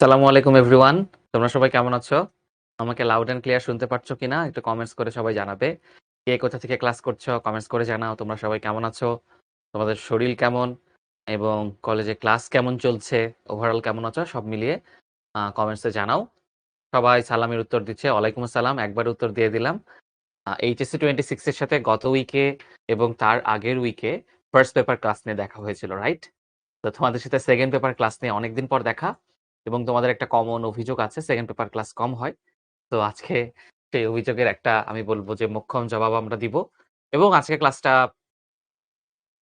সালামু আলাইকুম এভরিওয়ান। তোমরা সবাই কেমন আছো? আমাকে লাউড অ্যান্ড ক্লিয়ার শুনতে পারছো কিনা? একটু কমেন্টস করে সবাই জানাবে। কে কোথা থেকে ক্লাস করছো? কমেন্টস করে জানাও তোমরা সবাই কেমন আছো? তোমাদের শরীর কেমন? এবং কলেজে ক্লাস কেমন চলছে? ওভারঅল কেমন আছো? সব মিলিয়ে কমেন্টসে জানাও। সবাই সালামের উত্তর দিচ্ছে। ওয়ালাইকুম আসসালাম। একবার উত্তর দিয়ে দিলাম। এইচএসসি 26 এর সাথে গত উইকে এবং তার আগের উইকে ফার্স্ট পেপার ক্লাস নিয়ে দেখা হয়েছিল, রাইট? তো তোমাদের সাথে সেকেন্ড পেপার ক্লাস নিয়ে অনেকদিন পর দেখা এবং তোমাদের একটা কমন অভিযোগ আছে সেকেন্ড পেপার ক্লাস কম হয়। তো আজকে সেই অভিযোগের একটা আমি বলব যে মোক্ষম জবাব আমরা দিব এবং আজকের ক্লাসটা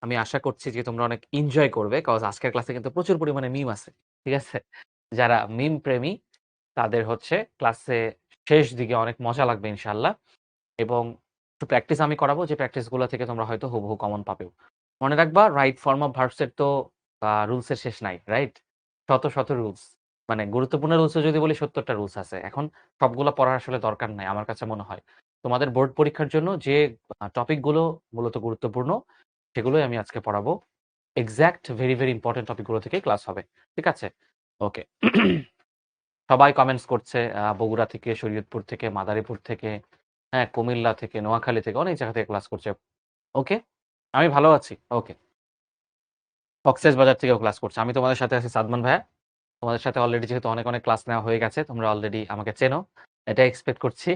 আমি আশা করছি যে তোমরা অনেক এনজয় করবে। কজ আজকের ক্লাসে কিন্তু প্রচুর পরিমাণে মিম আছে। ঠিক আছে? যারা মিম প্রেমী তাদের হচ্ছে ক্লাসে শেষ দিকে অনেক মজা লাগবে ইনশাআল্লাহ। এবং একটু প্র্যাকটিস আমি করাবো যে প্র্যাকটিস গুলো থেকে তোমরা হয়তো হুবহু কমন পাবেও। মনে রাখবা রাইট ফর্ম অফ ভার্বস এর তো রুলস এর শেষ নাই, রাইট? শত, শত রুলস। মানে গুরুত্বপূর্ণ রুলস যদি বলি ৭০ টা রুলস আছে। এখন সবগুলা পড়ার আসলে দরকার নাই আমার কাছে মনে হয়। তোমাদের বোর্ড পরীক্ষার জন্য যে টপিক গুলো মূলত গুরুত্বপূর্ণ সেগুলোই আমি আজকে পড়াবো। Exact very, very important topic গুলো থেকেই ক্লাস হবে। ঠিক আছে? ওকে। সবাই কমেন্টস করছে বগুড়া থেকে, শরীয়তপুর থেকে, মাদারীপুর থেকে, হ্যাঁ, কুমিল্লা থেকে, নোয়াখালী থেকে অনেক জায়গা থেকে ক্লাস করছে। ওকে, আমি ভালো আছি। ওকে। কক্সবাজার থেকেও ক্লাস করছে। আমি তোমাদের সাথে আছি সাদমান ভাইয়া। তোমাদের সাথে অলরেডি যেহেতু অনেক, অনেক ক্লাস নেওয়া হয়ে গেছে, তোমরা অলরেডি আমাকে চেনো। এটাই এক্সপেক্ট করছি।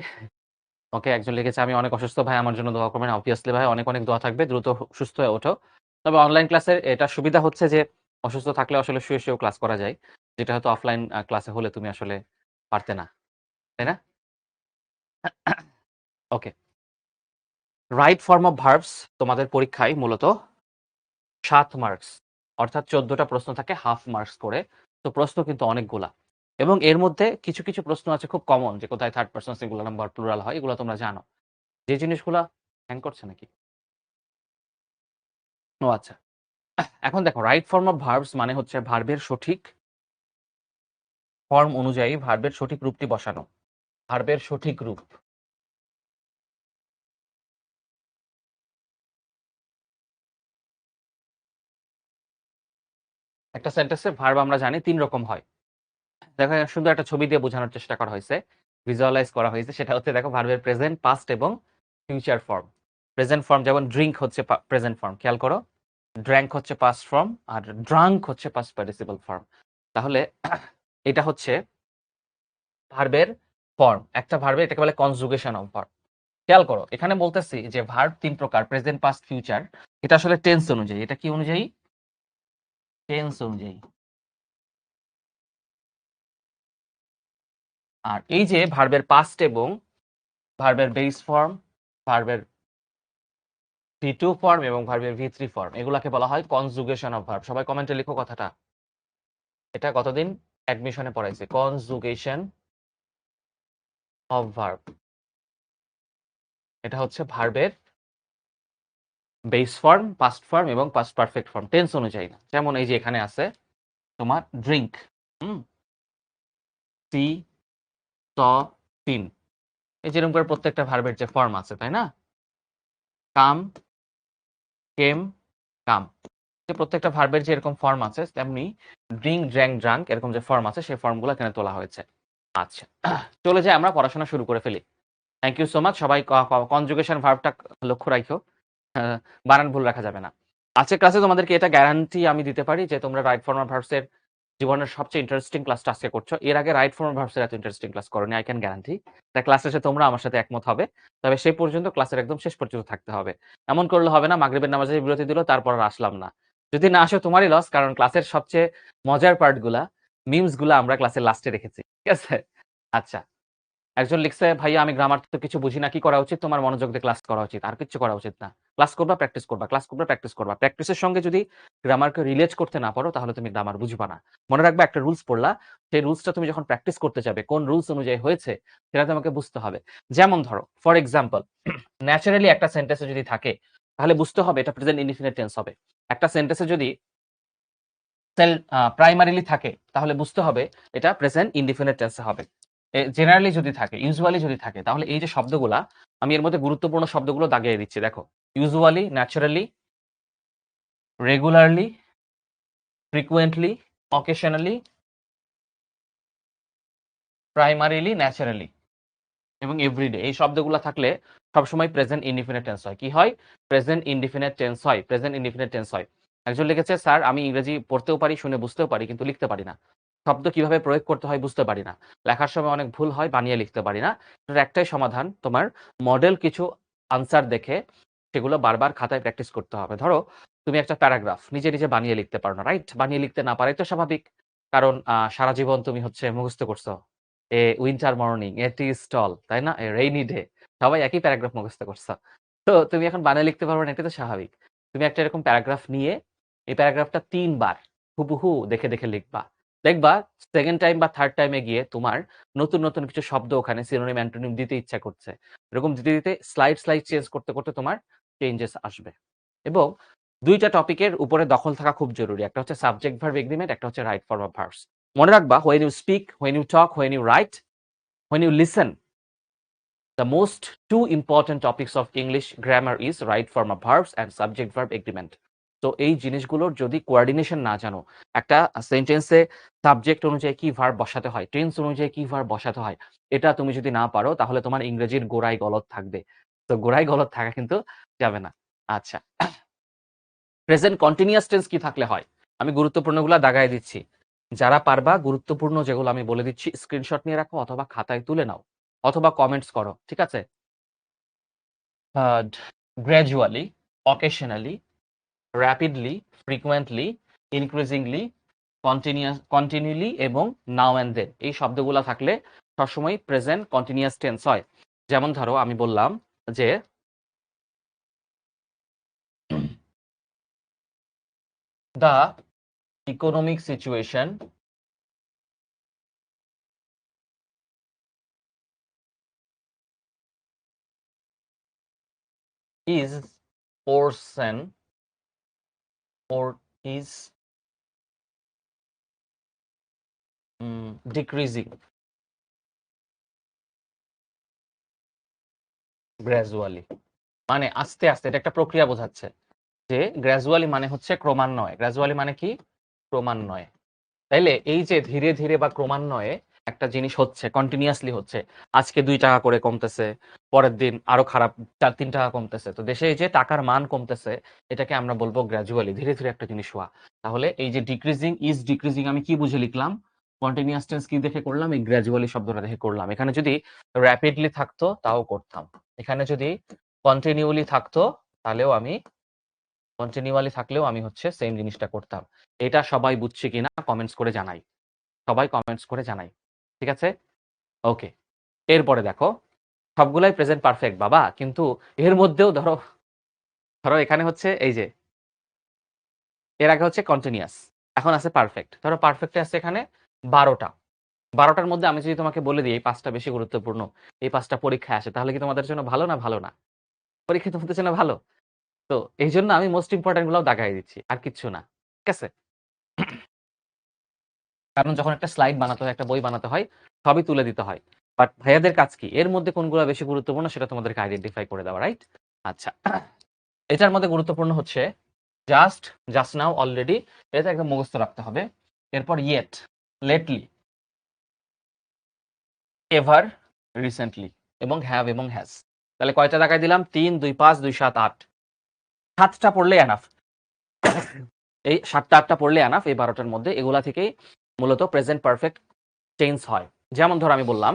ওকে, একজন লিখেছে, "আমি অনেক অসুস্থ ভাই, আমার জন্য দোয়া করবেন।" অবভিয়াসলি ভাই অনেক, অনেক দোয়া থাকবে। দ্রুত সুস্থ হয়ে ওঠো। তবে অনলাইন ক্লাসের এটা সুবিধা হচ্ছে যে অসুস্থ থাকলে আসলে শুয়ে, শুয়েও ক্লাস করা যায়। যেটা হয়তো অফলাইন ক্লাসে হলে তুমি আসলে পারতে না। তাই না? ওকে। রাইট ফর্ম অফ ভার্বস তোমাদের পরীক্ষায় মূলত ৭ মার্কস অর্থাৎ ১৪ টা প্রশ্ন থাকে হাফ মার্কস করে। তো প্রশ্ন কিন্তু অনেকগুলা। এবং এর মধ্যে কিছু, কিছু প্রশ্ন আছে খুব কমন যে কোথায় third person singular number plural হয় এগুলো তোমরা জানো। যে জিনিসগুলা হ্যাং করছে নাকি? ও আচ্ছা। এখন দেখো রাইট ফর্ম অফ ভার্বস মানে হচ্ছে ভার্বের সঠিক ফর্ম অনুযায়ী ভার্বের সঠিক রূপটি বসানো। ভার্বের সঠিক রূপ। একটা সেন্টেন্সে ভার্ব আমরা জানি ৩ রকম হয়। দেখো সুন্দর একটা ছবি দিয়ে বোঝানোর চেষ্টা করা হয়েছে। ভিজুয়ালাইজ করা হয়েছে। সেটা হচ্ছে দেখো ভার্বের প্রেজেন্ট, পাস্ট এবং ফিউচার ফর্ম। প্রেজেন্ট ফর্ম যেমন ড্রিংক হচ্ছে প্রেজেন্ট ফর্ম। খেয়াল করো। ড্রাঙ্ক হচ্ছে পাস্ট ফর্ম আর ড্রাঙ্ক হচ্ছে পাস্ট পার্টিসিপল ফর্ম। তাহলে এটা হচ্ছে ভার্বের ফর্ম। একটা ভার্বে এটাকে বলে কনজুগেশন অফ ভার্ব। খেয়াল করো এখানে বলতেছি যে ভার্ব ৩ প্রকার প্রেজেন্ট, পাস্ট, ফিউচার। এটা আসলে টেন্স অনুযায়ী। এটা কি অনুযায়ী? টেন্স অনুযায়ী। আর এই যে ভার্বের পাস্ট এবং ভার্বের বেস ফর্ম, ভার্বের ভি2 ফর্ম এবং ভার্বের ভি3 ফর্ম এগুলাকে বলা হয় কনজুগেশন অফ ভার্ব। সবাই কমেন্টে লিখো কথাটা। এটা গতদিন অ্যাডমিশনে পড়াইছে। Conjugation of verb. এটা হচ্ছে ভার্বের বেস ফর্ম, পাস্ট ফর্ম এবং পাস্ট পারফেক্ট ফর্ম টেন্স অনুযায়ী না। যেমন এই যে এখানে আছে তোমার drink, hmm, see, saw, seen. এই যেরকম করে প্রত্যেকটা ভার্বের যে ফর্ম আছে, তাই না? কাম, কেম, কাম। যে প্রত্যেকটা ভার্বের যে এরকম ফর্ম আছে তেমনি ড্রিঙ্ক, ড্র্যাঙ্ক, ড্রাঙ্ক এরকম যে ফর্ম আছে সেই ফর্মগুলো এখানে তোলা হয়েছে। আচ্ছা। চলে যাই আমরা পড়াশোনা শুরু করে ফেলি। Thank you so much. সবাই কনজুগেশন ভার্বটা লক্ষ্য রাইখো। হ্যাঁ, বানান ভুল রাখা যাবে না। আজকের ক্লাসে তোমাদেরকে এটা গ্যারান্টি আমি দিতে পারি যে তোমরা রাইট ফর্ম অফ ভার্বস এর জীবনের সবচেয়ে ইন্টারেস্টিং ক্লাসটা আজকে করছো। এর আগে রাইট ফর্ম অফ ভার্বস এর এত ইন্টারেস্টিং ক্লাস করোনি। I can guarantee. তাই ক্লাস শেষে তোমরা আমার সাথে একমত হবে। তবে সেই পর্যন্ত ক্লাসের একদম শেষ পর্যন্ত থাকতে হবে। এমন করলে হবে না মাগরিবের নামাজে বিরতি দিল তারপর আর আসলাম না। যদি না আসো তোমারই লস কারণ ক্লাসের সবচেয়ে মজার পার্ট গুলা, মিমস গুলা আমরা ক্লাসের লাস্টে রেখেছি। ঠিক আছে? আচ্ছা। একজন লিখছে, "ভাইয়া আমি গ্রামার তো কিছু বুঝি না। কি করা উচিত? তোমার মনোযোগ দিয়ে ক্লাস করা উচিত। আর কিচ্ছু করা উচিত না। ক্লাস করবা, প্র্যাকটিস করবা। ক্লাস করবা, প্র্যাকটিস করবা। প্র্যাকটিসের সঙ্গে যদি গ্রামারকে রিলেট করতে না পারো তাহলে তুমি গ্রামার বুঝবা না। মনে রাখবা একটা রুলস পড়লা, সেই রুলসটা তুমি যখন প্র্যাকটিস করতে যাবে, কোন রুলস অনুযায়ী হয়েছে সেটা তোমাকে বুঝতে হবে। যেমন ধরো, ফর এক্সাম্পল ন্যাচারালি একটা সেন্টেন্সে যদি থাকে তাহলে বুঝতে হবে এটা প্রেজেন্ট ইনডিফিনিট টেন্স হবে। একটা সেন্টেন্সে যদি প্রাইমারিলি থাকে তাহলে বুঝতে হবে এটা প্রেজেন্ট ইনডিফিনিট টেন্সে হবে। জেনারেলি যদি থাকে, ইউজুয়ালি যদি থাকে তাহলে এই যে শব্দগুলা আমি এর মধ্যে গুরুত্বপূর্ণ শব্দগুলো দাগিয়ে দিচ্ছি দেখো। Usually, naturally, regularly, frequently, occasionally, primarily, naturally এবং এভরিডে এই শব্দগুলো থাকলে সবসময় প্রেজেন্ট ইনডিফিনিট টেন্স হয়। কি হয়? প্রেজেন্ট ইনডিফিনিট টেন্স হয়। প্রেজেন্ট ইনডিফিনিট টেন্স হয়। একজন লিখেছে, স্যার আমি ইংরেজি পড়তেও পারি, শুনে বুঝতেও পারি, কিন্তু লিখতে পারি না। শব্দ কিভাবে প্রয়োগ করতে হয় বুঝতে পারি না। লেখার সময় অনেক ভুল হয়, বানিয়ে লিখতে পারি না। এটার একটাই সমাধান, তোমার মডেল কিছু আনসার দেখে সেগুলো বারবার খাতায় প্র্যাকটিস করতে হবে। ধরো তুমি একটা প্যারাগ্রাফ নিজে, নিজে বানিয়ে লিখতে পারো না, রাইট? বানিয়ে লিখতে না পারাই তো স্বাভাবিক। কারণ সারা জীবন তুমি হচ্ছে মুখস্থ করছো। A winter morning, a tea stall, তাই না? A rainy day. সবাই একই প্যারাগ্রাফ মুখস্থ করছো। তো তুমি এখন বানায়ে লিখতে পারবে না, এটা তো স্বাভাবিক। তুমি একটা এরকম প্যারাগ্রাফ নিয়ে এই প্যারাগ্রাফটা ৩ বার হুবহু দেখে, দেখে লিখবা। দেখবা 2nd টাইম বা 3rd টাইমে গিয়ে তোমার নতুন, নতুন কিছু শব্দ ওখানে সিনোনিম, অ্যান্টোনিম দিতে ইচ্ছা করছে। এরকম দিতে, দিতে স্লাইড, স্লাইড চেঞ্জ করতে, করতে তোমার চেঞ্জেস আসবে। এবং ২ টা টপিকের উপরে দখল থাকা খুব জরুরি। একটা হচ্ছে সাবজেক্ট ভার্ব এগ্রিমেন্ট, একটা হচ্ছে রাইট ফর্ম অফ ভার্বস। মনে রাখবা, when you speak, when you talk, when you write, when you listen, the most 2 important topics of English grammar is right form of verbs and subject verb agreement. তো এই জিনিসগুলোর যদি coordination না জানো, একটা সেন্টেন্সে সাবজেক্ট অনুযায়ী কি ভার্ব বসাতে হয়, টেন্স অনুযায়ী কি ভার্ব বসাতে হয়, এটা তুমি যদি না পারো তাহলে তোমার ইংরেজির গোড়ায় গলদ থাকবে। তো গোড়ায় গলদ থাকা কিন্তু যাবে না। আচ্ছা, প্রেজেন্ট কন্টিনিউয়াস টেন্স কি থাকলে হয়? আমি গুরুত্বপূর্ণগুলা দাগায় দিচ্ছি। যারা পারবা গুরুত্বপূর্ণ যেগুলো আমি বলে দিচ্ছি স্ক্রিনশট নিয়ে রাখো অথবা খাতায় তুলে নাও অথবা কমেন্টস করো। ঠিক আছে? Gradually, occasionally, rapidly, frequently, increasingly, continually এবং নাও অ্যান্ড দেন এই শব্দগুলা থাকলে সবসময় প্রেজেন্ট কন্টিনিউয়াস টেন্স হয়। যেমন ধরো আমি বললাম যে the economic situation is worsen or is decreasing gradually। মানে আস্তে আস্তে, এটা একটা প্রক্রিয়া বোঝাচ্ছে যে গ্র্যাজুয়ালি মানে হচ্ছে ক্রমান্বয়ে। গ্র্যাজুয়ালি মানে কি? ক্রমান্বয়ে। তাইলে এই যে ধীরে ধীরে বা ক্রমান্বয়ে একটা জিনিস হচ্ছে, কন্টিনিউয়াসলি হচ্ছে, আজকে 2 টাকা করে কমতেছে, পরের দিন আরো খারাপ 4-3 টাকা কমতেছে। তো দেশে এই যে টাকার মান কমতেছে, এটাকে আমরা বলবো গ্র্যাজুয়ালি, ধীরে ধীরে একটা জিনিস হওয়া। তাহলে এই যে ডিক্রিজিং, ইজ ডিক্রিজিং আমি কি বুঝে লিখলাম? কন্টিনিউয়াস টেন্স কি দেখে করলাম? এই গ্র্যাজুয়ালি শব্দটা দেখে করলাম। এখানে যদি র‍্যাপিডলি থাকতো তাও করতাম। এখানে যদি কন্টিনিউয়ালি থাকতো তাহলেও আমি কন্টিনিউয়ালি থাকলেও আমি হচ্ছে সেম জিনিসটা করতাম। এটা সবাই বুঝছে কিনা কমেন্টস করে জানাই। সবাই কমেন্টস করে জানাই। ঠিক আছে? ওকে। এরপরে দেখো, সবগুলাই প্রেজেন্ট পারফেক্ট বাবা। কিন্তু এর মধ্যেও ধরো, ধরো এখানে হচ্ছে এই যে এর আগে হচ্ছে কন্টিনিউয়াস। এখন আছে পারফেক্ট। ধরো পারফেক্টে আছে এখানে ১২ টা। ১২ টার মধ্যে আমি যদি তোমাকে বলে দিই এই ৫ টা বেশি গুরুত্বপূর্ণ, এই ৫ টা পরীক্ষায় আসে, তাহলে কি তোমাদের জন্য ভালো না ভালো না? পরীক্ষায় তোমাদের জন্য ভালো? তো এইজন্য আমি মোস্ট ইম্পোর্টেন্ট গুলাও দাগায় দিচ্ছি। আর কিচ্ছু না। ঠিক আছে? কারণ যখন একটা স্লাইড বানাতে হয়, একটা বই বানাতে হয়, সবই তুলে দিতে হয়। বাট ভাইয়াদের কাজ কি? এর মধ্যে কোনগুলা বেশি গুরুত্বপূর্ণ সেটা তোমাদেরকে আইডেন্টিফাই করে দেওয়া, রাইট? আচ্ছা। এটার মধ্যে গুরুত্বপূর্ণ হচ্ছে জাস্ট, জাস্ট নাও, অলরেডি, এটা একদম মুখস্থ রাখতে হবে। এরপর ইয়েট, লেটলি, এভার, রিসেন্টলি এবং হ্যাভ এবং হ্যাজ। তাহলে কয়টা দেখায় দিলাম? ৩, ২, ৫, ২, ৭, ৮। ৭ টা পড়লেই এনাফ। এই ৭ টা ৮ টা পড়লে এনাফ এই ১২ টার মধ্যে। এগুলা থেকেই মূলত প্রেজেন্ট পারফেক্ট চেঞ্জ হয়। যেমন ধরো আমি বললাম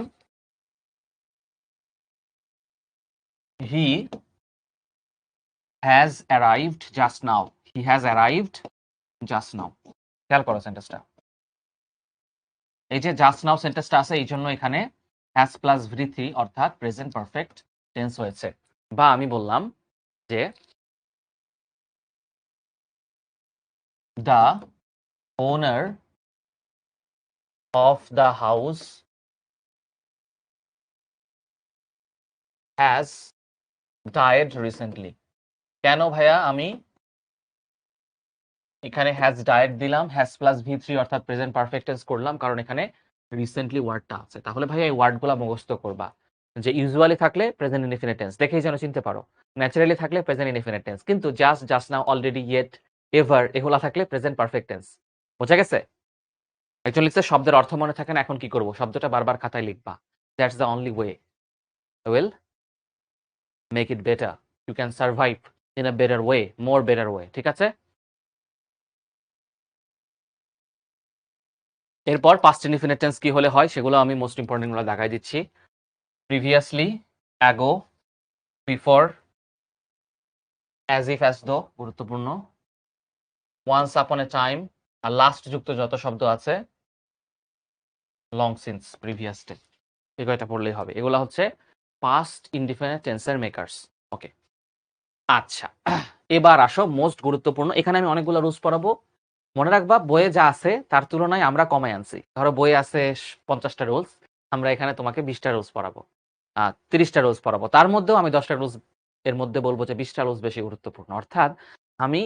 হি has arrived just now. He has arrived just now. খেয়াল করো সেন্টেন্সটা। এই যে জাস্ট নাও সেন্টেন্সটা আছে এই জন্য এখানে has প্লাস V3 অর্থাৎ প্রেজেন্ট পারফেক্ট টেন্স হয়েছে। বা আমি বললাম যে the owner of the house has died recently. কেন ভাইয়া আমি এখানে হ্যাজ ডায়েট দিলাম, হ্যাজ প্লাস V3 অর্থাৎ প্রেজেন্ট পারফেক্ট টেন্স করলাম? কারণ এখানে রিসেন্টলি ওয়ার্ডটা আছে। তাহলে ভাইয়া এই ওয়ার্ডগুলা মুখস্থ করবা। যে ইউজুয়ালি থাকলে প্রেজেন্ট ইনডিফিনিট টেন্স দেখেই যেন চিনতে পারো। ন্যাচারালি থাকলে প্রেজেন্ট ইনডিফিনিট টেন্স। কিন্তু just, just now, already, yet, ever এগুলা থাকলে প্রেজেন্ট পারফেক্ট টেন্স। বোঝা গেছে? একজন লিখছে শব্দের অর্থ মনে থাকে না, এখন কি করব? শব্দটা বারবার খাতায় লিখবা। That's the only way will make it better. You can survive in a better way, more better way. ঠিক আছে? এরপর পাস্ট ইনডিফিনিট টেন্স কি হলে হয় সেগুলো আমি মোস্ট ইম্পর্টেন্ট গুলো দেখাই দিচ্ছি। Previously, ago, before, as if, as though গুরুত্বপূর্ণ, ওয়ান্স আপন এ টাইম, আর লাস্ট যুক্ত যত শব্দ আছে লং সিন্স, প্রিভিয়াস টেন্স, এই কয়টা পড়লেই হবে। এগুলো হচ্ছে পাস্ট ইনডিফিনিট টেন্সের মেকারস। ওকে, আচ্ছা এবার আসো মোস্ট গুরুত্বপূর্ণ। এখানে আমি অনেকগুলো রুলস পড়াবো। মনে রাখবা বইয়ে যা আছে তার তুলনায় আমরা কমাই আনছি। ধরো বইয়ে আছে 50টা রুলস, আমরা এখানে তোমাকে 20টা রুলস পড়াবো, 30টা রুলস পড়াবো। তার মধ্যেও আমি 10টা রুলস এর মধ্যে বলবো যে 20টা রুলস বেশি গুরুত্বপূর্ণ। অর্থাৎ আমি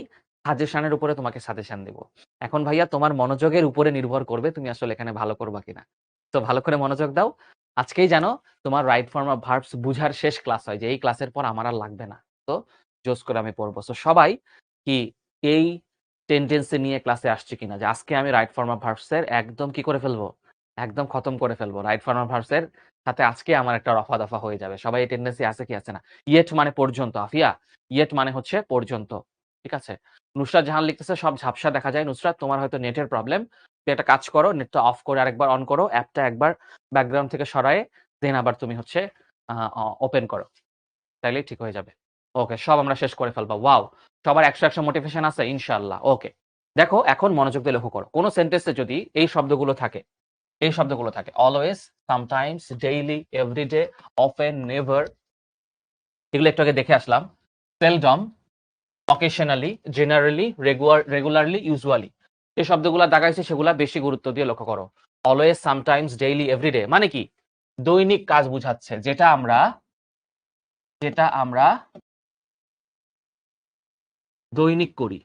সাজেশনের উপরে তোমাকে সাজেশন দিব। এখন ভাইয়া তোমার মনোযোগের উপরে নির্ভর করবে তুমি আসলে এখানে ভালো করবা কিনা। তো ভালো করে মনোযোগ দাও। আজকেই জানো তোমার রাইট ফর্ম অফ ভার্বস বুঝার শেষ ক্লাস হয়, যে এই ক্লাসের পর আমার আর লাগবে না। তো জোস করে আমি পড়বো। সো সবাই কি এই টেন্ডেন্সি নিয়ে ক্লাসে আসছে কিনা যে আজকে আমি রাইট ফর্ম অফ ভার্বস এর একদম কি করে ফেলবো, একদম খতম করে ফেলবো। রাইট ফর্ম অফ ভার্বস এর সাথে আজকে আমার একটা রফা দফা হয়ে যাবে। সবাই এই টেন্ডেন্সি আছে কি আছে না? ইয়েট মানে পর্যন্ত, আফিয়া ইয়েট মানে হচ্ছে পর্যন্ত। ঠিক আছে? নুসরাত জাহান লিখতেছে সব ঝাপসা দেখা যায়। নুসরাত তোমার হয়তো নেটের প্রবলেম। তুমি একটা কাজ করো, নেটটা অফ করে আরেকবার অন করো, অ্যাপটা একবার ব্যাকগ্রাউন্ড থেকে সরায়ে দেন আবার তুমি হচ্ছে ওপেন করো, তাইলেই ঠিক হয়ে যাবে। ওকে, সব আমরা শেষ করে ফেলবো। ওয়াও, সবার 100 মোটিভেশন আছে ইনশাআল্লাহ। ওকে, দেখো এখন মনোযোগ দিয়ে লক্ষ্য করো। কোন সেন্টেন্সে যদি এই শব্দগুলো থাকে, এই শব্দগুলো থাকে always, sometimes, daily, everyday, often, never, এগুলো একটু আগে দেখে আসলাম। Seldom, occasionally, generally, regularly, usually, এই শব্দগুলো দেখাইছে সেগুলা বেশি গুরুত্ব দিয়ে লক্ষ্য করো। অলওয়েজ, সামটাইমস, ডেইলি, এভরিডে মানে কি? দৈনিক কাজ বুঝাচ্ছে, যেটা আমরা দৈনিক করি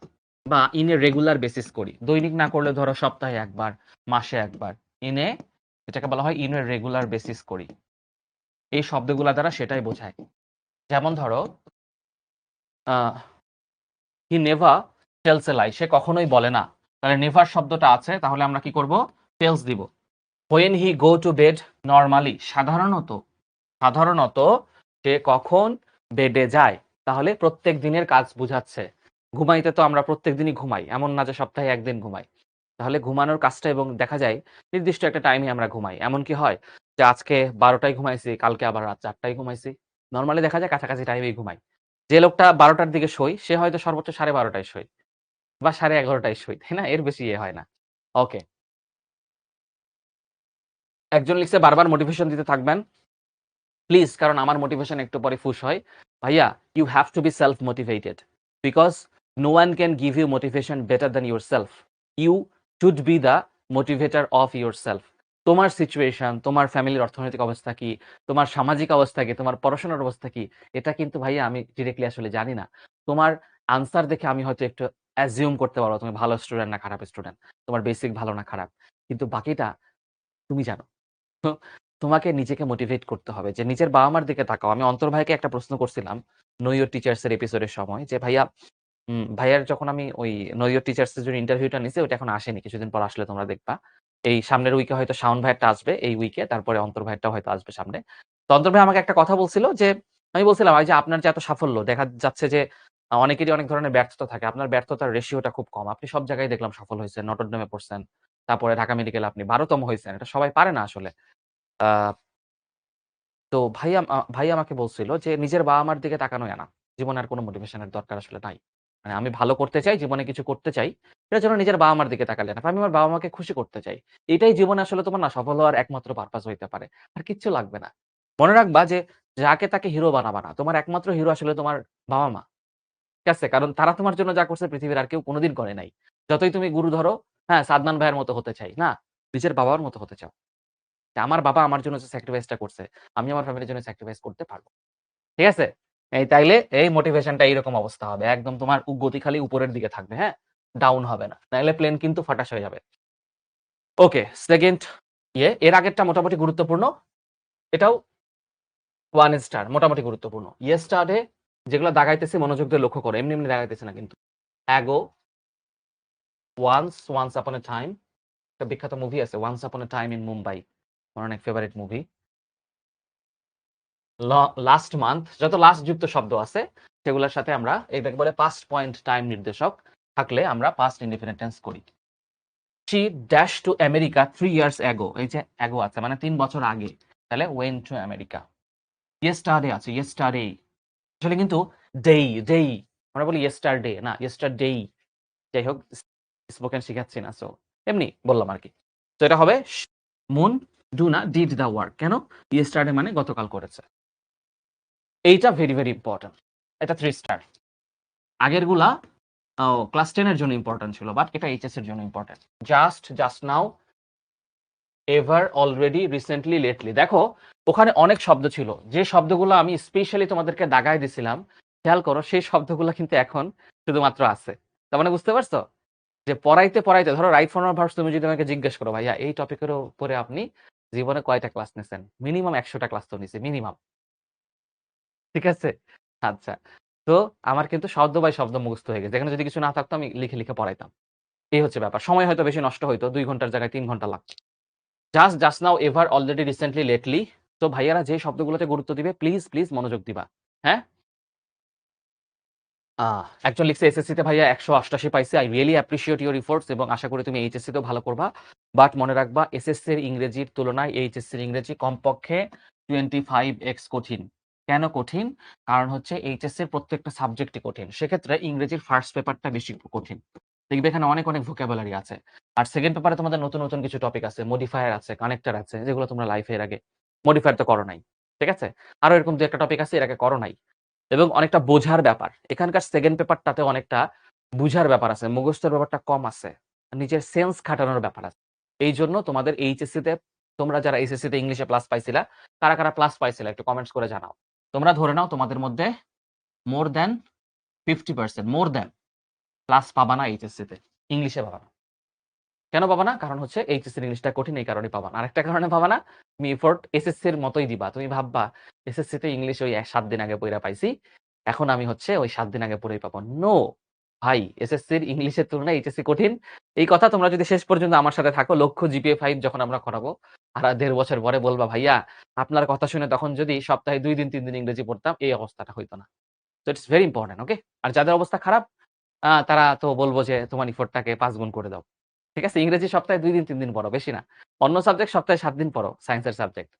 বা ইন এ রেগুলার বেসিস করি। দৈনিক না করলে ধরো সপ্তাহে একবার, মাসে একবার, ইনে এটাকে বলা হয় ইন এ রেগুলার বেসিস করি। এই শব্দগুলা দ্বারা সেটাই বোঝায়। যেমন ধরো হি নেভার টেলস এ লাই, সে কখনোই বলে না। তাহলে নেভার শব্দটা আছে, তাহলে আমরা কি করব? টেলস দিব। When he go to bed normally, সাধারণত সে কখন বেডে যায়, তাহলে প্রত্যেক দিনের কাজ বুঝাচ্ছে। ঘুমাইতে তো আমরা প্রত্যেক দিনই ঘুমাই, এমন না যে সপ্তাহে একদিন ঘুমাই। তাহলে ঘুমানোর কাজটা, এবং দেখা যায় নির্দিষ্ট একটা টাইমে আমরা ঘুমাই। এমন কি হয় যে আজকে 12টায় ঘুমাইছি, কালকে আবার রাত 4টায় ঘুমাইছি। নরমালি দেখা যায় কাছাকাছি টাইমেই ঘুমাই। যে লোকটা 12টার দিকে শোয় সে হয়তো সর্বোচ্চ 12:30টায় শোয় বা 11:30টায় শোয়, তাই না? এর বেশি হয় না। ওকে, একজন লিখছে বারবার মোটিভেশন দিতে থাকবেন প্লিজ, কারণ আমার মোটিভেশন একটু পরে ফুস হয়। ভাইয়া, you have to be self motivated because no one can give you motivation better than your self. You should be the motivator of your self. তোমার সিচুয়েশন, তোমার ফ্যামিলির অর্থনৈতিক অবস্থা কি, তোমার সামাজিক অবস্থা কি, তোমার পড়াশোনার অবস্থা কি, এটা কিন্তু ভাইয়া আমি ডিরেক্টলি আসলে জানি না। তোমার আনসার দেখে আমি হয়তো একটু অ্যাজিউম করতে পারো তুমি ভালো স্টুডেন্ট না খারাপ স্টুডেন্ট, তোমার বেসিক ভালো না খারাপ, কিন্তু বাকিটা তুমি জানো। তো তোমাকে নিজেকে মোটিভেট করতে হবে যে নিজের বাবা-মার দিকে তাকাও। আমি অন্তর ভাইকে একটা প্রশ্ন করছিলাম নো ইউর টিচার্স এর এপিসোডের সময় যে ভাইয়া, ভাইয়ার যখন আমি ওই নো ইউর টিচার্স এর জন্য ইন্টারভিউটা নিছি, ওটা এখন আসেনি। কিছুদিন পর আসলে তোমরা দেখবা। এই সামনের উইকে হয়তো শাওন ভাইয়েরটা আসবে এই উইকে, তারপরে অন্তর ভাইয়েরটাও হয়তো আসবে সামনে। তো অন্তর ভাই আমাকে একটা কথা বলছিল যে, আমি বলছিলাম এই যে আপনার যে এত সাফল্য দেখা যাচ্ছে যে অনেকেরই অনেক ধরনের ব্যর্থতা থাকে। আপনার ব্যর্থতার রেশিওটা খুব কম। আপনি সব জায়গায় দেখলাম সফল হইছেন। নটরডেমে পড়ছেন। তারপরে ঢাকা মেডিকেলে আপনি 12তম হইছেন। এটা সবাই পারে না আসলে। আ তো ভাই আমাকে বলছিল যে নিজের বাবা-মার দিকে তাকানোই এনাফ। জীবনে আর কোন মোটিভেশন এর দরকার আসলে নাই। মানে আমি ভালো করতে চাই, জীবনে কিছু করতে চাই। এটার জন্য নিজের বাবা-মার দিকে তাকালে এনাফ। আমি আমার বাবা-মাকে খুশি করতে চাই। এটাই জীবনে আসলে তোমার না সফল হওয়ার একমাত্র পারপাস হইতে পারে। আর কিচ্ছু লাগবে না। মনে রাখবা যে যাকে তাকে হিরো বানাবা না। তোমার একমাত্র হিরো আসলে তোমার বাবা-মা। ঠিক আছে? কারণ তারা তোমার জন্য যা করছে পৃথিবীর আর কেউ কোনদিন করে নাই। যতই তুমি গুরু ধরো, হ্যাঁ, সাদমান ভাইয়ের মতো হতে চাই। না, নিজের বাবার মতো হতে চাও। যে আমার বাবা আমার জন্য যে স্যাক্রিফাইসটা করছে, আমি আমার ফ্যামিলির জন্য স্যাক্রিফাইস করতে পারব। ঠিক আছে? তাইলে এই মোটিভেশনটা এইরকম অবস্থা হবে। একদম তোমার গতি খালি উপরের দিকে থাকবে, হ্যাঁ? ডাউন হবে না। নাইলে প্লেন কিন্তু ফটাস হয়ে যাবে। ওকে, 2nd এর আগেরটা মোটামুটি গুরুত্বপূর্ণ। এটাও 1 স্টার মোটামুটি গুরুত্বপূর্ণ। ইয়েস্টারডে যেগুলো দাগাইতেছি মনোযোগ দিয়ে লক্ষ্য করো। এমনি, এমনি দাগাইতেছি না কিন্তু। অ্যাগো, ওয়ান্স, ওয়ান্স আপন এ টাইম, একটা বিখ্যাত মুভি আছে once upon A time in Mumbai, আমার অনেক ফেভারিট মুভি। লাস্ট মান্থ যত লাস্ট যুক্ত শব্দ আছে সেগুলোর সাথে আমরা এটাকে বলে পাস্ট পয়েন্ট টাইম নির্দেশক থাকলে আমরা পাস্ট ইনডিফিনিট টেন্স করি। She dash to America 3 years ago, এই যে অ্যাগো আছে মানে 3 বছর আগে, তাহলে ওয়েন টু আমেরিকা। ইয়েস্টারডে আছে, ইয়েস্টারডে, আসলে কিন্তু ডেই ডেই আমরা বলি ইয়েস্টারডে না, ইয়েস্টারডেই। যাই হোক, স্পোকেন শিখাচ্ছি না, সো এমনি বললাম আর কি। তো এটা হবে মুন ডু না ডিড দ্য ওয়ার্ক। কেন? ইয়েস্টারডে মানে গতকাল করেছে। এইটা ভেরি ভেরি ইম্পর্টেন্ট, এটা 3 স্টার। আগেরগুলা ক্লাস 10 এর জন্য ইম্পর্টেন্ট ছিল, বাট এটা এইচএস এর জন্য important. Just now, ever, already, recently, lately. দেখো ওখানে অনেক শব্দ ছিল, যে শব্দগুলো আমি স্পেশালি তোমাদেরকে দাগায় দিছিলাম, খেয়াল করো সেই শব্দগুলো কিন্তু এখন শুধুমাত্র আছে। তার মানে বুঝতে পারছো যে পড়াইতে পড়াইতে, ধরো রাইট ফর্মাল ভার্বস তুমি যদি আমাকে জিজ্ঞেস করো ভাইয়া এই টপিকের উপরে আপনি জীবনে কয়টা ক্লাস নিছেন, মিনিমাম 100টা ক্লাস তো নিছি মিনিমাম, ঠিক আছে? আচ্ছা, তো আমার কিন্তু শব্দ বাই শব্দ মুখস্থ হয়ে গেছে, এখানে যদি কিছু না থাকতো আমি লিখে লিখে পড়াইতাম। এই হচ্ছে ব্যাপার, সময় হয়তো বেশি নষ্ট হইতো, 2 ঘন্টার জায়গায় 3 ঘন্টা লাগতো। Just now, ever, already, recently, lately. তো ভাইয়ারা যে শব্দগুলোতে গুরুত্ব দিবে প্লিজ প্লিজ মনোযোগ দিবা, হ্যাঁ? একজন লিখছে এসএসসি তে ভাইয়া 188 পাইছে, I really appreciate your efforts, এবং আশা করি তুমি এইচএসসি তেও ভালো করবা। বাট মনে রাখবা এসএসসি এর ইংরেজির তুলনায় এইচএসসি এর ইংরেজি কমপক্ষে 25x কঠিন। কেন কঠিন? কারণ হচ্ছে এইচএসসি এর প্রত্যেকটা সাবজেক্টই কঠিন, সেক্ষেত্রে ইংরেজির ফার্স্ট পেপারটা বেশি কঠিন। দেখবে এখানে অনেক অনেক ভোকাবুলারি আছে। আর সেকেন্ড পেপারে তোমাদের নতুন নতুন কিছু টপিক আছে, মডিফায়ার আছে, কানেক্টর আছে, যেগুলো তোমরা লাইফে এর আগে মডিফায়ার তো করো নাই, ঠিক আছে? আরো এরকম দু একটা টপিক আছে এর আগে করো নাই, এবং অনেকটা বোঝার ব্যাপার। এখানকার সেকেন্ড পেপারটাতে অনেকটা বুঝার ব্যাপার আছে, মুখস্থের ব্যাপারটা কম আছে, নিজের সেন্স খাটানোর ব্যাপার আছে। এই জন্য তোমাদের এইচএসসি তে, তোমরা যারা এইচএসসি তে ইংলিশে প্লাস পাইছিলা, কারা কারা প্লাস পাইছিলা একটু কমেন্টস করে জানাও। তোমরা ধরে নাও তোমাদের মধ্যে more than 50%, more than plus পাবা না এইচএসসি তে, ইংলিশে পাবা না। কেন পাবা না? কারণ হচ্ছে এইচএসসি ইংলিশটা কঠিন, এই কারণে পাবা না। আরেকটা কারণে পাবা না, তুমি এফোর্ট এসএসসি এর মতোই দিবা। তুমি ভাববা এসএসসি তে ইংলিশ ওই 7 দিন আগে পইড়া পাইছি, এখন আমি হচ্ছে ওই 7 দিন আগে পড়েই পাবো। নো ভাই, এসএসসির ইংলিশের তুলনায় এইচএসসি কঠিন। এই কথা তোমরা যদি শেষ পর্যন্ত আমার সাথে থাকো, লক্ষ্য জিপিএ 5 যখন আমরা করাবো, আর 1.5 বছর পরে বলবা ভাইয়া আপনার কথা শুনে তখন যদি সপ্তাহে 2 দিন 3 দিন ইংরেজি পড়তাম, এই অবস্থাটা হইতো না। সো ইটস ভেরি ইম্পর্টেন্ট, ওকে? আর যাদের অবস্থা খারাপ, তারা তো বলবো যে তোমার এফোর্টটাকে 5 গুণ করে দাও। ঠিক আছে? ইংরেজি সপ্তাহে 2 দিন 3 দিন পড়ো, বেশি না। অন্য সাবজেক্ট সপ্তাহে 7 দিন পড়ো, সায়েন্সের সাবজেক্ট।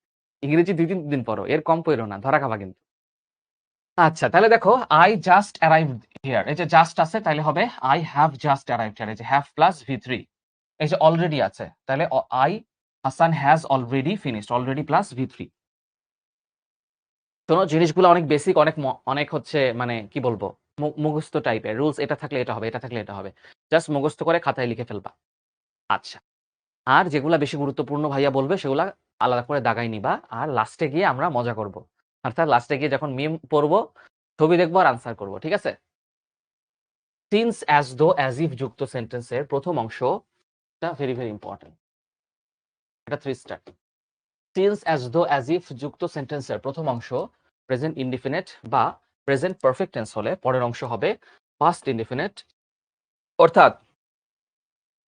ইংরেজি 2 দিন 3 দিন পড়ো, এর কম পইড়ো না, ধরা খাবা কিন্তু। আচ্ছা, তাহলে দেখো আই জাস্ট অ্যারাইভড হিয়ার, এই যে জাস্ট আছে তাহলে হবে I have just arrived here, এই যে হ্যাভ প্লাস V3, এই যে অলরেডি আছে তাহলে I Hasan has already finished, already plus V3। শোনো জিনিসগুলো অনেক বেসিক, অনেক অনেক হচ্ছে মানে কি বলবো মুখস্থ টাইপের রুলস, এটা থাকলে এটা হবে, এটা থাকলে এটা হবে, জাস্ট মুখস্থ করে খাতায় লিখে ফেলবা। আচ্ছা, আর যেগুলা বেশি গুরুত্বপূর্ণ ভাইয়া বলবে সেগুলা আলাদা করে দাগাই নিবা, আর লাস্টে গিয়ে আমরা মজা করব, অর্থাৎ লাস্টে গিয়ে যখন মিম পড়বো, ছবি দেখবো আর আনসার করবো, ঠিক আছে? Since, as though, as if যুক্ত সেন্টেন্সের প্রথম অংশটা ভেরি ভেরি ইম্পর্টেন্ট, এটা 3 star. Since, as though, as if যুক্ত সেন্টেন্সের প্রথম অংশ প্রেজেন্ট ইনডিফিনিট বা প্রেজেন্ট পারফেক্ট টেন্স হলে পরের অংশ হবে পাস্ট ইনডিফিনিট, অর্থাৎ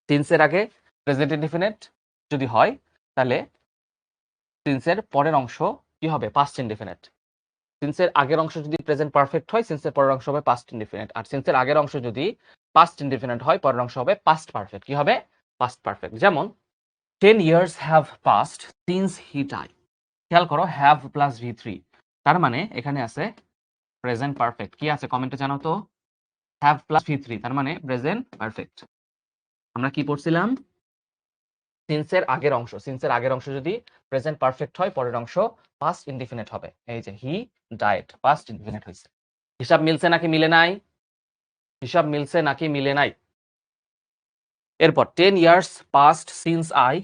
সিন্সের আগে প্রেজেন্ট ইনডিফিনিট যদি হয় তাহলে সিন্সের পরের অংশ কি হবে? Past indefinite. সিন্সের আগের অংশ যদি প্রেজেন্ট পারফেক্ট হয়, সিন্সের পরের অংশ হবে পাস্ট ইনডিফিনিট। আর সিন্সের আগের অংশ যদি পাস্ট ইনডিফিনিট হয়, পরের অংশ হবে পাস্ট পারফেক্ট। কি হবে? Past perfect. যেমন 10 years have passed since he died। খেয়াল করো হ্যাভ প্লাস V3, তার মানে এখানে আছে প্রেজেন্ট পারফেক্ট। কি আছে কমেন্টে জানাও তো? হ্যাভ প্লাস V3 তার মানে প্রেজেন্ট পারফেক্ট। আমরা কি পড়ছিলাম? সিন্সের আগের অংশ, সিন্সের আগের অংশ যদি প্রেজেন্ট পারফেক্ট হয়, পরের অংশ পাস্ট ইনডিফিনিট হবে। এই যে হি ডায়েড, পাস্ট ইনডিফিনিট হইছে। হিসাব মিলছে নাকি মিলে নাই? হিসাব মিলছে নাকি মিলে নাই? এরপর 10 years passed since I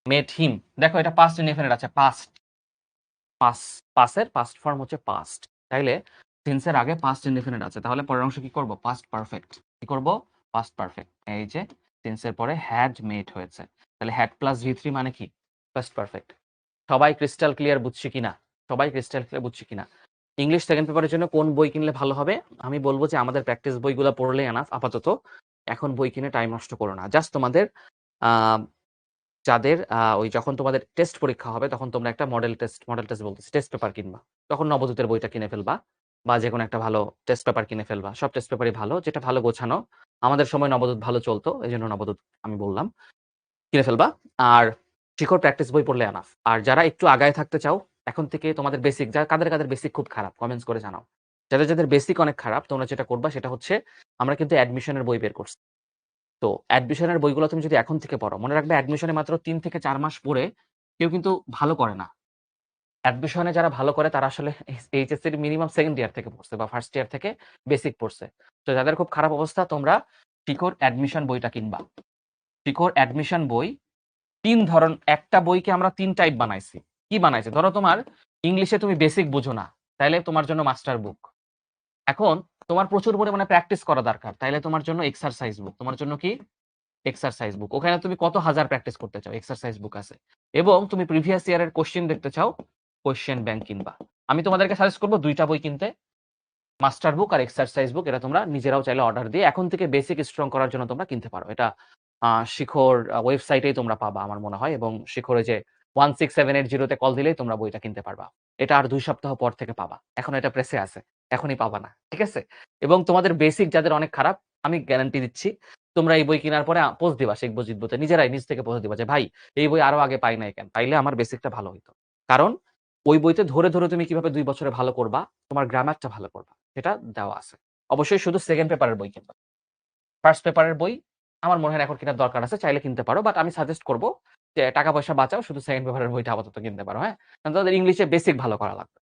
met him। দেখো এটা পাস্ট ইনডিফিনিট আছে, পাস্ট, পাসের পাস্ট ফর্ম হচ্ছে পাস্ট, তাইলে সিন্সের আগে পাস্ট ইনডিফিনিট আছে, তাহলে পরের অংশ কি করব? Past perfect. কি করব? Past perfect. এই যে সিন্সের পরে হ্যাড মেড হয়েছে, তাহলে হ্যাড প্লাস V3 মানে কি? Past perfect. সবাই ক্রিস্টাল ক্লিয়ার বুঝছি কিনা? সবাই ক্রিস্টাল ক্লিয়ার বুঝছি কিনা? ইংলিশ সেকেন্ড পেপারের জন্য কোন বই কিনলে ভালো হবে? আমি বলবো যে আমাদের প্র্যাকটিস বইগুলো পড়লে এনাফ আপাতত। এখন বই কিনে টাইম নষ্ট করো না, জাস্ট তোমাদের যাদের ওই যখন তোমাদের টেস্ট পরীক্ষা হবে তখন তোমরা একটা মডেল টেস্ট বলতেছি, টেস্ট পেপার কিনবা। তখন নবদূতের বইটা কিনে ফেলবা বা যেকোনো একটা ভালো টেস্ট পেপার কিনে ফেলবা। সব টেস্ট পেপারই ভালো, যেটা ভালো গোছানো। আমাদের সময় নবদূত ভালো চলতো, এজন্য নবদূত আমি বললাম। কিনে ফেলবা। আর শিখর প্র্যাকটিস বই পড়লে এনাফ। আর যারা একটু আগায় থাকতে চাও, এখন থেকে তোমাদের বেসিক, কাদের বেসিক খুব খারাপ কমেন্টস করে জানাও। যাদের বেসিক অনেক খারাপ, তোমরা যেটা করবা সেটা হচ্ছে আমরা কিন্তু অ্যাডমিশনের বই বের করছি। তো অ্যাডমিশনের বইগুলো তুমি যদি এখন থেকে পড়ো, মনে রাখবে অ্যাডমিশনে মাত্র ৩ থেকে ৪ মাস পড়ে কেউ কিন্তু ভালো করে না। অ্যাডমিশনে যারা ভালো করে তারা আসলে এইচএসসির মিনিমাম সেকেন্ড ইয়ার থেকে পড়ছে বা ফার্স্ট ইয়ার থেকে বেসিক পড়ছে। তো যাদের খুব খারাপ অবস্থা, তোমরা শিখর অ্যাডমিশন বইটা কিনবা। শিখর অ্যাডমিশন বই ৩ ধরন, একটা বইকে আমরা ৩ টাইপ বানাইছি। কি বানাইছি? ধরো তোমার ইংলিশে তুমি বেসিক বুঝো না, তাইলে তোমার জন্য মাস্টার বুক। এখন তোমার প্রচুর পরিমাণে প্র্যাকটিস করা দরকার, তাইলে তোমার জন্য এক্সারসাইজ বুক। তোমার জন্য কি? এক্সারসাইজ বুক। ওখানে তুমি কত হাজার প্র্যাকটিস করতে চাও, এক্সারসাইজ বুক আছে। এবং তুমি প্রিভিয়াস ইয়ারের কোশ্চেন দেখতে চাও, কোশ্চেন ব্যাংক কিনবা। আমি তোমাদেরকে সাজেস্ট করব ২ টা বই কিনতে, মাস্টার বুক আর এক্সারসাইজ বুক। এটা তোমরা নিজেরাও চাইলে অর্ডার দিয়ে এখন থেকে বেসিক স্ট্রং করার জন্য তোমরা কিনতে পারো। এটা শিখর ওয়েবসাইটেই তোমরা পাবা আমার মনে হয়, এবং শিখরে যে 16780 তে কল দিলেই তোমরা বইটা কিনতে পারবা। এটা আর ২ সপ্তাহ পর থেকে পাবা। এখন এটা প্রেসে আছে, এখনই পাবা না। ঠিক আছে? এবং তোমাদের বেসিক যাদের অনেক খারাপ, আমি গ্যারান্টি দিচ্ছি তোমরা এই বই কেনার পরে পোস্ট দিবা শিখবো জিতবোতে, নিজেরাই নিজ থেকে পোস্ট দিবা যে ভাই এই বই আরো আগে পাই নাই কেন, পাইলে আমার বেসিকটা ভালো হইতো। কারণ ওই বইতে ধরে ধরে তুমি কিভাবে ২ বছরে ভালো করবা, তোমার গ্রামারটা ভালো করবা, সেটা দেওয়া আছে। অবশ্যই শুধু সেকেন্ড পেপারের বই কিনবা। ফার্স্ট পেপারের বই আমার মনে হয় এখন কেনার দরকার আছে, চাইলে কিনতে পারো। বাট আমি সাজেস্ট করব যে টাকা পয়সা বাঁচাও, শুধু সেকেন্ড পেপারের বইটা আপাতত কিনতে পারো। হ্যাঁ, কারণ তাদের ইংলিশে বেসিক ভালো করা লাগবে।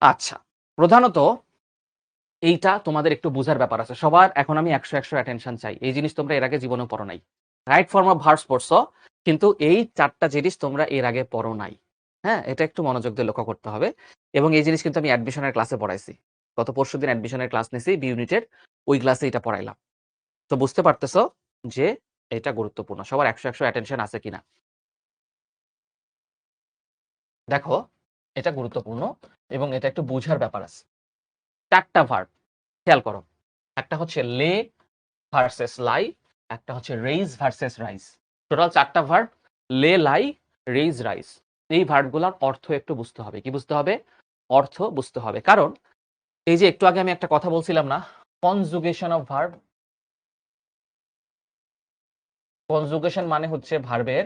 আচ্ছা, প্রধানত এইটা তোমাদের একটু বুঝার ব্যাপার আছে। সবার এখন আমি ১০০ অ্যাটেনশন চাই। এই জিনিস তোমরা এর আগে জীবনেও পড়ো নাই। রাইট ফর্ম অফ ভার্বস পড়ছো, কিন্তু এই ৪ টা জিনিস তোমরা এর আগে পড়ো নাই। হ্যাঁ, এটা একটু মনোযোগ দিয়ে লক্ষ্য করতে হবে। এবং এই জিনিস কিন্তু আমি অ্যাডমিশনের ক্লাসে পড়াইছি। গত পরশুদিন অ্যাডমিশনের ক্লাস নিছি, বি ইউনিটের। ওই ক্লাসে এটা পড়াইলাম। তো বুঝতে পারতেছো যে এটা গুরুত্বপূর্ণ। সবার ১০০ অ্যাটেনশন আছে কিনা? দেখো, এটা গুরুত্বপূর্ণ এবং এটা একটু বুঝার ব্যাপার আছে। ৪ টা ভার্ব খেয়াল করো। একটা হচ্ছে লে ভার্সেস লাই, একটা হচ্ছে রেইজ ভার্সেস রাইজ। টোটাল ৪ টা ভার্ব, লে, লাই, রেইজ, রাইজ। এই ভার্বগুলোর অর্থ একটু বুঝতে হবে। কি বুঝতে হবে? অর্থ বুঝতে হবে। কারণ এই যে একটু আগে আমি একটা কথা বলছিলাম না, কনজুগেশন অফ ভার্ব। কনজুগেশন মানে হচ্ছে ভার্বের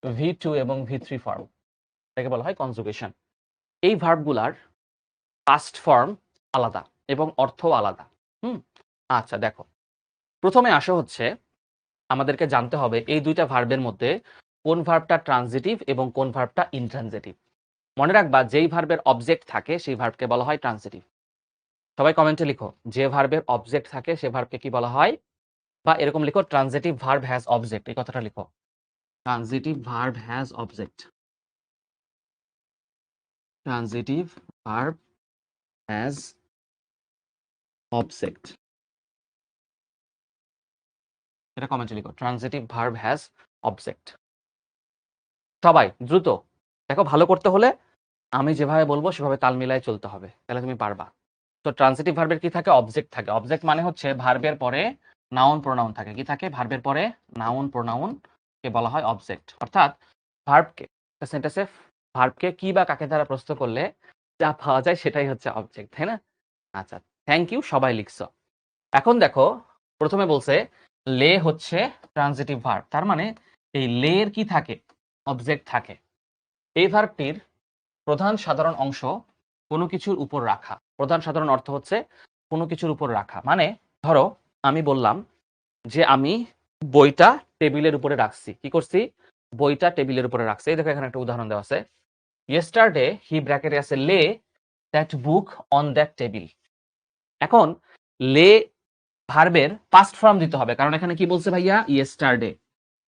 V2 এবং V3 ফর্ম, এটাকে বলা হয় কনজুগেশন। এই ভার্বগুলার পাস্ট ফর্ম আলাদা এবং অর্থও আলাদা। আচ্ছা দেখো, প্রথমে আসা হচ্ছে আমাদেরকে জানতে হবে এই ২ টা ভার্বের মধ্যে কোন ভার্বটা ট্রানজিটিভ এবং কোন ভার্বটা ইনট্রানজিটিভ। মনে রাখবা, যেই ভার্বের অবজেক্ট থাকে সেই ভার্বকে বলা হয় ট্রানজিটিভ। সবাই কমেন্টে লিখো, যে ভার্বের অবজেক্ট থাকে সে ভার্বকে কি বলা হয়? বা এরকম লিখো, ট্রানজিটিভ ভার্ব হ্যাজ অবজেক্ট, এই কথাটা লিখো। Transitive verb has object. Transitive verb has object. এটা কমেন্টে লিখো, ট্রানজিটিভ ভার্ব হ্যাজ অবজেক্ট। সবাই দ্রুত দেখো, ভালো করতে হলে আমি যেভাবে বলবো সেভাবে তাল মিলায় চলতে হবে, তাহলে তুমি পারবা। তো ট্রান্সিটিভ ভার্বের কি থাকে? অবজেক্ট থাকে। অবজেক্ট মানে হচ্ছে ভার্বের পরে নাউন প্রোনাউন থাকে। কি থাকে? ভার্বের পরে নাউন প্রোনাউন কে বলা হয় অবজেক্ট। অর্থাৎ ভার্বকে, সেন্টেন্সে ভার্বকে কি বা কাকে দ্বারা প্রশ্ন করলে যা পাওয়া যায় সেটাই হচ্ছে অবজেক্ট, তাই না? আচ্ছা, থ্যাংক ইউ, সবাই লিখছো। এখন দেখো, প্রথমে বলছে লে হচ্ছে ট্রানজিটিভ ভার্ব, তার মানে এই লে এর কি থাকে? অবজেক্ট থাকে। এই ভার্বটির প্রধান সাধারণ অংশ কোনো কিছুর উপর রাখা। প্রধান সাধারণ অর্থ হচ্ছে কোনো কিছুর উপর রাখা। মানে ধরো আমি বললাম যে আমি বইটা টেবিলের উপরে রাখছি। কি করছি? বইটা টেবিলের উপরে রাখছি। এই দেখো, এখানে একটা উদাহরণ দেওয়া আছে। ইয়েস্টারডে হি ব্র্যাকেটে আছে লে that book on that table. এখন লে ভার্বের পাস্ট ফর্ম দিতে হবে, কারণ এখানে কি বলছে ভাইয়া? ইয়েস্টারডে।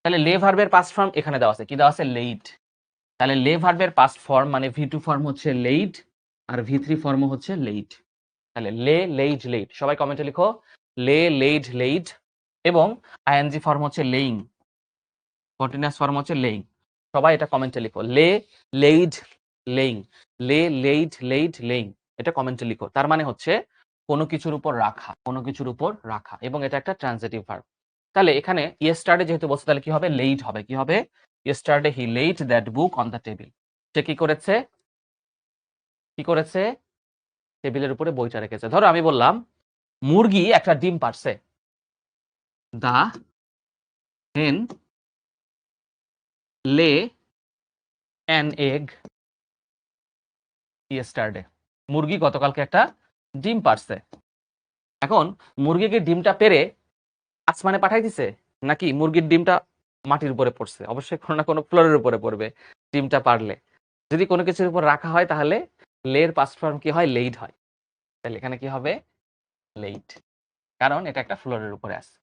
তাহলে লে ভার্বের পাস্ট ফর্ম এখানে দেওয়া আছে। কি দেওয়া আছে? লেইট। তাহলে লে ভার্বের পাস্ট ফর্ম মানে V2 ফর্ম হচ্ছে লেইট আর V3 ফর্ম হচ্ছে লেইট। তাহলে লে, লেইড, লেইট। সবাই কমেন্টে লিখো, লে, লেইড, লেইড। এবং আইএনজি ফর্ম হচ্ছে লেইং, কন্টিনিউয়াস ফর্ম হচ্ছে লেইং। সবাই এটা কমেন্টে লিখো, লে, লেইড, লেইং। লে, লেইড, লেইড, লেইং। এটা কমেন্টে লিখো। তার মানে হচ্ছে কোনো কিছুর উপর রাখা, কোনো কিছুর উপর রাখা, এবং এটা একটা ট্রানজিটিভ ভার্ব। তাহলে এখানে ইয়েস্টারডে যেহেতু বলছে তাহলে কি হবে? লেইট হবে। কি হবে? Yesterday he laid that book on the table. সে কি করেছে? কি করেছে? টেবিলের উপরে বইটা রেখেছে। ধরো আমি বললাম মুরগি একটা ডিম পাড়ছে। দা হেন লে অ্যান এগ ইয়েস্টারডে। মুরগি গতকালকে একটা ডিম পাড়ছে। এখন মুরগিকে ডিমটা পেড়ে আসমানে পাঠাই দিছে, নাকি মুরগির ডিমটা মাটির উপরে পড়ছে? অবশ্যই কোনো না কোনো ফ্লোরের উপরে পড়বে ডিমটা পারলে। যদি কোনো কিছুর উপর রাখা হয় তাহলে লের পাস্ট ফর্ম কি হয়? লেইড হয়। তাহলে এখানে কি হবে? লেইড, কারণ এটা একটা ফ্লোরের উপরে আছে।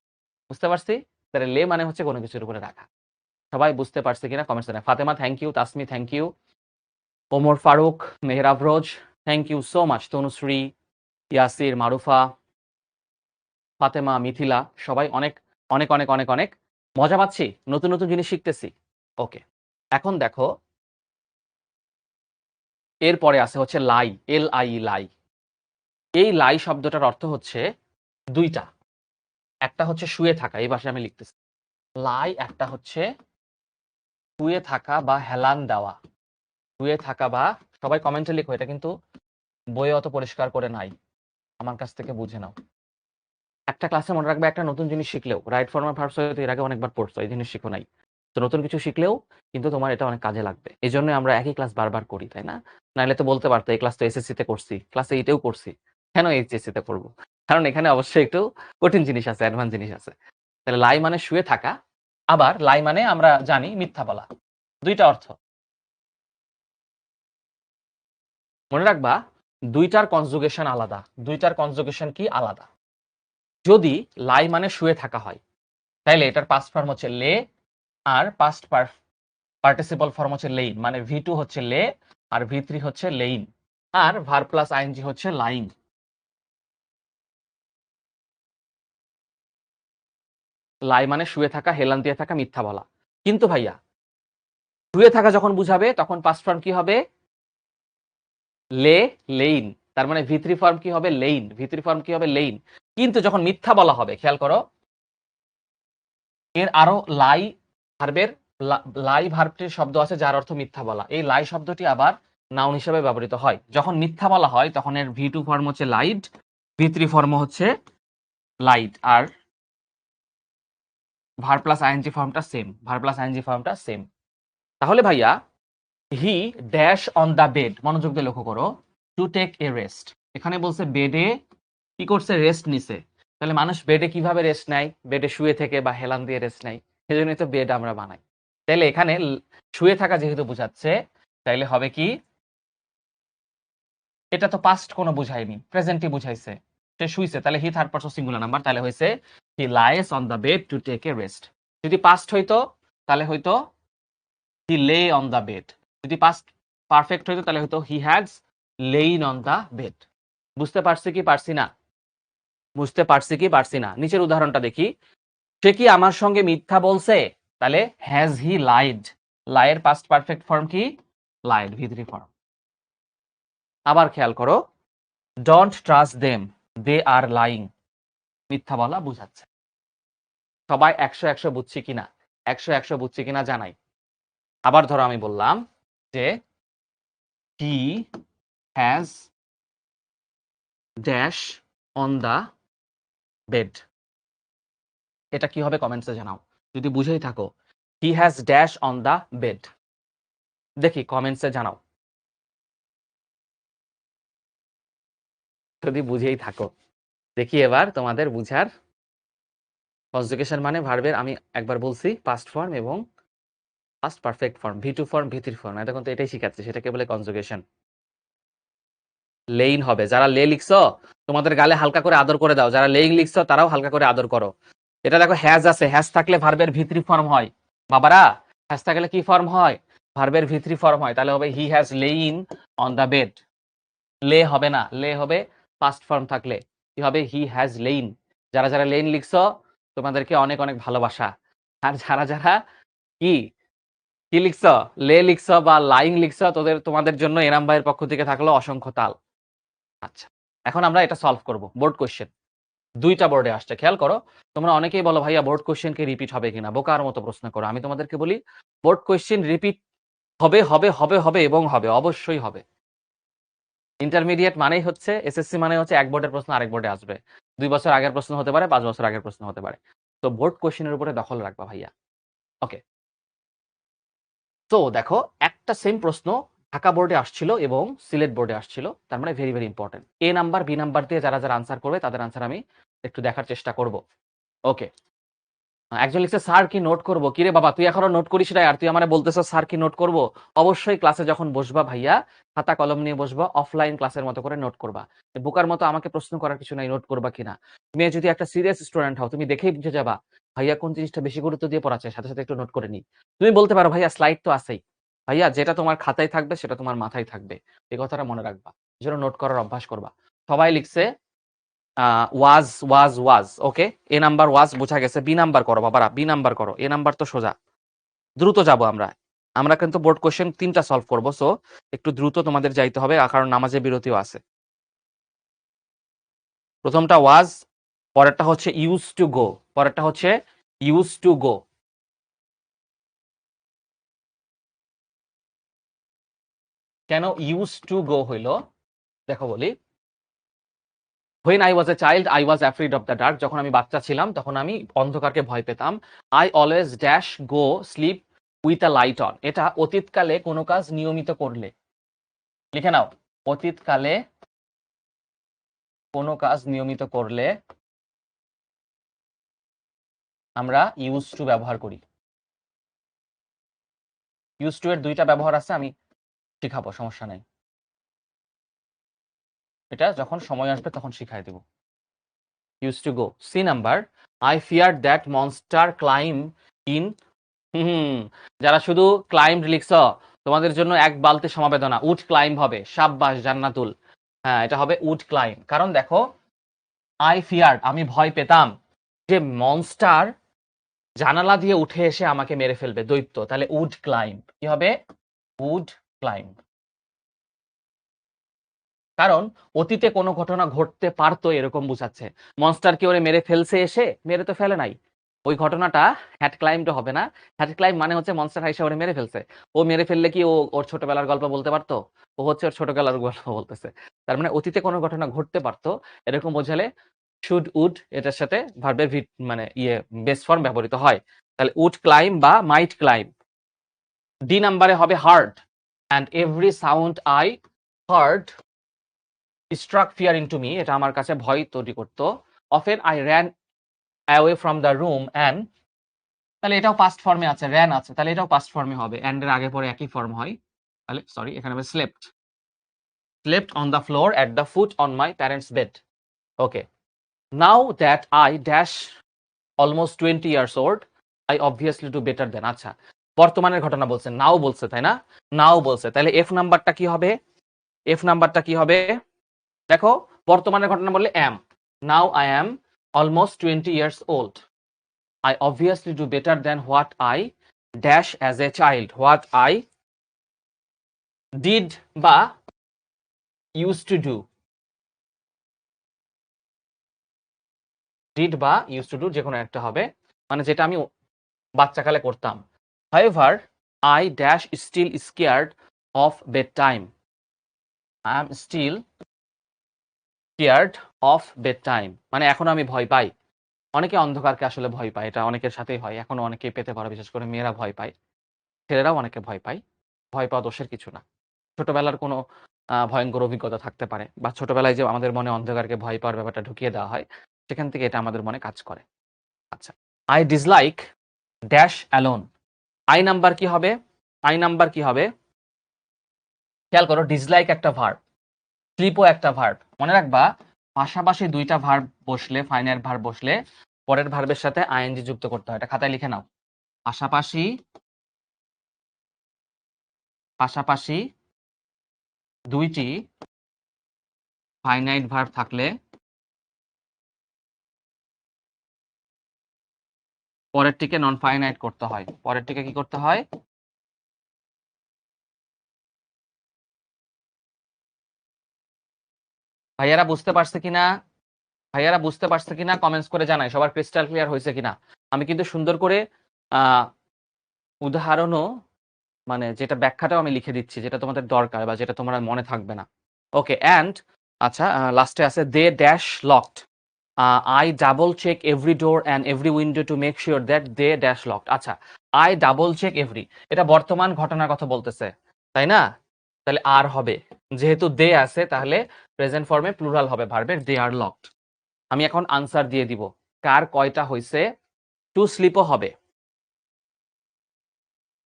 বুঝতে পারছি? তাহলে লে মানে হচ্ছে কোনো কিছুর উপরে রাখা। সবাই বুঝতে পারছে কিনা কমেন্টস জানায়। Fatema thank you, Tasmi thank you, Omar Faruk, Mehrab Roz thank you so much, Tanushree, Yasir, Marufa, Fatema, Mithila, সবাই অনেক অনেক অনেক অনেক অনেক মজা পাচ্ছি, নতুন নতুন জিনিস শিখতেছি। ওকে, এখন দেখো এরপরে আছে হচ্ছে লাই, LI লাই। এই লাই শব্দটার অর্থ হচ্ছে দুইটা। একটা হচ্ছে শুয়ে থাকা, এই ভাষায় আমি লিখতেছি। লাই একটা হচ্ছে শুয়ে থাকা বা হেলান দেওয়া। শুয়ে থাকা বা, সবাই কমেন্টে লিখো, এটা কিন্তু বইয়ে অত পরিষ্কার করে নাই, আমার কাছ থেকে বুঝে নাও। একটা ক্লাসে মনে রাখবে, একটা নতুন জিনিস শিখলেও, রাইট ফর্ম অফ ভার্বস হয়তো এর আগে অনেকবার পড়ছো, এই জিনিস শিখো নাই, তো নতুন কিছু শিখলেও কিন্তু তোমার এটা অনেক কাজে লাগবে। এই জন্য আমরা একই ক্লাস বারবার করি, তাই না? নাহলে তো বলতে পারতো এই ক্লাস তো SSC তে করছি, ক্লাস 8 এও করছি, কেন HSC তে করবো? কারণ এখানে অবশ্যই একটু কঠিন জিনিস আছে, অ্যাডভান্স জিনিস আছে। তাহলে লাই মানে শুয়ে থাকা, আবার লাই মানে আমরা জানি মিথ্যা বলা। দুইটা অর্থ মনে রাখবা, দুইটার কনজুগেশন আলাদা। দুইটার কনজুগেশন কি আলাদা? যদি লাই মানে শুয়ে থাকা হয় তাহলে এটার পাস্ট ফর্ম হচ্ছে লে, আর পাস্ট পার্টিসিপল ফর্ম হচ্ছে লেইন, মানে V2 হচ্ছে লে আর V3 হচ্ছে লেইন, আর ভার প্লাস আইএনজি হচ্ছে লাইং। লাই মানে শুয়ে থাকা, হেলান দিয়ে থাকা, মিথ্যা বলা। কিন্তু ভাইয়া শুয়ে থাকা যখন বুঝাবে তখন পাস্ট ফর্ম কি হবে? লে, লেইন। তার মানে V3 ফর্ম কি হবে? লেইন। V3 ফর্ম কি হবে? লেইন। কিন্তু যখন মিথ্যা বলা হবে, খেয়াল করো, এর আরো লাই ভার্বের লাই ভার্বটির শব্দ আছে যার অর্থ মিথ্যা বলা। এই লাই শব্দটি আবার নাউন হিসেবে ব্যবহৃত হয়। যখন মিথ্যা বলা হয় তখন এর V2 ফর্ম হচ্ছে লাইড, V3 ফর্ম হচ্ছে লাইট, আর ভার প্লাস আইএনজি ফর্মটা সেম। ভার প্লাস আইএনজি ফর্মটা সেম। তাহলে ভাইয়া he dash on the bed, মনোযোগ দিয়ে লক্ষ্য করো, টু টেক এ রেস্ট। এখানে বলছে বেডে কি করছে? রেস্ট নিছে। তাহলে মানুষ বেডে কিভাবে রেস্ট নেয়? বেডে শুয়ে থেকে বা হেলান দিয়ে রেস্ট নেয়, সেজন্যই তো বেড আমরা বানাই। তাহলে এখানে শুয়ে থাকা যেহেতু বোঝাচ্ছে, তাইলে হবে কি? এটা তো পাস্ট কোনো বুঝায়নি, প্রেজেন্টই বুঝাইছে। সে শুইছে, তাহলে he third person singular number, তাহলে হয়েছে he lies on the bed to take a rest. যদি পাস্ট হইতো তাহলে হয়তো he lay on the bed. যদি পাস্ট পারফেক্ট হইতো তাহলে হয়তো he has lain on the bed. বুঝতে পারছি কি পারছি না? বুঝতে পারছি কি পারছি না? নিচের উদাহরণটা দেখি। সে কি আমার সঙ্গে মিথ্যা বলছে? তাহলে হ্যাজ হি লাইড। লাইয়ের পাস্ট পারফেক্ট ফর্ম কি? Lied, V3 form. আবার খেয়াল করো, don't trust them, they are lying. মিথ্যা বলা বুঝাচ্ছে। সবাই 100 বুঝছি কিনা, 100 বুঝছি কিনা জানাই। আবার ধরো আমি বললাম যে he has dash on the bed. এটা কি হবে কমেন্টসে জানাও যদি বুঝেই থাকো। He has dash on the bed, দেখি কমেন্টসে জানাও যদি বুঝেই থাকো। দেখি এবার তোমাদের বুঝার। কনজুগেশন মানে ভার্বের আমি একবার বলছি পাস্ট ফর্ম এবং past perfect form, V2 form, V3 form. এতক্ষণ তো এটাই শিখাচ্ছে, সেটাকে বলে কনজুগেশন। লেইন হবে। যারা লে লিখছো তোমাদের গালে হালকা করে আদর করে দাও, যারা লেইং লিখছো তারাও হালকা করে আদর করো। এটা দেখো হ্যাজ আছে, হ্যাজ থাকলে ভার্বের V3 ফর্ম হয়। বাবারা, হ্যাজ থাকলে কি ফর্ম হয়? ভার্বের V3 ফর্ম হয়। তাহলে হবে he has lain on the bed. Lay হবে না, লে হবে পাস্ট ফর্ম থাকলে। কি হবে? He has lain. যারা যারা লেইন লিখছো তোমাদেরকে অনেক অনেক ভালোবাসা। আর যারা যারা কি কি লিখছো, লে লিখছো বা লাইং লিখছো, তোমাদের জন্য এনাম ভাইয়ের পক্ষ থেকে থাকলো অসংখ্য তাল। আচ্ছা, এখন আমরা এটা সলভ করব, বোর্ড কোশ্চেন। দুইটা বোর্ডে আসছে। খেয়াল করো, তোমরা অনেকেই বলো ভাইয়া বোর্ড কোয়েশ্চেন কি রিপিট হবে কিনা, বোকার মতো প্রশ্ন করো। আমি তোমাদেরকে বলি বোর্ড কোয়েশ্চেন রিপিট হবে হবে হবে হবে এবং হবে, অবশ্যই হবে। ইন্টারমিডিয়েট মানেই হচ্ছে, এসএসসি মানে হচ্ছে এক বোর্ডের প্রশ্ন আরেক বোর্ডে আসবে। 2 বছর আগের প্রশ্ন হতে পারে, 5 বছর আগের প্রশ্ন হতে পারে। তো বোর্ড কোয়েশ্চেনের উপরে দখল রাখবা ভাইয়া। ওকে, তো দেখো একটা সেম প্রশ্ন ঢাকা বোর্ডে আসছিল এবং সিলেট বোর্ডে আসছিল, তার মানে ভেরি ভেরি ইম্পর্টেন্ট। এ নাম্বার বি নাম্বার দিয়ে যারা যারা আনসার করবে তাদের আনসার আমি একটু দেখার চেষ্টা করব। ওকে, একজন লিখছে স্যার কি নোট করব? কিরে বাবা তুই এখনো নোট করিস না আর তুই আমারে বলতেছ স্যার কি নোট করব? অবশ্যই ক্লাসে যখন বসবা ভাইয়া খাতা কলম নিয়ে বসবা, অফলাইন ক্লাসের মতো করে নোট করবা। বোকার মতো আমাকে প্রশ্ন করার কিছু নাই নোট করবা কিনা। তুমি যদি একটা সিরিয়াস স্টুডেন্ট হও তুমি দেখেই বুঝে যাবা ভাইয়া কোন জিনিসটা বেশি গুরুত্ব দিয়ে পড়াচ্ছে, সাথে সাথে একটু নোট করে নি। তুমি বলতে পারো ভাইয়া স্লাইড তো আছেই। ভাইয়া যেটা তোমার খাতায় থাকবে সেটা তোমার মাথায় থাকবে, এই কথাটা মনে রাখবা। এজন্য নোট করার অভ্যাস করবা। সবাই লিখছে ওয়াজ ওকে, এ নাম্বার ওয়াজ বোঝা গেছে। বি নাম্বার করো বাবারা, বি নাম্বার করো। এ নাম্বার তো সোজা, দ্রুত যাব আমরা। আমরা কিন্তু বোর্ড কোশ্চেন 3টা সলভ করব, সো একটু দ্রুত তোমাদের যাইতে হবে কারণ নামাজে বিরতিও আছে। প্রথমটা ওয়াজ, পরেরটা হচ্ছে ইউজ টু গো, পরেরটা হচ্ছে ইউজ টু গো। কেন ইউজ টু গো হইলো দেখো বলি। When I was a child, I was afraid of the dark. যখন আমি বাচ্চা ছিলাম তখন আমি অন্ধকারকে ভয় পেতাম। I always dash go sleep with a light on. এটা অতীতকালে কোনো কাজ নিয়মিত করলে, লিখে নাও। অতীতকালে কোনো কাজ নিয়মিত করলে আমরা ইউজ টু ব্যবহার করি। ইউজ টু এর 2টা ব্যবহার আছে, আমি শিখাবো, সমস্যা নাই। এটা যখন সময় আসবে তখন শিখাই দেব। Use to go. C number, I feared that monster climb in। যারা শুধু ক্লাইম্ব লিখছ তোমাদের জন্য এক বালতি সমবেদনা। উড ক্লাইম্ব হবে, সাব্বাস জান্নাতুল। হ্যাঁ এটা হবে উড ক্লাইম্ব। কারণ দেখো আই ফিয়ার্ড আমি ভয় পেতাম যে মনস্টার জানালা দিয়ে উঠে এসে আমাকে মেরে ফেলবে, দৈত্য। তাহলে উড ক্লাইম্ব কি হবে? Would climb. কারণ অতীতে কোনো ঘটনা ঘটতে পারতো এরকম বুঝাচ্ছে। মনস্টার কি ওরে মেরে ফেলছে, এসে মেরে তো ফেলে নাই। ওই ঘটনাটা হ্যাড ক্লাইম্বটা হবে না। হ্যাড ক্লাইম্ব মানে হচ্ছে মনস্টার হাইসা ওরে মেরে ফেলছে। ও মেরে ফেললে কি ও ওর ছোটবেলার গল্প বলতে পারতো? ও হচ্ছে ওর ছোটবেলার গল্প বলতেছে। তার মানে অতীতে কোনো ঘটনা ঘটতে পারতো এরকম বোঝালে শুড উড এটার সাথে ভার্বের মানে বেস ফর্ম ব্যবহৃত হয়। তাহলে উড ক্লাইম্ব বা মাইট ক্লাইম্ব। ডি নাম্বারে হবে heard, and every sound I heard struck fear into me. এটা আমার কাছে ভয় তৈরি করতো। Often I ran away from the room and, তাহলে এটাও পাস্ট ফর্মে আছে, র্যান আছে, তাহলে এটাও পাস্ট ফর্মে হবে। অ্যান্ড এর আগে পরে একই ফর্ম হয়। তাহলে সরি, এখানে হবে slept. Slept on the floor at the foot on my parents bed. Okay, now that I dash almost 20 years old, I obviously do better দেন। আচ্ছা, বর্তমানের ঘটনা বলছে, নাও বলছে, তাই না? নাও বলছে, তাহলে এফ নাম্বারটা কি হবে? এফ নাম্বারটা কি হবে? দেখো বর্তমানের ঘটনা বললে am, now I am almost 20 years old, I obviously do better than what I dash as a child. What I did বা used to do. Did বা used to do যে কোনো একটা হবে, মানে যেটা আমি বাচ্চাকালে করতাম। However, I dash still scared of bedtime. I am still scared of bedtime. মানে এখনো আমি ভয় পাই। অনেকে অন্ধকারকে আসলে ভয় পায়, এটা অনেকের সাথেই হয়, এখনো অনেকেই পেতে পারে, বিশেষ করে মেয়েরা ভয় পায়, ছেলেরাও অনেকে ভয় পায়। ভয় পাওয়া দোষের কিছু না। ছোটবেলার কোনো ভয়ঙ্কর অভিজ্ঞতা থাকতে পারে বা ছোটবেলায় যে আমাদের মনে অন্ধকারকে ভয় পাওয়ার ব্যাপারটা ঢুকিয়ে দেওয়া হয়, সেখান থেকে এটা আমাদের মনে কাজ করে। আচ্ছা, I dislike dash alone. I number কি হবে? আই নাম্বার কি হবে? খেয়াল করো, ডিসলাইক একটা ভার্ব, স্লিপও একটা ভার্ব। মনে রাখবা পাশাপাশি 2টা ভার্ব বসলে, ফাইনাইট ভার্ব বসলে পরের ভার্বের সাথে আইএনজি যুক্ত করতে হয়। এটা খাতায় লিখে নাও। পাশাপাশি পাশাপাশি 2টি ফাইনাইট ভার্ব থাকলে পরেরটিকে নন ফাইনাইট করতে হয়। পরেরটিকে কি করতে হয়? ভাইয়ারা বুঝতে পারছে কিনা? ভাইয়ারা বুঝতে পারছে কিনা কমেন্টস করে জানাই, সবার ক্রিস্টাল ক্লিয়ার হয়েছে কিনা। আমি কিন্তু সুন্দর করে উদাহরণও মানে যেটা ব্যাখ্যাটাও আমি লিখে দিচ্ছি, যেটা তোমাদের দরকার বা যেটা তোমার মনে থাকবে না। ওকে, অ্যান্ড আচ্ছা লাস্টে আছে they dash locked. I double check every door and every window to make sure that they dash locked. আচ্ছা, I double check every, এটা বর্তমান ঘটনার কথা বলতেছে, তাই না? তাহলে আর হবে, যেহেতু দে আছে তাহলে প্রেজেন্ট ফর্মে প্লুরাল হবে ভার্বের, দে আর লকড। আমি এখন আনসার দিয়ে দিব, কার কয়টা হইছে। টু স্লিপও হবে,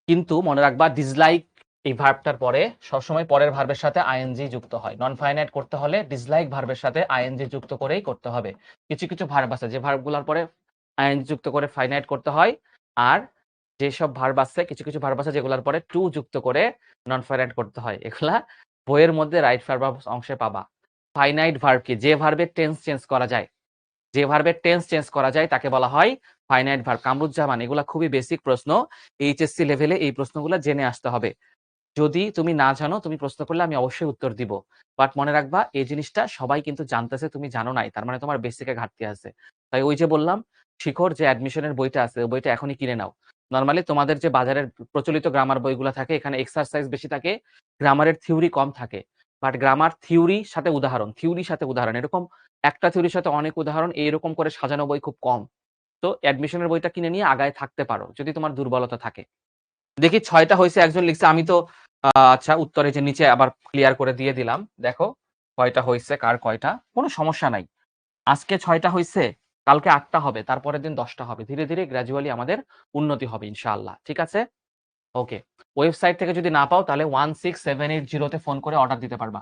কিন্তু মনে রাখবা ডিসলাইক এই ভার্বটার পরে সবসময় পরের ভার্বের সাথে আইএনজি যুক্ত হয়। নন ফাইনাইট করতে হলে ডিসলাইক ভার্বের সাথে আইএনজি যুক্ত করেই করতে হবে। কিছু কিছু ভার্ব আছে যে ভার্বগুলোর পরে আইএনজি যুক্ত করে ফাইনাইট করতে হয়, আর যেসব ভার্ব আছে কিছু কিছু ভার্ব আছে যেগুলোর পরে টু যুক্ত করে নন ফাইনাইট করতে হয়। এগুলা বইয়ের মধ্যে রাইট ভার্ব অংশে পাবা। ফাইনাইট ভার্ব কি? যে ভার্বের টেন্স চেঞ্জ করা যায়, যে ভার্বের টেন্স চেঞ্জ করা যায় তাকে বলা হয় ফাইনাইট ভার্ব। কামরুজ্জামান, এগুলা খুবই বেসিক প্রশ্ন, এইচএসসি লেভেলে এই প্রশ্নগুলো জেনে আসতে হবে। যদি তুমি না জানো, তুমি প্রশ্ন করলে আমি অবশ্যই উত্তর দিব, বাট মনে রাখবা এই জিনিসটা সবাই কিন্তু জানতেছে, তুমি জানো নাই, তার মানে তোমার বেসিকে ঘাটতি আছে। তাই ওই যে বললাম, শিখর যে অ্যাডমিশনের বইটা আছে ওই বইটা এখনই কিনে নাও। নর্মালি তোমাদের যে বাজারের প্রচলিত গ্রামার বইগুলো থাকে এখানে এক্সারসাইজ বেশি থাকে, গ্রামারের থিওরি কম থাকে। বাট গ্রামার থিওরি সাথে উদাহরণ, থিওরির সাথে উদাহরণ, এরকম একটা থিওরির সাথে অনেক উদাহরণ, এইরকম করে সাজানো বই খুব কম। তো অ্যাডমিশনের বইটা কিনে নিয়ে আগায় থাকতে পারো যদি তোমার দুর্বলতা থাকে। দেখি 6টা হয়েছে, একজন লিখছে আমি তো আচ্ছা উত্তরে যে নিচে আবার ক্লিয়ার করে দিয়ে দিলাম। দেখো কয়টা হয়েছে, কার কয়টা, কোনো সমস্যা নাই। আজকে 6টা হয়েছে, কালকে 8টা হবে, তারপরের দিন 10টা হবে। ধীরে ধীরে গ্র্যাজুয়ালি আমাদের উন্নতি হবে ইনশাআল্লাহ। ঠিক আছে, ওকে। ওয়েবসাইট থেকে যদি না পাও তাহলে 16780 তে ফোন করে অর্ডার দিতে পারবা।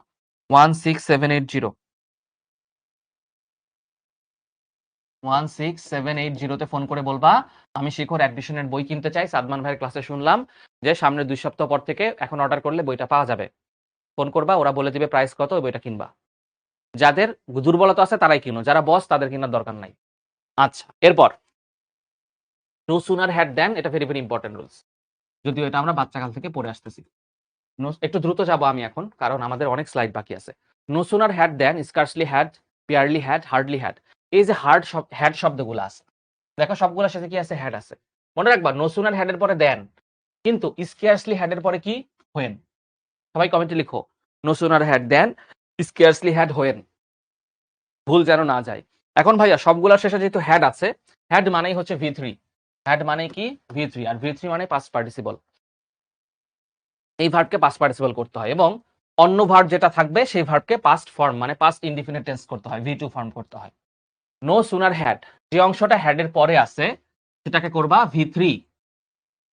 16780 16780 তে ফোন করে বলবা আমি শিখর অ্যাডমিশনের বই কিনতে চাই, সাদমান ভাইয়ের ক্লাসে শুনলাম যে সামনে 2 সপ্তাহ পর থেকে এখন অর্ডার করলে বইটা পাওয়া যাবে। ফোন করবা, ওরা বলে দিবে প্রাইস কত, ওই বইটা কিনবা। যাদের দুর্বলতা আছে তারাই কিনো, যারা বস তাদের কেনার দরকার নাই। আচ্ছা, এরপর নো সুনার হ্যাড দেন, এটা ভেরি ভেরি ইম্পর্টেন্ট রুলস, যদিও এটা আমরা বাচ্চাকাল থেকে পড়ে আসতেছি। একটু দ্রুত যাবো আমি এখন, কারণ আমাদের অনেক স্লাইড বাকি আছে। No sooner had then, scarcely had, barely had, hardly had, এই যে হ্যাড শব্দগুলো আছে, দেখো সবগুলোর সাথে কি আছে, হ্যাড আছে। মনে রাখবা নো সুনার হ্যাডের পরে দেন, কিন্তু স্কার্সলি হ্যাডের পরে কি, হোয়েন। সবাই কমেন্টে লিখো no sooner had then, scarcely had, when, ভুল যেন না যায়। এখন ভাইয়া সবগুলোর শেষে যেহেতু হ্যাড আছে, হ্যাড মানেই হচ্ছে V3, হ্যাড মানে কি V3, আর V3 মানে পাস্ট পার্টিসিপল। এই ভার্বকে পাস্ট পার্টিসিপল করতে হয়, এবং অন্য ভার্ব যেটা থাকবে সেই ভার্বকে পাস্ট ফর্ম মানে পাস্ট ইনডিফিনিট টেন্স করতে হয়, V2 ফর্ম করতে হয়। নো সুনার হ্যাড, যে অংশটা হ্যাডের পরে আছে সেটাকে করবা V3,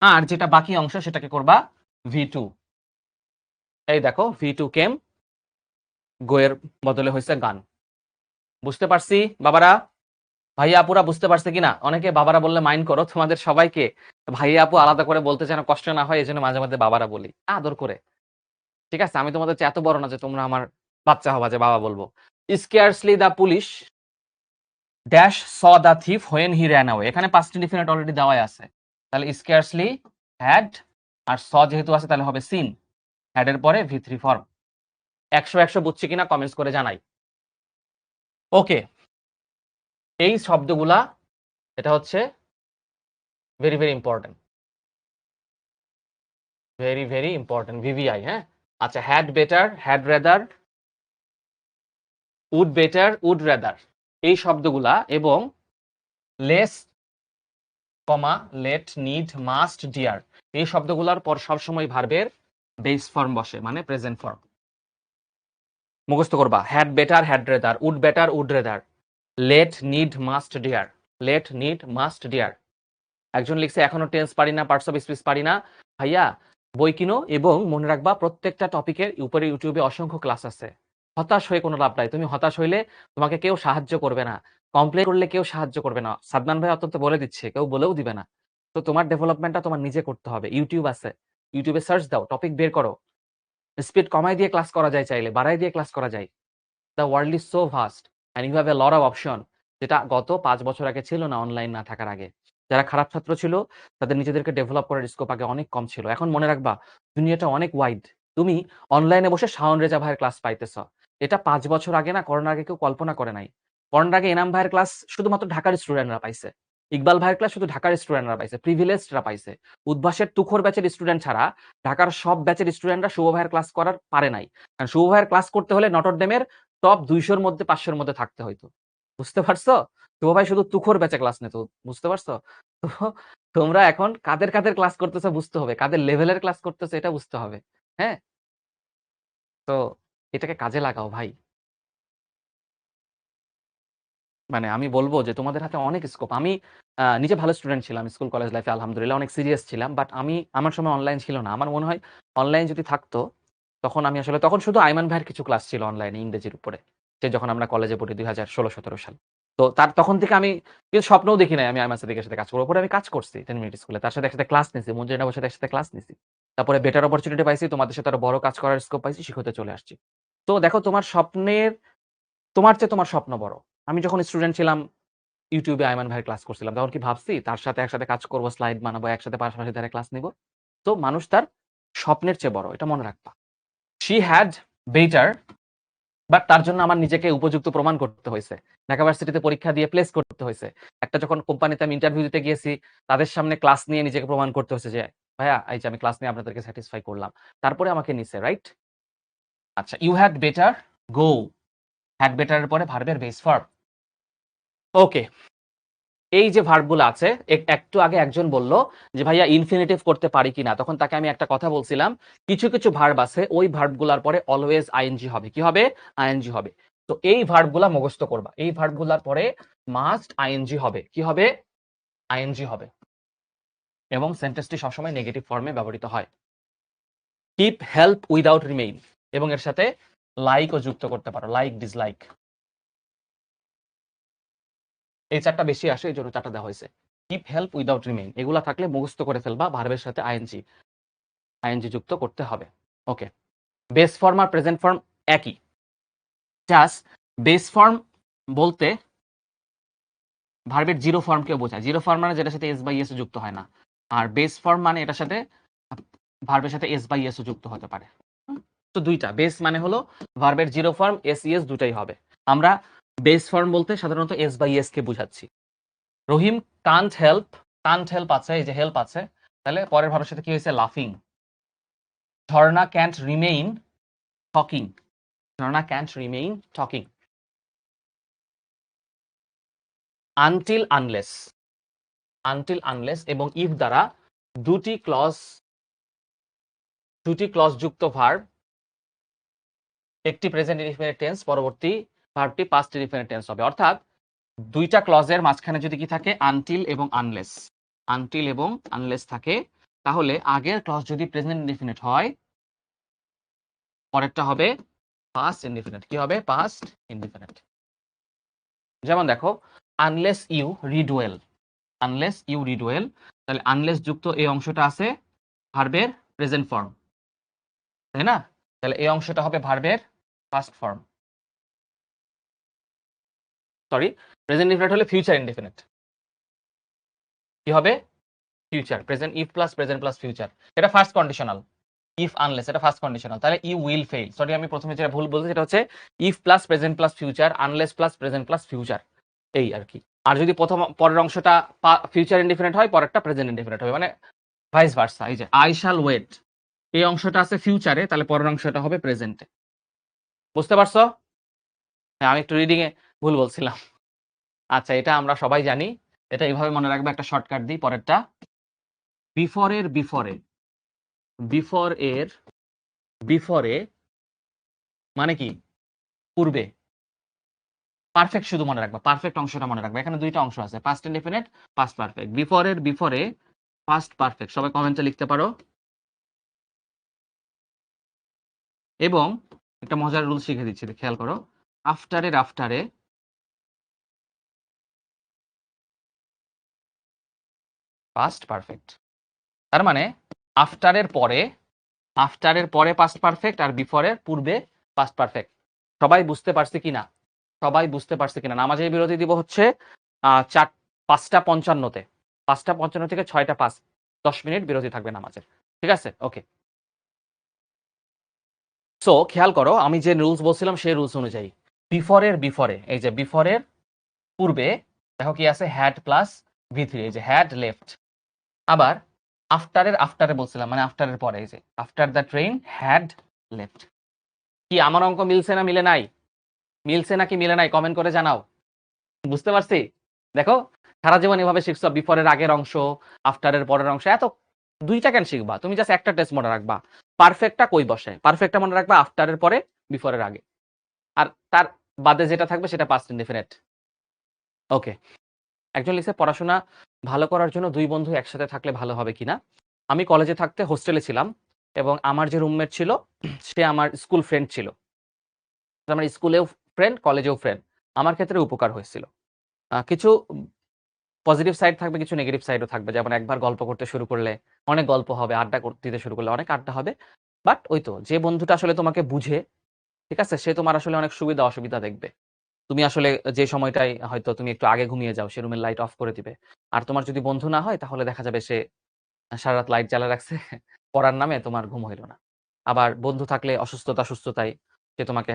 আর যেটা বাকি অংশ সেটাকে করবা V2। এই দেখো V2 কেম, গোয়ের বদলে হয়েছে গান। বুঝতে পারছি বাবারা? ভাইয়া আপুরা বুঝতে পারছে কিনা? অনেকে বাবারা বললে মাইন্ড করো, তোমাদের সবাইকে ভাইয়া আপু আলাদা করে বলতে যেন কষ্ট না হয়, এজন্য মাঝে মাঝে বাবারা বলি আদর করে। ঠিক আছে, আমি তোমাদের চেয়ে এত বড় না যে তোমরা আমার বাচ্চা হবা যে বাবা বলবো। Scarcely the police dash saw the thief when he ran away, এখানে পাস্ট ইনডিফিনিট অলরেডি দেওয়াই আছে, তাহলে স্কেয়ারসলি হ্যাড, আর স যেহেতু আছে তাহলে হবে সিন, হ্যাডের পরে V3 ফর্ম। 100 বুঝছি কিনা কমেন্টস করে জানাই। ওকে, এই শব্দগুলা এটা হচ্ছে very very important, very very important, VVI। হ্যাঁ, আচ্ছা, had better, had rather, would better, would rather, এই শব্দগুলা, এবং lest, comma, let, need, must, dare, এই শব্দগুলোর পর সবসময় ভার্বের বেস ফর্ম বসে, মানে প্রেজেন্ট ফর্ম। মুখস্থ করবা, had better, had rather, would better, would rather, let, need, must, dare, let, need, must, dare. একজন লিখছে এখনো টেন্স পারি না, পার্টস অফ স্পিচ পারি না। ভাইয়া বই কিনো, এবং মনে রাখবা প্রত্যেকটা টপিকের উপরে ইউটিউবে অসংখ্য ক্লাস আছে। হতাশ হয়ে কোনো লাভ নাই, তুমি হতাশ হইলে তোমাকে কেউ সাহায্য করবে না, কমপ্লেন করলে কেউ সাহায্য করবে না, সাদমান ভাই অত্যন্ত বলে দিচ্ছে, কেউ বলেও দিবে না। তো তোমার ডেভেলপমেন্টটা তোমার নিজে করতে হবে। ইউটিউব আছে, ইউটিউবে সার্চ দাও, টপিক বের করো, স্পিড কমাই দিয়ে ক্লাস করা যায়, চাইলে বাড়াই দিয়ে ক্লাস করা যায়। The world is so vast and you have a lot of option, যেটা গত 5 বছর আগে ছিল না, অনলাইন না থাকার আগে। যারা খারাপ ছাত্র ছিল তাদের নিজেদেরকে ডেভেলপ করার স্কোপ আগে অনেক কম ছিল। এখন মনে রাখবা দুনিয়াটা অনেক ওয়াইড। তুমি অনলাইনে বসে শাওন রেজা ভাইয়ের ক্লাস পাইতেছ, এটা 5 বছর আগে না, করোনার আগে কেউ কল্পনা করে নাই। করোনার আগে এনাম ভাইয়ের ক্লাস শুধুমাত্র ঢাকার স্টুডেন্টরা পাইছে, ইকবাল ভাইয়ের ক্লাস শুধু ঢাকার স্টুডেন্টরা পাইছে, প্রিভিলেজরা পাইছে। উদ্ভাসের তুখোর ব্যাচের স্টুডেন্ট ছাড়া ঢাকার সব ব্যাচের স্টুডেন্টরা শুভ ভাইয়ের ক্লাস করার পারে নাই। কারণ শুভ ভাইয়ের ক্লাস করতে হলে নটরডেমের টপ 200-র মধ্যে 500-র মধ্যে থাকতে হইতো। বুঝতে পারছো? শুভ ভাই শুধু তুখোর ব্যাচে ক্লাস নিত। বুঝতে পারছো? তো তোমরা এখন কাদের কাদের ক্লাস করতেছো বুঝতে হবে, কাদের লেভেলের ক্লাস করতেছো এটা বুঝতে হবে। হ্যাঁ, তো এটাকে কাজে লাগাও ভাই। মানে আমি বলব যে তোমাদের হাতে অনেক স্কোপ। আমি নিজে ভালো স্টুডেন্ট ছিলাম স্কুল কলেজ লাইফে, আলহামদুলিল্লাহ অনেক সিরিয়াস ছিলাম। বাট আমার সময় অনলাইন ছিল না। আমার মনে হয় অনলাইন যদি থাকতো তখন আমি আসলে তখন শুধু আইমান ভাইয়ের কিছু ক্লাস ছিল অনলাইনে ইংরেজির উপরে। সে যখন আমরা কলেজে পড়ি 2016-17 সাল। তো তখন থেকে আমি কিন্তু স্বপ্নও দেখি নাই আমি আইমান সাদিকের সাথে কাজ করব। পরে আমি কাজ করছি 10 মিনিট স্কুলে। তার সাথে একসাথে ক্লাস নিছি। মঞ্জুরিনা সাথে একসাথে ক্লাস নিছি। তারপরে বেটার অপরচুনিটি পাইছি, তোমাদের সাথে আরো বড় কাজ করার স্কোপ পাইছি, শিখতে চলে আসছি। তো দেখো তোমার চেয়ে তোমার স্বপ্ন বড়। আমি যখন স্টুডেন্ট ছিলাম ইউটিউবে আইমান ভাইয়ের ক্লাস করছিলাম। তখন কি ভাবছি তার সাথে একসাথে কাজ করব, স্লাইড বানাবো, একসাথে পাশাপাশি ধরে ক্লাস নিব? তো মানুষ তার স্বপ্নের চেয়ে বড়। এটা মনে রাখবা। শি হ্যাড বেটার, বাট তার জন্য আমার নিজেকে উপযুক্ত প্রমাণ করতে হয়েছে। ঢাকা ভার্সিটিতে পরীক্ষা দিয়ে প্লেস করতে হয়েছে। একটা যখন কোম্পানিতে আমি ইন্টারভিউ দিতে গিয়েছি, তাদের সামনে ক্লাস নিয়ে নিজেকে প্রমাণ করতে হয়েছে যে, ভাইয়া এই যে আমি ক্লাস নিয়ে আপনাদেরকে স্যাটিসফাই করলাম। তারপরে আমাকে নিছে, রাইট? আচ্ছা, you had better, go. Had better এর পরে ভার্বের বেস ফর্ম। ওকে, এই যে ভার্বগুলো আছে, একটু আগে একজন বলল যে ভাইয়া ইনফিনিটিভ করতে পারি কিনা, তখন তাকে আমি একটা কথা বলছিলাম, কিছু কিছু ভার্ব আছে ওই ভার্বগুলোর পরে অলওয়েজ আইএনজি হবে। কি হবে? আইএনজি হবে। তো এই ভার্বগুলা মুখস্থ করবা। এই ভার্বগুলোর পরে মাস্ট আইএনজি হবে। কি হবে? আইএনজি হবে। এবং সেন্টেন্সটি সবসময় নেগেটিভ ফর্মে ব্যবহৃত হয়। কিপ, হেল্প, উইদাউট, রিমেইন, এবং এর সাথে লাইকও যুক্ত করতে পারো, লাইক, ডিসলাইক। এই চারটা বেশি আসে, এই জন্য চারটা দেওয়া হয়েছে। কিপ, হেল্প, উইদাউট, রিমেইন এগুলা থাকলে মুখস্থ করে ফেলবা, ভার্বের সাথে আইএনজি যুক্ত করতে হবে। ওকে, বেস ফর্ম আর প্রেজেন্ট ফর্ম একই। জাস্ট বেস ফর্ম বলতে ভার্বের জিরো ফর্মকে বোঝায়। জিরো ফর্ম মানে যেটার সাথে এস বাই এস যুক্ত হয় না। আর বেস ফর্ম মানে এটার সাথে ভার্বের সাথে এস বাই এস যুক্ত হতে পারে। তো দুইটা বেস মানে হলো ভার্বের জিরো ফর্ম, এস ইএস দুটাই হবে। আমরা বেস ফর্ম বলতে সাধারণত এস বাই এস কে বুঝাচ্ছি। রহিম কান্ট হেল্প আছে, এই যে হেল্প আছে, তাহলে পরের ভার্বের সাথে কি হয়েছে? লাফিং। Jharna can't remain talking. Jharna can't remain talking. Until unless এবং ইফ দ্বারা দুটি ক্লজ যুক্ত ভার্ব, একটি প্রেজেন্ট ইনডিফিনিট টেন্স, পরবর্তী ভার্বটি পাস্ট ইনডিফিনিট টেন্স হবে। অর্থাৎ দুইটা ক্লজের মাঝখানে যদি কি থাকে? আনটিল এবং আনলেস থাকে, তাহলে আগের ক্লজ যদি প্রেজেন্ট ইনডিফিনিট হয়, পরেরটা হবে পাস্ট ইনডিফিনিট। কি হবে? Past indefinite. যেমন দেখো, আনলেস ইউ রিড ওয়েল, তাহলে আনলেস যুক্ত এই অংশটা আছে ভার্বের প্রেজেন্ট ফর্ম, তাই না? তাহলে এই অংশটা হবে ভার্বের past form. Sorry, present indefinite হলে ফিউচার ইনডিফিনিট। কি হবে? Future. Present if plus present plus future, এটা ফার্স্ট কন্ডিশনাল। ইফ আনলেস এটা ফার্স্ট কন্ডিশনাল। তাহলে ইউ উইল ফেইল। সরি, আমি প্রথমে যেটা ভুল বলছি সেটা হচ্ছে if plus present plus future, unless plus present plus future, এই আর কি। আর যদি পরের অংশটা ফিউচার ইনডিফিনিট হয়, পরেরটা প্রেজেন্ট ইনডিফিনিট হবে, মানে ভাইস ভার্সা। এই যে আই শ্যাল ওয়েট, এই অংশটা আছে ফিউচারে, তাহলে পরের অংশটা হবে প্রেজেন্টে। বুঝতে পারছো? হ্যাঁ, আমি একটু রিডিং এ ভুল বলছিলাম। আচ্ছা, এটা আমরা সবাই জানি। এটা এইভাবে মনে রাখবে, একটা শর্টকাট দিই। পরেরটা বিফোরে মানে কি? পূর্বে। পারফেক্ট শুধু মনে রাখবা, পারফেক্ট অংশটা মনে রাখবা। এখানে দুইটা অংশ আছে, পাস্ট ইনডিফিনিট, পাস্ট পারফেক্ট। বিফোরে পাস্ট পারফেক্ট, সবাই কমেন্টে লিখতে পারো। এবং একটা মজার রুল শিখে দিচ্ছি, খেয়াল করো। আফটারে পাস্ট পারফেক্ট। তার মানে আফটারের পরে পাস্ট পারফেক্ট, আর বিফোরের পূর্বে পাস্ট পারফেক্ট। সবাই বুঝতে পারছে কিনা? নামাজের বিরতি দিব হচ্ছে 5:55-তে। 5:55 থেকে 6:05, 10 মিনিট বিরতি থাকবে নামাজের। ঠিক আছে? ওকে। সো খেয়াল করো, আমি যে রুলস বলছিলাম সেই রুলস অনুযায়ী বিফোরে, এই যে বিফোরের পূর্বে দেখো কি আছে, হ্যাড প্লাস V3, এই যে হ্যাড লেফট। আবার আফটারে বলছিলাম, মানে আফটারের পরে, এই যে after the train had left. কি আমার অঙ্ক মিলছে না মিলে নাই? মিলছে নাকি মিলে নাই কমেন্ট করে জানাও। বুঝতে পারছি? দেখো সারা জীবন এভাবে শিখছো, বিফোরের আগের অংশ, আফটারের পরের অংশ, এত দুইটা কেন শিখবা? তুমি জাস্ট একটা টেস্ট মনে রাখবা, পারফেক্টটা কই বসে। পারফেক্টটা মনে রাখবা আফটারের পরে, বিফোরের আগে, আর তার বাদে যেটা থাকবে সেটা পাস্ট ইনডেফিনিট। ওকে, একজন লিখছে পড়াশোনা ভালো করার জন্য দুই বন্ধু একসাথে থাকলে ভালো হবে কিনা। আমি কলেজে থাকতে হোস্টেলে ছিলাম এবং আমার যে রুমমেট ছিল সে আমার স্কুল ফ্রেন্ড ছিল। আমার স্কুলেও ফ্রেন্ড, কলেজেও ফ্রেন্ড। আমার ক্ষেত্রে উপকার হয়েছিল। কিছু পজিটিভ সাইড থাকবে, কিছু নেগেটিভ সাইডও থাকবে। যেমন একবার গল্প করতে শুরু করলে অনেক গল্প হবে, আড্ডা দিতে শুরু করলে অনেক আড্ডা হবে। বাট ওই তো, যে বন্ধুটা আসলে তোমাকে বুঝে, ঠিক আছে, সে তোমার আসলে অনেক সুবিধা অসুবিধা দেখবে। তুমি আসলে যে সময়টায় হয়তো তুমি একটু আগে ঘুমিয়ে যাও, সে রুমের লাইট অফ করে দিবে। আর তোমার যদি বন্ধু না হয় তাহলে দেখা যাবে সে সারারাত লাইট জ্বালা রাখছে, পড়ার নামে তোমার ঘুম হইল না। আবার বন্ধু থাকলে সুস্থতায় সে তোমাকে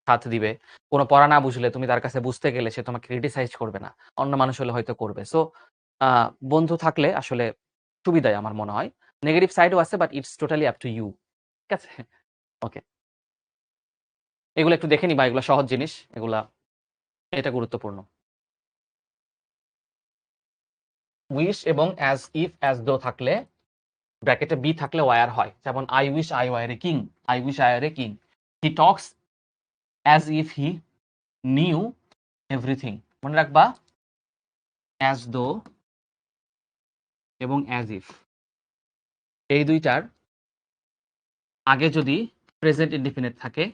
সাথ দিবে। কোনো পড়া না বুঝলে তুমি তার কাছে বুঝতে গেলে সে তোমাকে ক্রিটিসাইজ করবে না। অন্য মানুষ হলে হয়তো করবে। সো আ বন্ধু থাকলে আসলে সুবিধাই আমার মনে হয়। নেগেটিভ সাইডও আছে, but it's totally up to you. ঠিক আছে? ওকে। এগুলো একটু দেখে নিবা, এগুলা সহজ জিনিস। এটা গুরুত্বপূর্ণ। উইশ এবং অ্যাজ ইফ, অ্যাজ দো থাকলে ব্র্যাকেটে বি থাকলে ওয়ার হয়। যেমন I wish I were a king, I wish I were a king. He talks as if he knew everything. মনে রাখবা অ্যাজ দো এবং অ্যাজ ইফ, এই দুইটার আগে যদি প্রেজেন্ট ইনডিফিনিট থাকে,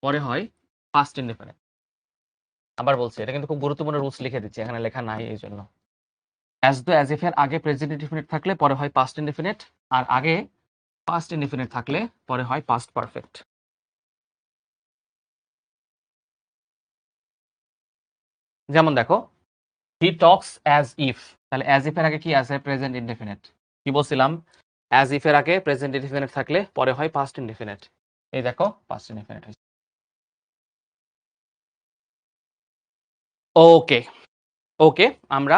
পরে হয় পাস্ট ইনডিফিনিট। আবার বলছি, এটা কিন্তু খুব গুরুত্বপূর্ণ রুলস লিখে দিচ্ছি, এখানে লেখা নাই এই জন্য। অ্যাজ দো অ্যাজ ইফ এর আগে প্রেজেন্ট ইনডিফিনিট থাকলে পরে হয় পাস্ট ইনডিফিনিট, আর আগে পাস্ট ইনডিফিনিট থাকলে পরে হয় পাস্ট পারফেক্ট। যেমন দেখো, হি টক্স অ্যাজ ইফ, তাহলে অ্যাজ ইফ এর আগে কি আছে? Present indefinite. কি বলছিলাম? অ্যাজ ইফ এর আগে প্রেজেন্ট ইনডেফিনিট থাকলে পরে হয় পাস্ট ইনডেফিনিট। এই দেখো পাস্ট ইনডেফিনিট হয়েছে। ওকে ওকে, আমরা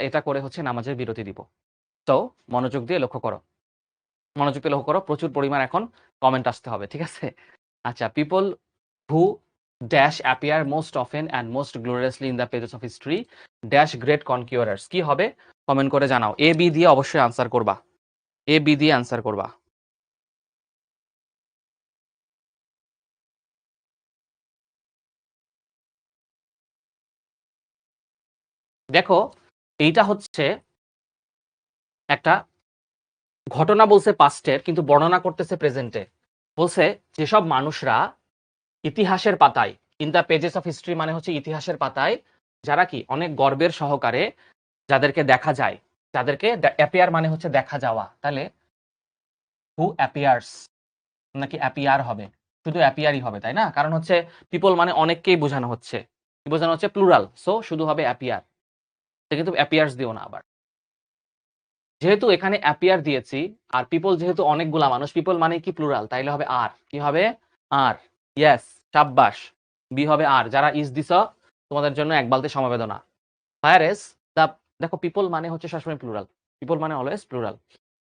এটা করে হচ্ছে নামাজের বিরতি দিব। তো মনোযোগ দিয়ে লক্ষ্য করো, প্রচুর পরিমাণ এখন কমেন্ট আসতে হবে, ঠিক আছে? আচ্ছা, people who dash appear most often and most gloriously in the pages of history dash great conquerors. কি হবে কমেন্ট করে জানাও। এ বি দিয়ে অবশ্যই আনসার করবা, এ বি দিয়ে আনসার করবা। দেখো, এইটা হচ্ছে একটা ঘটনা, বলছে পাস্টের, কিন্তু বর্ণনা করতেছে প্রেজেন্টে। বলছে যেসব মানুষরা ইতিহাসের পাতায়, in the pages of history মানে হচ্ছে ইতিহাসের পাতায়, যারা কি অনেক গর্বের সহকারে, যাদেরকে দেখা যায়, যাদেরকে অ্যাপিয়ার মানে হচ্ছে দেখা যাওয়া, তাহলে হু অ্যাপিয়ার্স নাকি অ্যাপিয়ার হবে? শুধু অ্যাপিয়ারই হবে, তাই না? কারণ হচ্ছে পিপল মানে অনেককেই বোঝানো হচ্ছে, কি বোঝানো হচ্ছে? প্লুরাল। সো শুধু হবে অ্যাপিয়ার, কিন্তু অ্যাপিয়ার্স দিও না। আবার যেহেতু এখানে অ্যাপিয়ার দিয়েছি, আর পিপল যেহেতু অনেকগুলা মানুষ, পিপল মানে কি প্লুরাল, তাইলে হবে আর। কি হবে? আর। ইয়েস, সাব্বাস। বি হবে আর। যারা ইস দিছ তোমাদের জন্য এক বালতি সমবেদনা। ফায়ারেস দা, দেখো পিপল মানে হচ্ছে সবসময় প্লুরাল, পিপল মানে অলওয়েজ প্লুরাল।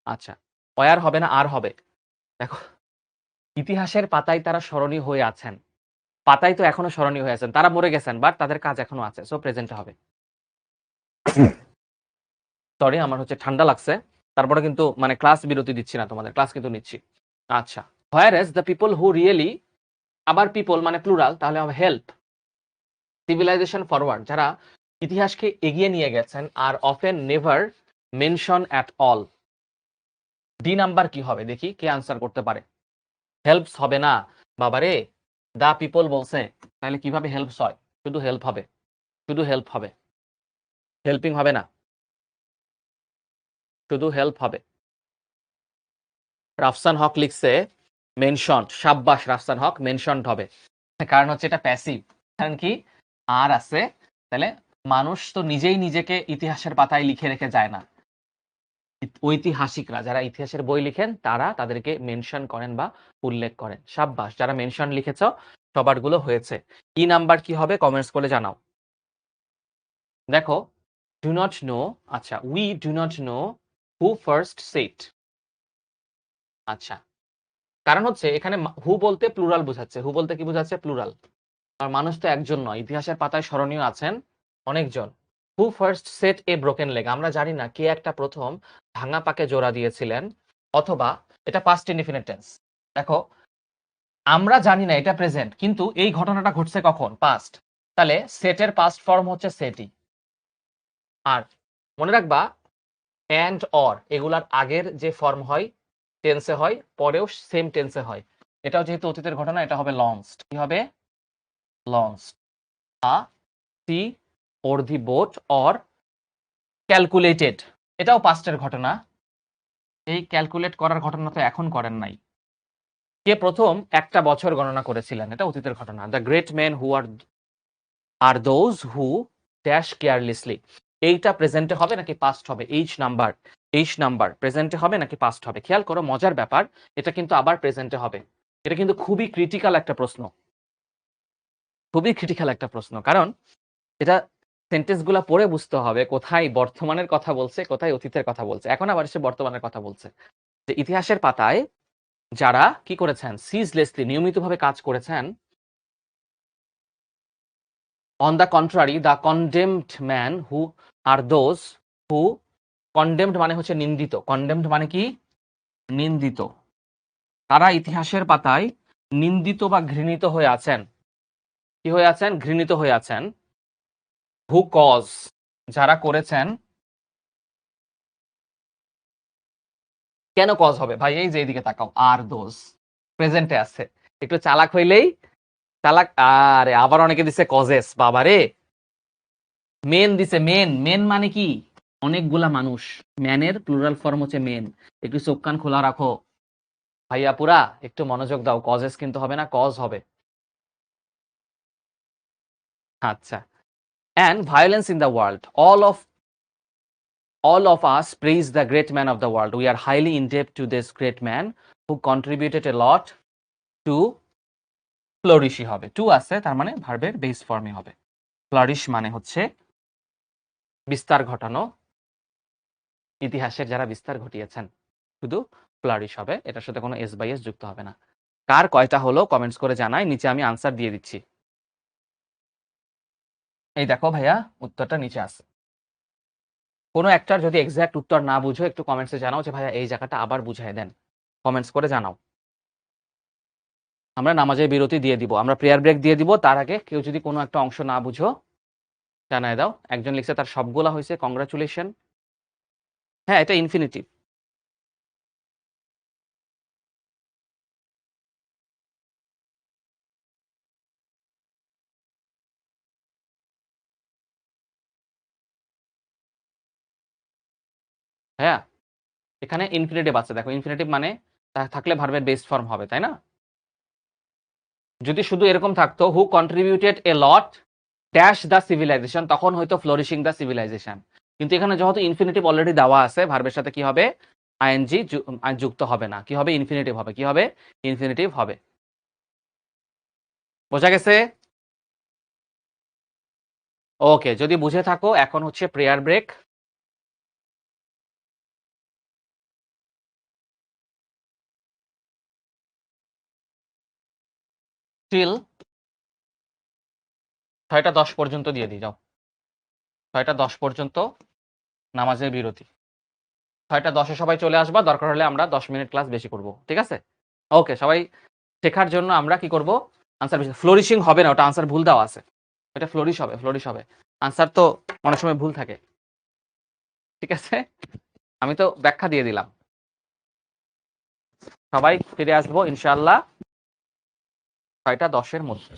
আচ্ছা, ওয়ার হবে না আর হবে? দেখো, ইতিহাসের পাতায় তারা স্মরণীয় হয়ে আছেন, পাতায় তো এখনো স্মরণীয় হয়ে আছেন, তারা মরে গেছেন বাট তাদের কাজ এখনো আছে, সো প্রেজেন্ট হবে। সরি, আমার হচ্ছে ঠান্ডা লাগছে, তারপরে কিন্তু মানে ক্লাস বিরতি দিচ্ছি না, তোমাদের ক্লাস কিন্তু নিচ্ছি। আচ্ছা, হোয়ারএস দ্য পিপল হু রিয়েলি, আবার পিপল মানে প্লুরাল, তাহলে হবে হেল্প সিভিলাইজেশন ফরওয়ার্ড, যারা ইতিহাসকে এগিয়ে নিয়ে গেছেন, are often never mention at all. D number কি হবে দেখি, কে আনসার করতে পারে? হেল্পস হবে না বাবারে, দা পিপল বলছে, তাহলে কিভাবে হেল্পস হয়? শুধু হেল্প হবে, শুধু হেল্প হবে, হেল্পিং হবে না, শুধু হেল্প হবে। রাফসান হক লিখছে মেনশন। সাব্বাস রাফসান হক, মেনশন হবে, কারণ হচ্ছে এটা প্যাসিভ। কারণ কি? আর আছে, তাহলে মানুষ তো নিজেই নিজেকে ইতিহাসের পাতায় লিখে রেখে যায় না, ঐতিহাসিকরা যারা ইতিহাসের বই লিখেন তারা তাদেরকে মেনশন করেন বা উল্লেখ করেন। সাব্বাস, যারা মেনশন লিখেছ সবারগুলো হয়েছে। কি নাম্বার কি হবে কমেন্টস করে জানাও। দেখো, ডু নট নো, আচ্ছা, we do not know who first set. আচ্ছা, কারণ হচ্ছে এখানে হু বলতে প্লুরাল বোঝাচ্ছে। হু বলতে কি বোঝাচ্ছে? প্লুরাল। আর মানুষ তো একজন নয়, ইতিহাসের পাতায় স্মরণীয় আছেন অনেকজন। হু ফার্স্ট সেট এ ব্রোকেন লেগ, আমরা জানি না কে একটা প্রথম ভাঙা পাকে জোড়া দিয়েছিলেন, অথবা এটা পাস্ট ইনডিফিনিট টেন্স। দেখো, আমরা জানি না, এটা প্রেজেন্ট, কিন্তু এই ঘটনাটা ঘটছে কখন? পাস্ট। তাহলে সেটের পাস্ট ফর্ম হচ্ছে সেটই। আর মনে রাখবা, অ্যান্ড অর এগুলার আগের যে ফর্ম হয় টেন্সে হয়, পরেও সেম টেন্সে হয়। এটাও যেহেতু অতীতের ঘটনা, এটা হবে লঞ্চড। কি হবে? Launched. A sea or the boat or calculated, এটাও পাস্টের ঘটনা। এই ক্যালকুলেট করার ঘটনা তো এখন করেন নাই। কে প্রথম একটা বছর গণনা করেছিলেন? এটা অতীতের ঘটনা। The great man who are those who dash carelessly. এইটা প্রেজেন্টে হবে নাকি পাস্ট হবে? এইচ নাম্বার প্রেজেন্টে হবে নাকি পাস্ট হবে? খেয়াল করো, মজার ব্যাপার, এটা কিন্তু আবার প্রেজেন্টে হবে। এটা কিন্তু খুবই ক্রিটিক্যাল একটা প্রশ্ন, খুবই ক্রিটিক্যাল একটা প্রশ্ন। কারণ এটা সেন্টেন্স গুলা পড়ে বুঝতে হবে কোথায় বর্তমানের কথা বলছে, কোথায় অতীতের কথা বলছে। এখন আবার সে বর্তমানের কথা বলছে। যে ইতিহাসের পাতায় যারা কি করেছেন, সিজলেসলি নিয়মিতভাবে কাজ করেছেন, on the contrary the condemned man who are those who, condemned মানে হচ্ছে নিন্দিত, কন্ডেমড মানে কি? নিন্দিত। তারা ইতিহাসের পাতায় নিন্দিত বা ঘৃণিত হয়ে আছেন। কি হয়ে আছেন? ঘৃণিত হয়ে আছেন। হু কজ, যারা করেছেন। কেন কজ হবে ভাই? এই যে এইদিকে তাকাও, আর দোজ প্রেজেন্টে আছে। একটু চালাক হইলেই চালাক। আরে আবার অনেকে দিছে কজেস, বাবারে। মেন দিছে, মেন। মেন মানে কি? অনেকগুলা মানুষ। ম্যানের প্লুরাল ফর্ম হচ্ছে মেন। একটু চোখ কান খোলা রাখো ভাইয়া, পুরা একটু মনোযোগ দাও। কজেস কিন্তু হবে না, কজ হবে। আচ্ছা, and violence in the world, all of us praise the great man of the world. We are highly indebted to this great man who contributed a lot to flourish হবে। Two আছে, তার মানে ভার্বের base ফর্মে হবে। Flourish মানে হচ্ছে বিস্তার ঘটানো, ইতিহাসের যারা বিস্তার ঘটিয়েছেন। শুধু ফ্লারিশ হবে, এটার সাথে কোনো এস বাই এস যুক্ত হবে না। কার কয়টা হলো কমেন্টস করে জানাই, নিচে আমি আনসার দিয়ে দিচ্ছি। এই দেখো ভাইয়া, উত্তরটা নিচে আছে। কোনো একটার যদি এক্সাক্ট উত্তর না বুঝো, একটু কমেন্টসে জানাও যে ভাইয়া এই জায়গাটা আবার বুঝাই দেন। কমেন্টস করে জানাও। আমরা নামাজের বিরতি দিয়ে দিব, আমরা প্রেয়ার ব্রেক দিয়ে দিব। তার আগে কেউ যদি কোনো একটা অংশ না বুঝো জানায় দাও। একজন লিখছে তার সবগুলা হয়েছে, কংগ্রাচুলেশন। হ্যাঁ, এটা ইনফিনিটিভ। হ্যাঁ, এখানে ইনফিনিটিভ আছে। দেখো, ইনফিনিটিভ মানে থাকলে ভার্বের বেস ফর্ম হবে, তাই না? যদি শুধু এরকম থাকতো, who contributed a lot dash the civilization, তখন হয়তো ফ্লোরিশিং দ্য সিভিলাইজেশন। কিন্তু এখানে যেহেতু ইনফিনিটিভ অলরেডি দেওয়া আছে, ভার্বের সাথে কি হবে? আইএনজি যুক্ত হবে না। কি হবে? ইনফিনিটিভ হবে। কি হবে? ইনফিনিটিভ হবে। বোঝা গেছে? ওকে, যদি বুঝে থাকো, এখন হচ্ছে প্রেয়ার ব্রেক। টিল 6টা 10 পর্যন্ত দিয়ে দিই, যাও। 6টা 10 পর্যন্ত নামাজের বিরতি। 6টা 10-এ সবাই চলে আসবা, দরকার হলে আমরা 10 মিনিট ক্লাস বেশি করব। ঠিক আছে? ওকে, সবাই শেখার জন্য আমরা কি করব? আনসার বেশি। ফ্লোরিশিং হবে না, ওটা আনসার ভুল দেওয়া আছে। এটা ফ্লোরিশ হবে, ফ্লোরিশ হবে। আনসার তো অনেক সময় ভুল থাকে। ঠিক আছে? আমি তো ব্যাখ্যা দিয়ে দিলাম। সবাই ফিরে আসবো ইনশাআল্লাহ 6টা 10-এর মধ্যে।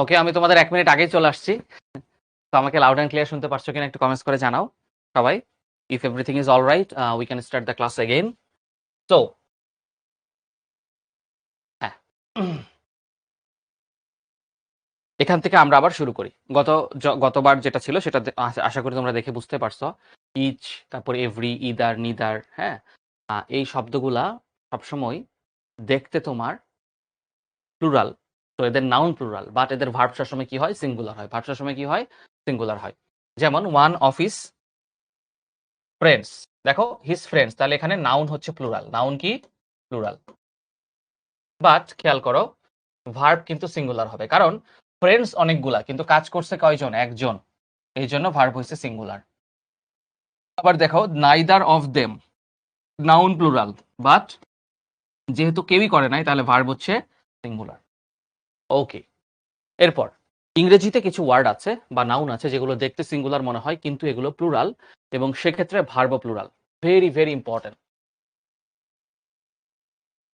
ওকে, আমি তোমাদের 1 মিনিট আগেই চলে আসছি। তো আমাকে লাউড অ্যান্ড ক্লিয়ার শুনতে পারছো কিনা একটু কমেন্টস করে জানাও সবাই। If everything is alright, we can start the class again. So হ্যাঁ, এখান থেকে আমরা আবার শুরু করি। গতবার যেটা ছিল সেটা আশা করি তোমরা দেখে বুঝতে পারছো। ইচ, তারপর এভরি, ইদার, নিদার, হ্যাঁ, এই শব্দগুলা সবসময় দেখতে তোমার প্লুরাল, তো এদের নাউন প্লুরাল, বাট এদের ভার্ব সবসময় কি হয়? সিঙ্গুলার হয়। ভার্ব সবসময় কি হয়? সিঙ্গুলার হয়। যেমন ওয়ান অফ হিজ ফ্রেন্ডস, দেখো হিজ ফ্রেন্ডস, তাহলে এখানে নাউন হচ্ছে প্লুরাল, নাউন কি? প্লুরাল। বাট খেয়াল করো, ভার্ব কিন্তু সিঙ্গুলার হবে, কারণ ফ্রেন্ডস অনেকগুলা কিন্তু কাজ করছে কয়জন? একজন, এই জন্য ভার্ব হচ্ছে সিঙ্গুলার। আবার দেখো neither of them, noun plural, but যেহেতু কেউই করে নাই তাহলে ভার্ব হচ্ছে সিঙ্গুলার। ওকে, এরপর ইংরেজিতে কিছু ওয়ার্ড আছে বা নাউন আছে যেগুলো দেখতে সিঙ্গুলার মনে হয় কিন্তু এগুলো প্লুরাল, এবং সেক্ষেত্রে ভার্বও প্লুরাল। Very very important.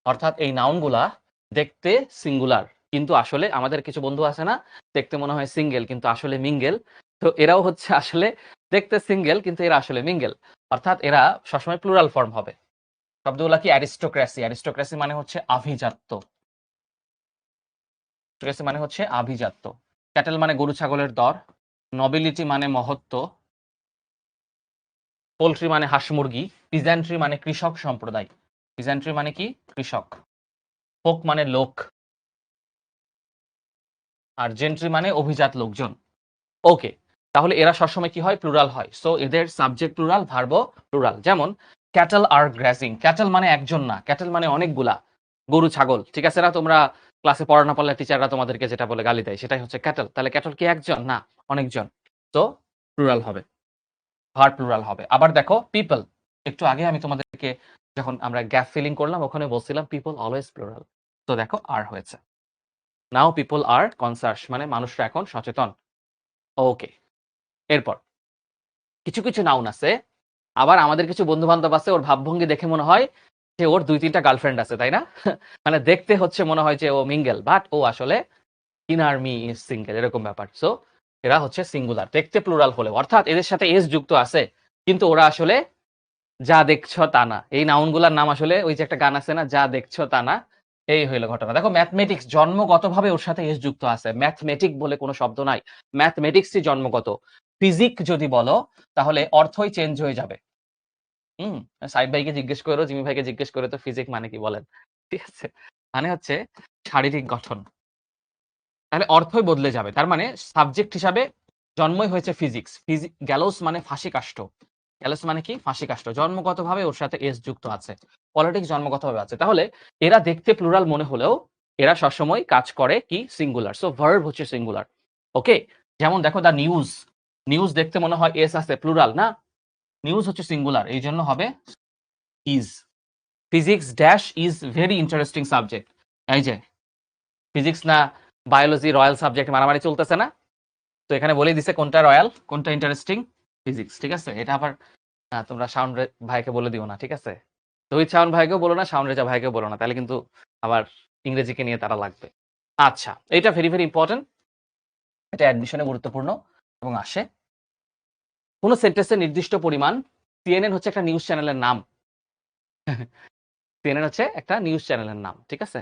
অর্থাৎ এই নাউনগুলা দেখতে সিঙ্গুলার কিন্তু আসলে আমাদের কিছু বন্ধু আছে না, দেখতে মনে হয় সিঙ্গেল কিন্তু আসলে মিঙ্গেল। তো এরাও হচ্ছে আসলে দেখতে সিঙ্গেল কিন্তু এরা আসলে মিঙ্গেল, অর্থাৎ এরা সবসময় প্লুরাল ফর্ম হবে। শব্দগুলা কি? অ্যারিস্টোক্রেসি, অ্যারিস্টোক্রেসি মানে হচ্ছে আভিজাত্য, মানে হচ্ছে আভিজাত্য। ক্যাটেল মানে গরু ছাগলের দর, নবিলিটি মানে মহত্ব, পোল্ট্রি মানে হাঁস মুরগি, পিজেন্ট্রি মানে কৃষক সম্প্রদায়, পিজেন্ট্রি মানে কি? কৃষক, ফোক মানে লোক, আর জেন্ট্রি মানে অভিজাত লোকজন। ওকে, তাহলে এরা সবসময় কি হয়? প্লুরাল হয়। সো এদের সাবজেক্ট প্লুরাল, ভার্বও প্লুরাল। যেমন ক্যাটেল আর গ্রাজিং, ক্যাটেল মানে একজন না, ক্যাটেল মানে অনেকগুলা, গরু ছাগল, ঠিক আছে না? তোমরা ক্লাসে পড়া না পারলে টিচাররা তোমাদেরকে যেটা বলে গালি দেয় সেটাই হচ্ছে ক্যাটেল। তাহলে ক্যাটেল কি একজন? না, অনেকজন। তো প্লুরাল হবে, ভার্ব প্লুরাল হবে। আবার দেখো পিপল, একটু আগে আমি তোমাদেরকে যখন আমরা গ্যাপ ফিলিং করলাম ওখানে বলছিলাম পিপল অলওয়েজ প্লুরাল, তো দেখো আর হয়েছে। নাও পিপল আর কনসাস, মানে মানুষরা এখন সচেতন। ওকে, এরপর কিছু কিছু নাউন আছে, আবার আমাদের কিছু বন্ধু বান্ধব আছে ওর ভাবভঙ্গি দেখে মনে হয় যে ওর 2-3টা গার্লফ্রেন্ড আছে, তাই না? মানে দেখতে হচ্ছে মনে হয় যে ও মিঙ্গেল, বাট ও আসলে ইনার মি ইজ সিঙ্গেল, এরকম ব্যাপার। সো এরা হচ্ছে সিঙ্গুলার, দেখতে প্লুরাল হলেও, অর্থাৎ এদের সাথে এস যুক্ত আছে কিন্তু ওরা আসলে যা দেখছো তা না। এই নাউনগুলার নাম আসলে ওই যে একটা গান আছে না, যা দেখছো তা না, এই হইলো ঘটনা। দেখো ম্যাথমেটিক্স জন্মগতভাবে ওর সাথে এস যুক্ত আছে, ম্যাথমেটিক বলে কোনো শব্দ নাই, ম্যাথমেটিক্সই জন্মগত। ফিজিক যদি বলো তাহলে অর্থই চেঞ্জ হয়ে যাবে। সাইদ ভাইকে জিজ্ঞেস করো, জিমি ভাইকে জিজ্ঞেস করে তো ফিজিক মানে কি বলেন, ঠিক আছে? মানে হচ্ছে শারীরিক গঠন, তাহলে অর্থই বদলে যাবে। তার মানে সাবজেক্ট হিসাবে জন্মই হয়েছে ফিজিক্স। গ্যালোস মানে ফাঁসি কাষ্ঠ, গ্যালোস মানে কি? ফাঁসি কাষ্ঠ, জন্মগতভাবে ওর সাথে এস যুক্ত আছে। পলিটিক্স জন্মগতভাবে আছে। তাহলে এরা দেখতে প্লুরাল মনে হলেও এরা সবসময় কাজ করে কি? সিঙ্গুলার। সো ভার্ব হচ্ছে সিঙ্গুলার। ওকে, যেমন দেখো দা নিউজ, নিউজ দেখতে মনে হয় এস আছে, প্লুরাল না, নিউজ হচ্ছে সিঙ্গুলার, এই জন্য হবে is. Physics dash is very interesting subject, এই যে ফিজিক্স না বায়োলজি রয়্যাল সাবজেক্ট মারামারি চলতেছে না, তো এখানে বলেই দিছে কোনটা রয়্যাল কোনটা ইন্টারেস্টিং, ফিজিক্স, ঠিক আছে? এটা আবার তোমরা শাওন ভাইকে বলে দিও না, ঠিক আছে? রোহিত শাওন ভাইকেও বলো না, শাওন রেজা ভাইকেও বলো না, তাহলে কিন্তু আবার ইংরেজিকে নিয়ে তারা লাগবে। আচ্ছা, এটা ভেরি ভেরি ইম্পর্টেন্ট, এটা অ্যাডমিশনে গুরুত্বপূর্ণ এবং আসে। কোন সেন্টেন্সের নির্দিষ্ট পরিমাণ, সিএনএন হচ্ছে একটা নিউজ চ্যানেলের নাম, সিএনএন হচ্ছে একটা নিউজ চ্যানেলের নাম, ঠিক আছে?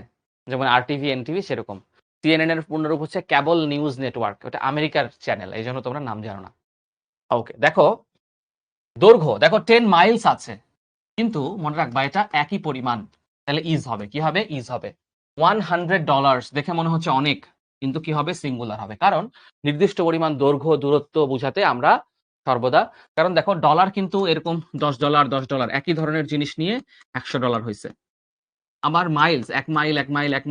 যেমন আরটিভি, এনটিভি, সেরকম সিএনএন এর পূর্ণরূপ হচ্ছে কেবল নিউজ নেটওয়ার্ক, ওটা আমেরিকার চ্যানেল, এই জন্য তোমরা নাম জানো না। ওকে, দেখো দৈর্ঘ্য, দেখো 10 মাইলস আছে কিন্তু মনে রাখবা এটা একই পরিমাণ, তাহলে ইজ হবে, কি হবে? ইজ হবে। $100 দেখে মনে হচ্ছে অনেক কিন্তু কি হবে? সিঙ্গুলার হবে, কারণ নির্দিষ্ট পরিমাণ দৈর্ঘ্য দূরত্ব বোঝাতে আমরা সর্বদা, কারণ দেখো ডলার কিন্তু এরকম $10 একই ধরনের জিনিস নিয়ে $100 হয়েছে। আবার মাইলস, 1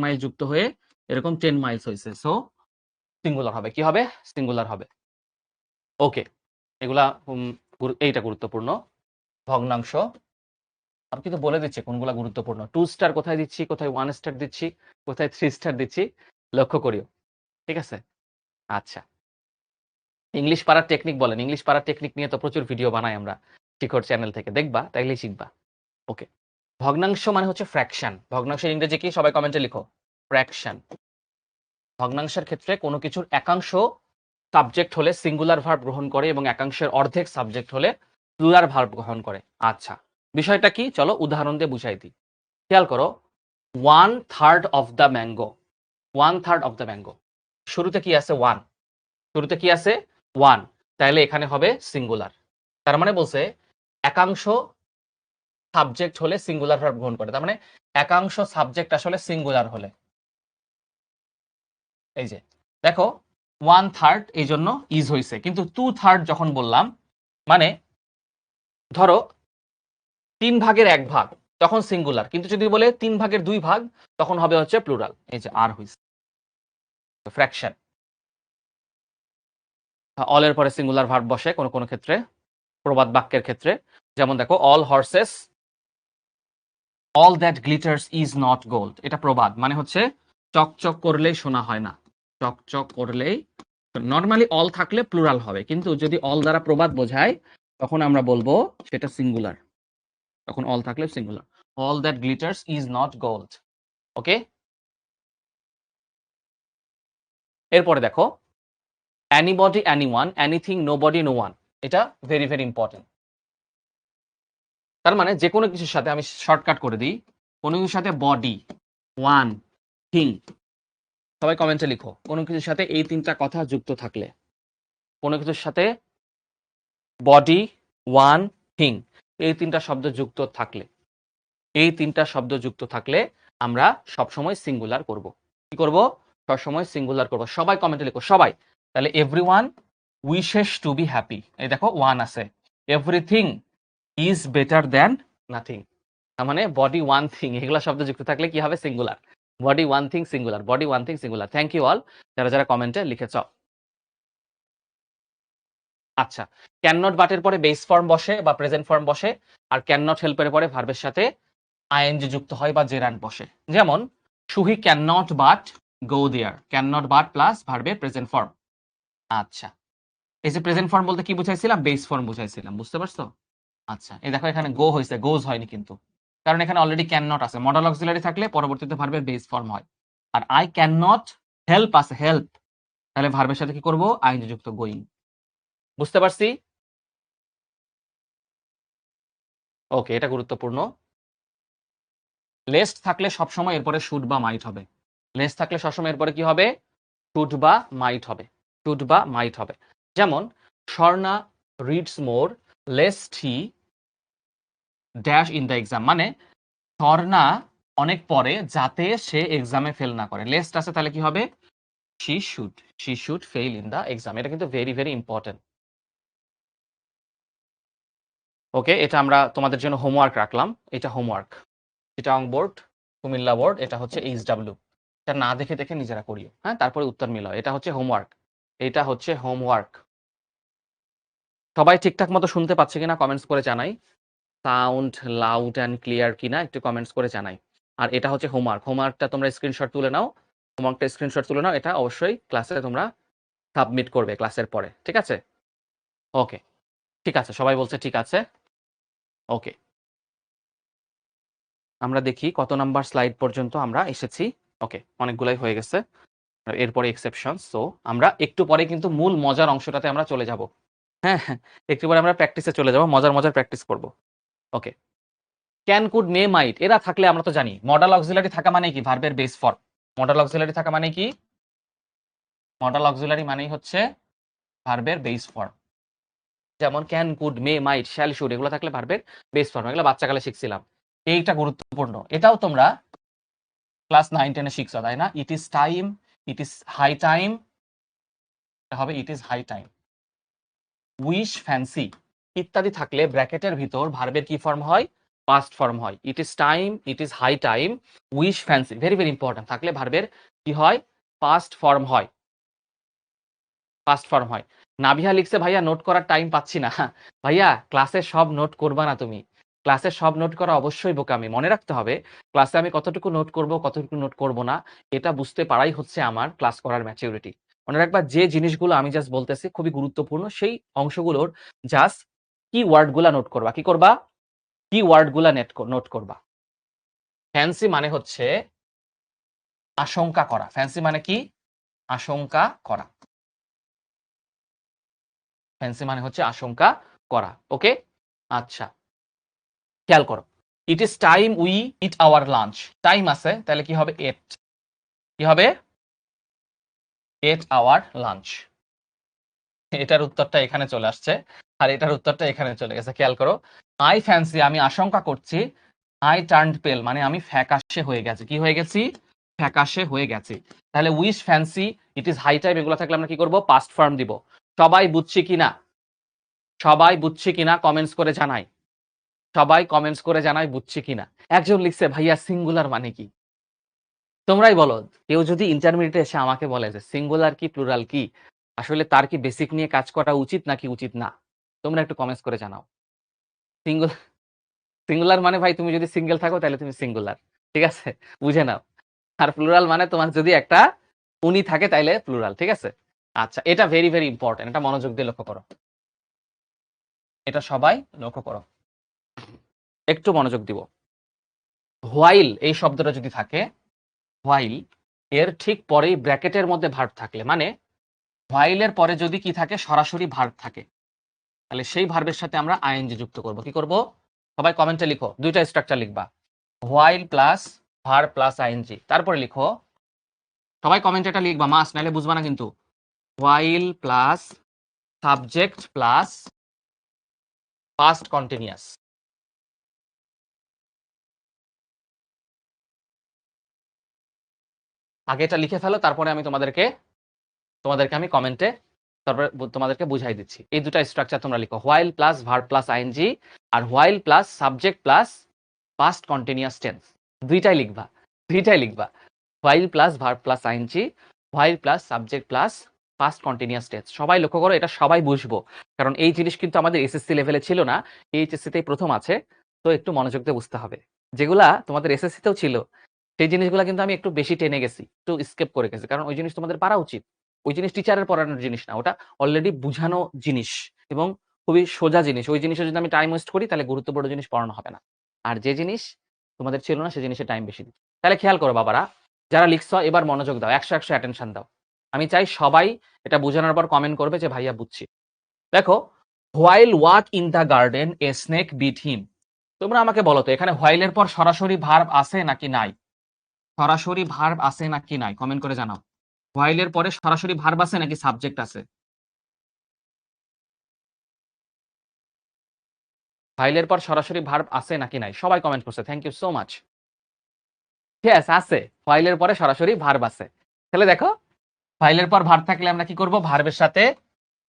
মাইল যুক্ত হয়ে এরকম 10 মাইলস হয়েছে। সো সিঙ্গুলার হবে, কি হবে? সিঙ্গুলার হবে। ওকে, এগুলা এইটা গুরুত্বপূর্ণ। ভগ্নাংশ আমি কিন্তু বলে দিচ্ছি কোনগুলা গুরুত্বপূর্ণ। 2 স্টার কোথায় দিচ্ছি, কোথায় 1 স্টার দিচ্ছি, কোথায় 3 স্টার দিচ্ছি, লক্ষ্য করিও, ঠিক আছে? আচ্ছা, ইংলিশ পাড়ার টেকনিক বলেন, ইংলিশ পাড়ার টেকনিক নিয়ে তো প্রচুর ভিডিও বানাই আমরা শিখর চ্যানেল থেকে, দেখবা তাইলেই শিখবা। ওকে, ভগ্নাংশ মানে হচ্ছে ফ্র্যাকশন। ভগ্নাংশের ইংরেজি কি? সবাই কমেন্টে লিখো, ফ্র্যাকশন। ভগ্নাংশের ক্ষেত্রে কোনো কিছুর একাংশ সাবজেক্ট হলে সিঙ্গুলার ভার্ব গ্রহণ করে এবং একাংশের অর্ধেক সাবজেক্ট হলে প্লুরাল ভার্ব গ্রহণ করে। আচ্ছা, বিষয়টা কি চলো উদাহরণ দিয়ে বুঝাই দিই। খেয়াল করো, 1/3 of the mango, 1/3 of the mango, শুরুতে কি আছে 1, শুরুতে কি আছে 1, তাহলে এখানে হবে সিঙ্গুলার। তার মানে বলছে একাংশ সাবজেক্ট হলে সিঙ্গুলার ভার্ব গ্রহণ করে, তার মানে একাংশ সাবজেক্ট আসলে সিঙ্গুলার হলে, এই যে দেখো 1/3 এই জন্য ইজ হইছে, কিন্তু 2/3 যখন বললাম মানে ধরো 3 ভাগের 1 ভাগ, তখন সিঙ্গুলার, কিন্তু যদি বলে 3 ভাগের 2 ভাগ তখন হবে হচ্ছে প্লুরাল। এই যে আর হইছে ফ্র্যাকশন। অল এর পরে সিঙ্গুলার ভার্ব বসে কোন কোন ক্ষেত্রে, প্রবাদ বাক্যের ক্ষেত্রে, যেমন দেখো all horse's all that glitters is not gold, এটা প্রবাদ, মানে হচ্ছে চকচক করলেই সোনা হয় না, চকচক করলেই। নর্মালি অল থাকলে প্লুরাল হবে, কিন্তু যদি অল দ্বারা প্রবাদ বোঝায় তখন আমরা বলবো সেটা সিঙ্গুলার, তখন অল থাকলে singular. All that glitters is not gold. Okay, এরপরে দেখো anybody, anyone, anything, nobody, no one, এটা ভেরি ভেরি ইম্পর্টেন্ট। তার মানে যে কোনো কিছুর সাথে, আমি শর্টকাট করে দিই, কোনো কিছুর সাথে বডি, ওয়ান, থিং, সবাই কমেন্টে লিখো কোনো কিছুর সাথে এই তিনটা কথা যুক্ত থাকলে, কোনো কিছুর সাথে বডি, ওয়ান, থিং, এই তিনটা শব্দ যুক্ত থাকলে, এই তিনটা শব্দ যুক্ত থাকলে আমরা সবসময় সিঙ্গুলার করব। কি করব? সবসময় সিঙ্গুলার করব। সবাই কমেন্টে লিখো, সবাই। তাহলে everyone wishes to be happy, এই দেখো ওয়ান আছে। Everything is better than nothing, তার মানে বডি, ওয়ান, থিং, এগুলা শব্দ যুক্ত থাকলে কি হবে? Singular. Body, one, thing, singular, body, one, thing, singular. Thank you all যারা যারা কমেন্টে লিখেছ। আচ্ছা, ক্যান নট বাটের পরে বেস ফর্ম বসে বা প্রেজেন্ট ফর্ম বসে, আর ক্যান নট হেল্পের পরে ভার্বের সাথে আইএনজি যুক্ত হয় বা জেরান্ড বসে। যেমন সুহি can not but go there, can not but plus ভার্বের প্রেজেন্ট ফর্ম। আচ্ছা, এই যে প্রেজেন্ট ফর্ম বলতে কি বুঝাইছিলাম? বেস ফর্ম বুঝাইছিলাম, বুঝতে পারছো? আচ্ছা, এই দেখো এখানে গো হয়েছে, গোজ হয়নি কিন্তু, কারণ এখানে অলরেডি ক্যান নট আছে। মডাল অক্সিলারি থাকলে পরবর্তীতে ভার্বের বেস ফর্ম হয়। আর আই ক্যান নট হেল্প আছে, হেল্প, তাহলে ভার্বের সাথে কি করব? আইএনজি যুক্ত গোয়িং। বুঝতে পারছি? ওকে, এটা গুরুত্বপূর্ণ। লেস্ট থাকলে সবসময় এরপরে শুড বা মাইট হবে। লেস্ট থাকলে সবসময় এরপরে কি হবে? শুড বা মাইট হবে, শুড বা মাইট হবে। যেমন Swarna reads more lest he dash in the exam, মানে স্বর্ণা অনেক পরে যাতে সে এক্সামে ফেল না করে। লেস্ট আছে তাহলে কি হবে? She should fail in the exam. এটা কিন্তু ভেরি ভেরি ইম্পর্টেন্ট। ওকে, এটা আমরা তোমাদের জন্য হোমওয়ার্ক রাখলাম। এটা homework, Chittagong board, Comilla board, এটা হচ্ছে এইচডব্লিউ। এটা না দেখে দেখে নিজেরা করিও, হ্যাঁ, তারপরে উত্তর মিলাও। এটা হচ্ছে হোমওয়ার্ক, এটা হচ্ছে হোমওয়ার্ক। সবাই ঠিকঠাক মতো শুনতে পাচ্ছে কিনা কমেন্টস করে জানাই। সাউন্ড লাউড অ্যান্ড ক্লিয়ার কিনা একটু কমেন্টস করে জানাই। আর এটা হচ্ছে হোমওয়ার্ক, হোমওয়ার্কটা তোমরা স্ক্রিনশট তুলে নাও, হোমওয়ার্কটা স্ক্রিনশট তুলে নাও। এটা অবশ্যই ক্লাসে তোমরা সাবমিট করবে ক্লাসের পরে, ঠিক আছে? ওকে, ঠিক আছে, সবাই বলছে ঠিক আছে। ওকে, আমরা দেখি কত নাম্বার স্লাইড পর্যন্ত আমরা এসেছি। ওকে, অনেকগুলাই হয়ে গেছে, এরপরে এক্সেপশন। সো আমরা একটু পরে কিন্তু মূল মজার অংশটাতে আমরা চলে যাব। হ্যাঁ, একটু পরে আমরা প্র্যাকটিসে চলে যাব, মজার মজার প্র্যাকটিস করব। ওকে, ক্যান, কুড, মে, মাইট, এরা থাকলে আমরা তো জানি মডাল অক্সিলারি থাকা মানে কি? ভার্বের বেস ফর্ম। মডাল অক্সিলারি থাকা মানে কি? মডাল অক্সিলারি মানেই হচ্ছে ভার্বের বেস ফর্ম। যেমন can, could, may, might, shall, should, এগুলো থাকলে ভার্বের বেস ফর্ম। এগুলো বাচ্চাকালে শিখছিলাম। এইটা গুরুত্বপূর্ণ, এটাও তোমরা ক্লাস 9-10 এ শিখছো, তাই না? It is time, it is high time, হবে it is high time. Wish, fancy ইত্যাদি থাকলে ব্র্যাকেটের ভিতর ভার্বের কি ফর্ম হয়? পাস্ট ফর্ম হয়। It is time, it is high time, wish, fancy, very very important, থাকলে ভার্বের কি হয়? পাস্ট ফর্ম হয়, পাস্ট ফর্ম হয়। নাভিয়া লিখছে ভাইয়া নোট করার টাইম পাচ্ছি না। ভাইয়া ক্লাসে সব নোট করবা না তুমি, ক্লাসে সব নোট করা অবশ্যই বোকামি। মনে রাখতে হবে ক্লাসে আমি কতটুকু নোট করব, কতটুকু নোট করব না, এটা বুঝতে পারাই হচ্ছে আমার ক্লাস করার ম্যাচিউরিটি। মনে রাখবা যে জিনিসগুলো আমি জাস্ট বলতেছি খুবই গুরুত্বপূর্ণ, সেই অংশগুলোর জাস্ট কি ওয়ার্ডগুলা নোট করবা। কি করবা? কি ওয়ার্ডগুলা নোট করবা। ফ্যান্সি মানে হচ্ছে আশঙ্কা করা। ফ্যান্সি মানে কি? আশঙ্কা করা। ফ্যান্সি মানে হচ্ছে আশঙ্কা করা। ওকে, আচ্ছা খেয়াল করো, ইট is time we eat hour lunch. Time আছে, তাহলে কি হবে এট, কি হবে এট আওয়ার লাঞ্চ। এটার উত্তরটা এখানে চলে আসছে আর এটার উত্তরটা এখানে চলে গেছে। খেয়াল করো, আই ফ্যান্সি আমি আশঙ্কা করছি, আই টার্নড পেল মানে আমি ফ্যাকাশে হয়ে গেছি। কি হয়ে গেছি? ফ্যাকাশে হয়ে গেছি। তাহলে wish fancy it is high time এগুলো থাকলে আমরা কি করব? পাস্ট ফর্ম দিব। সবাই বুঝছি কিনা? সবাই বুঝছি কিনা কমেন্টস করে জানাই। সবাই কমেন্টস করে জানাই বুঝছি কিনা। একজন লিখছে ভাইয়া সিঙ্গুলার মানে কি? তোমরাই বলো। কেউ যদি ইন্টারমিডিয়েটে এসে আমাকে বলে যে সিঙ্গুলার কি প্লুরাল কি, আসলে তার কি বেসিক নিয়ে কাজ করা উচিত নাকি উচিত না? তোমরা একটু কমেন্টস করে জানাও। সিঙ্গুলার মানে ভাই তুমি যদি সিঙ্গেল থাকো তাহলে তুমি সিঙ্গুলার, ঠিক আছে, বুঝে নাও। আর প্লুরাল মানে তোমার যদি একটা উনি থাকে তাইলে প্লুরাল, ঠিক আছে। আচ্ছা, এটা ভেরি ভেরি ইম্পর্টেন্ট, এটা মনোযোগ দিয়ে লক্ষ্য করো, এটা সবাই লক্ষ্য করো, একটু মনোযোগ দিব। হোয়াইল এই শব্দটা যদি থাকে, হোয়াইল এর ঠিক পরেই ব্র্যাকেটের মধ্যে ভার্ব থাকলে, মানে হোয়াইলের পরে যদি কি থাকে? সরাসরি ভার্ব থাকে, তাহলে সেই ভার্বের সাথে আমরা আইএনজি যুক্ত করব। কি করব? সবাই কমেন্টে লিখো, দুইটা স্ট্রাকচার লিখবা, while plus verb plus I N G. তারপরে লিখো, সবাই কমেন্টে এটা লিখবা, মাস নাইলে বুঝবা না কিন্তু, while plus subject plus past continuous. আগে এটা লিখে ফেলো, তারপরে আমি তোমাদেরকে আমি কমেন্টে তারপরে তোমাদেরকে বুঝাই দিচ্ছি। এই দুটো স্ট্রাকচার তোমরা লিখো, while plus verb plus ING আর while plus subject plus past continuous tense. দুইটাই লিখবা, দুইটাই লিখবা, while plus verb plus ING, while plus subject plus past continuous tense. সবাই লক্ষ্য করো, এটা সবাই বুঝবো, কারণ এই জিনিস কিন্তু আমাদের এসএসসি লেভেলে ছিল না, এইচএসসি তেই প্রথম আছে। তো একটু মনোযোগ দিয়ে বুঝতে হবে। যেগুলা তোমাদের এসএসসি তেও ছিল সেই জিনিসগুলো কিন্তু আমি একটু বেশি টেনে গেছি, একটু স্কেপ করে গেছি, কারণ ওই জিনিস তোমাদের পারা উচিত। ওই জিনিস টিচারের পড়ানোর জিনিস না, ওটা অলরেডি বুঝানো জিনিস এবং খুবই সোজা জিনিস। ওই জিনিসে যদি আমি টাইম ওয়েস্ট করি তাহলে গুরুত্বপূর্ণ জিনিস পড়ানো হবে না। আর যে জিনিস তোমাদের ছিল না সেই জিনিসে টাইম বেশি দিই। তাহলে খেয়াল করো বাবারা, যারা লিখছো এবার মনোযোগ দাও, 100 অ্যাটেনশন দাও। আমি চাই সবাই এটা বোঝানোর পর কমেন্ট করবে যে ভাইয়া বুঝছি। দেখো, while walk in the garden a snake bit him. তোমরা আমাকে বলো তো, এখানে হোয়াইলের পর সরাসরি ভার্ব আছে নাকি নাই? সরাসরি ভার্ব আছে নাকি নাই কমেন্ট করে জানাও। হোয়াইলের পরে সরাসরি ভার্ব আছে নাকি সাবজেক্ট আছে? হোয়াইলের পর সরাসরি ভার্ব আছে নাকি নাই সবাই কমেন্ট করছে, thank you so much. Yes আছে, হোয়াইলের পরে সরাসরি ভার্ব আছে। তাহলে দেখো, হোয়াইলের পর ভার্ব থাকলে আমরা কি করব? ভার্বের সাথে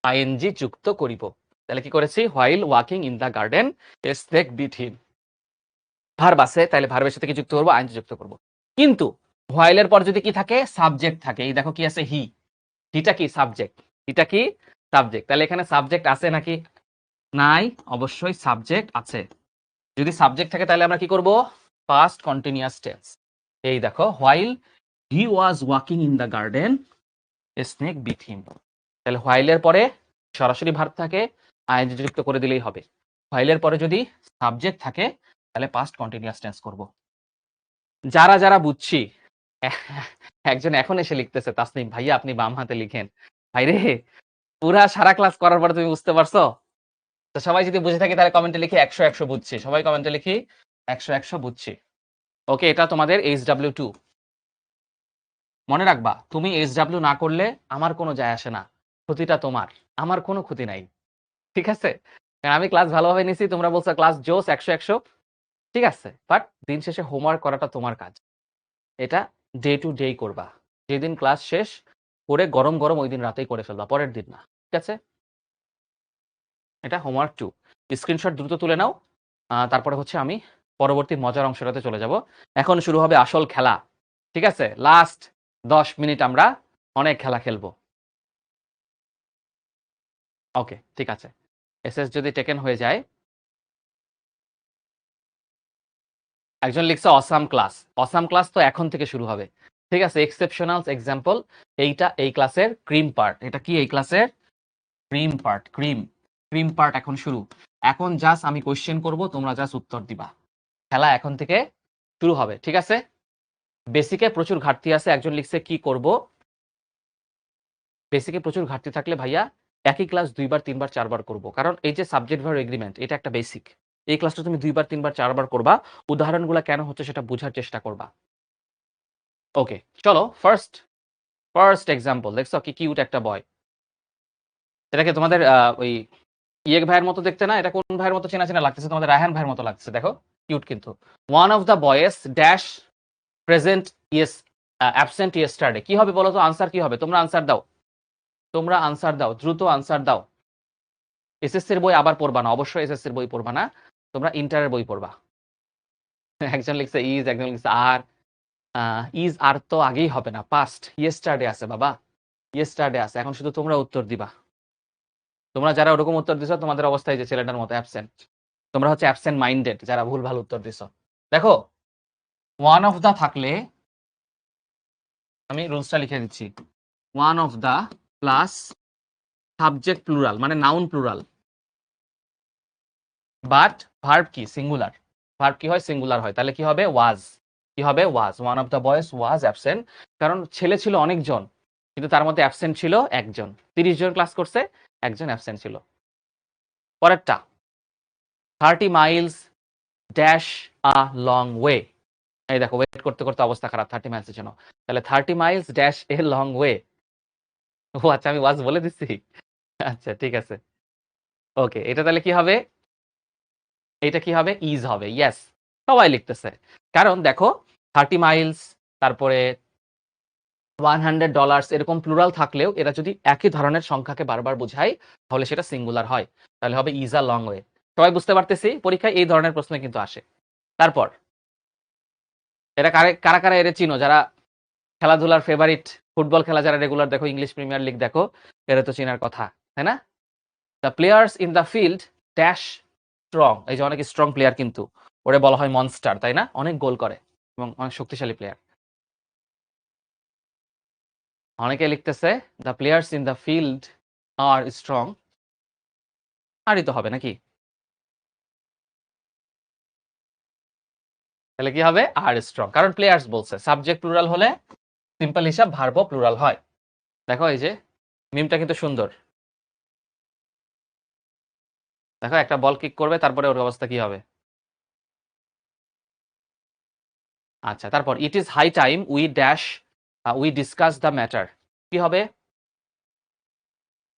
আইএনজি যুক্ত করিব। তাহলে কি করেছি? While walking in the garden a snake bit him. Verb আছে, তাহলে ভার্বের সাথে কি যুক্ত করব? আইএনজি যুক্ত করব। কিন্তু হোয়াইলের পর যদি কি থাকে? সাবজেক্ট থাকে। এই দেখো কি আছে? হি। হিটা কি? সাবজেক্ট। হিটা কি? সাবজেক্ট। তাহলে এখানে সাবজেক্ট আছে নাকি নাই? অবশ্যই সাবজেক্ট আছে। যদি সাবজেক্ট থাকে তাহলে আমরা কি করব? Past continuous tense. এই দেখো, while he was walking in the garden a snake bit him. তাহলে হোয়াইলের পরে সরাসরি ভার্ব থাকে, আইএনজি যুক্ত করে দিলেই হবে। হোয়াইলের পরে যদি সাবজেক্ট থাকে তাহলে পাস্ট কন্টিনিউয়াস টেন্স করব। যারা যারা বুঝছি, একজন এখন এসে লিখতেছে, তাসনিম ভাইয়া আপনি বাম হাতে লিখেন। ভাইরে, পুরা সারা ক্লাস করার পরে তুমি বুঝতে পারছো? তো সবাই যদি বুঝে থাকি তাহলে কমেন্টে লিখি 100 বুঝছি। সবাই কমেন্টে লিখি 100 বুঝছি। ওকে, এটা তোমাদের HW2। মনে রাখবা, তুমি HW না করলে আমার কোনো যায় আসে না, ক্ষতিটা তোমার, আমার কোনো ক্ষতি নাই, ঠিক আছে। আমি ক্লাস ভালোভাবে নিছি, তোমরা বলছো ক্লাস জোস 100, ঠিক আছে, বাট দিন শেষে হোমওয়ার্ক করাটা তোমার কাজ। এটা ডে টু ডে করবা, যেদিন ক্লাস শেষ করে গরম গরম ওই দিন রাতেই করে ফেলবা, পরের দিন না, ঠিক আছে। এটা হোমওয়ার্ক 2। স্ক্রিনশট দ্রুত তুলে নাও। তারপরে হচ্ছে আমি পরবর্তী মজার অংশটাতে চলে যাব। এখন শুরু হবে আসল খেলা, ঠিক আছে। লাস্ট 10 মিনিট আমরা অনেক খেলা খেলবো। ওকে, ঠিক আছে। এসএস যদি টেকেন হয়ে যায়। একজন লিখছে অসাম ক্লাস। অসাম ক্লাস তো এখন থেকে শুরু হবে, ঠিক আছে। এক্সেপশনাল এক্সাম্পল, এইটা এই ক্লাসের ক্রিম পার্ট। এটা কি? এই ক্লাসের ক্রিম পার্ট। ক্রিম পার্ট এখন শুরু। এখন জাস্ট আমি কোশ্চেন করব, তোমরা জাস্ট উত্তর দিবা। খেলা এখন থেকে শুরু হবে, ঠিক আছে। বেসিকে প্রচুর ঘাটতি আছে। একজন লিখছে কি করব? বেসিকে প্রচুর ঘাটতি থাকলে ভাইয়া একই ক্লাস 2 বার 3 বার 4 বার করব। কারণ এই যে সাবজেক্ট ভার্ব এগ্রিমেন্ট এটা একটা বেসিক। এই ক্লাসটা তুমি 2 বার 3 বার 4 বার করবা। উদাহরণগুলো কেন হচ্ছে সেটা বোঝার চেষ্টা করবা। ওকে, চলো ফার্স্ট এক্সাম্পল। দেখছো কি কিউট একটা বয়। এটাকে তোমাদের ওই ইয়েক ভাইয়ের মতো দেখতে না? এটা কোন ভাইয়ের মতো চেনা চেনা লাগতেছে? তোমাদের রায়হান ভাইয়ের মতো লাগতেছে। দেখো কিউট কিন্তু। ওয়ান অফ দ্য বয়েস dash present yes absent yesterday. কি হবে বলো তো? আনসার কি হবে? তোমরা আনসার দাও। দ্রুত আনসার দাও। এসএসসির বই আবার পড়বা না, অবশ্যই এসএসসির বই পড়বা না, তোমরা ইন্টারের বই পড়বা। একজন লিখছে ইজ, একজন লিখছে আর। ইজ আর তো আগেই হবে না, পাস্ট ইয়েস্টারডে আছে বাবা, ইয়েস্টারডে আছে। এখন শুধু তোমরা উত্তর দিবা। তোমরা যারা ওরকম উত্তর দিছো তোমাদের অবস্থায় যে ছেলেটার মতো অ্যাবসেন্ট, তোমরা হচ্ছে অ্যাবসেন্ট মাইন্ডেড যারা ভুলভাল উত্তর দিছো। দেখো ওয়ান অফ দা থাকলে আমি রুলসটা লিখে দিচ্ছি। One of the plus subject plural মানে নাউন প্লুরাল, বাট ভার্ব কি সিঙ্গুলার। ভার্ব কি হয়? সিঙ্গুলার হয়। তাহলে কি হবে? ওয়াজ। কি হবে? Was. One of the boys was absent. কারণ ছেলে ছিল অনেকজন, কিন্তু তার মধ্যে অ্যাবসেন্ট ছিল একজন। 30 জন ক্লাস করছে, একজন অ্যাবসেন্ট ছিল। পরেরটা 30 miles dash a long way. এই দেখো ওয়েট করতে করতে অবস্থা খারাপ 30 মাইলসের জন্য। তাহলে 30 miles dash a long way. ও আচ্ছা, আমি ওয়াজ বলে দিচ্ছি। আচ্ছা ঠিক আছে। ওকে, এটা তাহলে কি হবে? এটা কি হবে? ইজ হবে। ইয়েস, সবাই লিখতেছে। কারণ দেখো 30 মাইলস, তারপরে $100 এরকম প্লুরাল থাকলেও এরা যদি একই ধরনের সংখ্যাকে বারবার বোঝায় তাহলে সেটা সিঙ্গুলার হয়। তাহলে হবে ইজ আ লং ওয়ে। সবাই বুঝতে পারতেছি? পরীক্ষায় এই ধরনের প্রশ্ন কিন্তু আসে। তারপর এটা কারা কারা এর চিনো? যারা খেলাধুলার ফেভারিট, ফুটবল খেলা যারা রেগুলার দেখো, ইংলিশ প্রিমিয়ার লিগ দেখো, এরা তো চেনার কথা, তাই না? The players in the field dash strong. এই যে অনেক স্ট্রং প্লেয়ার, কিন্তু ওরে বলা হয় মনস্টার, তাই না? অনেক গোল করে এবং অনেক শক্তিশালী প্লেয়ার। অনেকে লিখতেছে the players in the field are strong. আরই তো হবে নাকি? তাহলে কি হবে? আর স্ট্রং, কারণ প্লেয়ার্স বলছে। সাবজেক্ট প্লুরাল হলে সিম্পল হিসাব ভার্ব প্লুরাল হয়। দেখো এই যে মিমটা কিন্তু সুন্দর। দেখো একটা বল কিক করবে, তারপরে ওর অবস্থা কি হবে? আচ্ছা, তারপর it is high time we dash we discuss the matter. কি হবে?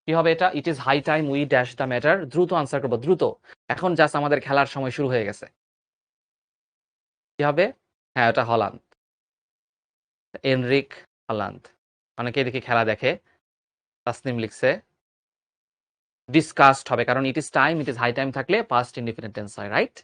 কি হবে এটা? It is high time we dash the matter. দ্রুত আনসার করবো, দ্রুত। এখন জাস্ট আমাদের খেলার সময় শুরু হয়ে গেছে। কি হবে? হ্যাঁ, এটা হল্যান্ড, এনরিক হল্যান্ড। অনেকে দেখি খেলা দেখে। তাসনিম লিখছে ডিসকাস্ট হবে, কারণ it is time, it is high time থাকলে পাস্ট ইনডিফিনিট টেন্স হয়, right?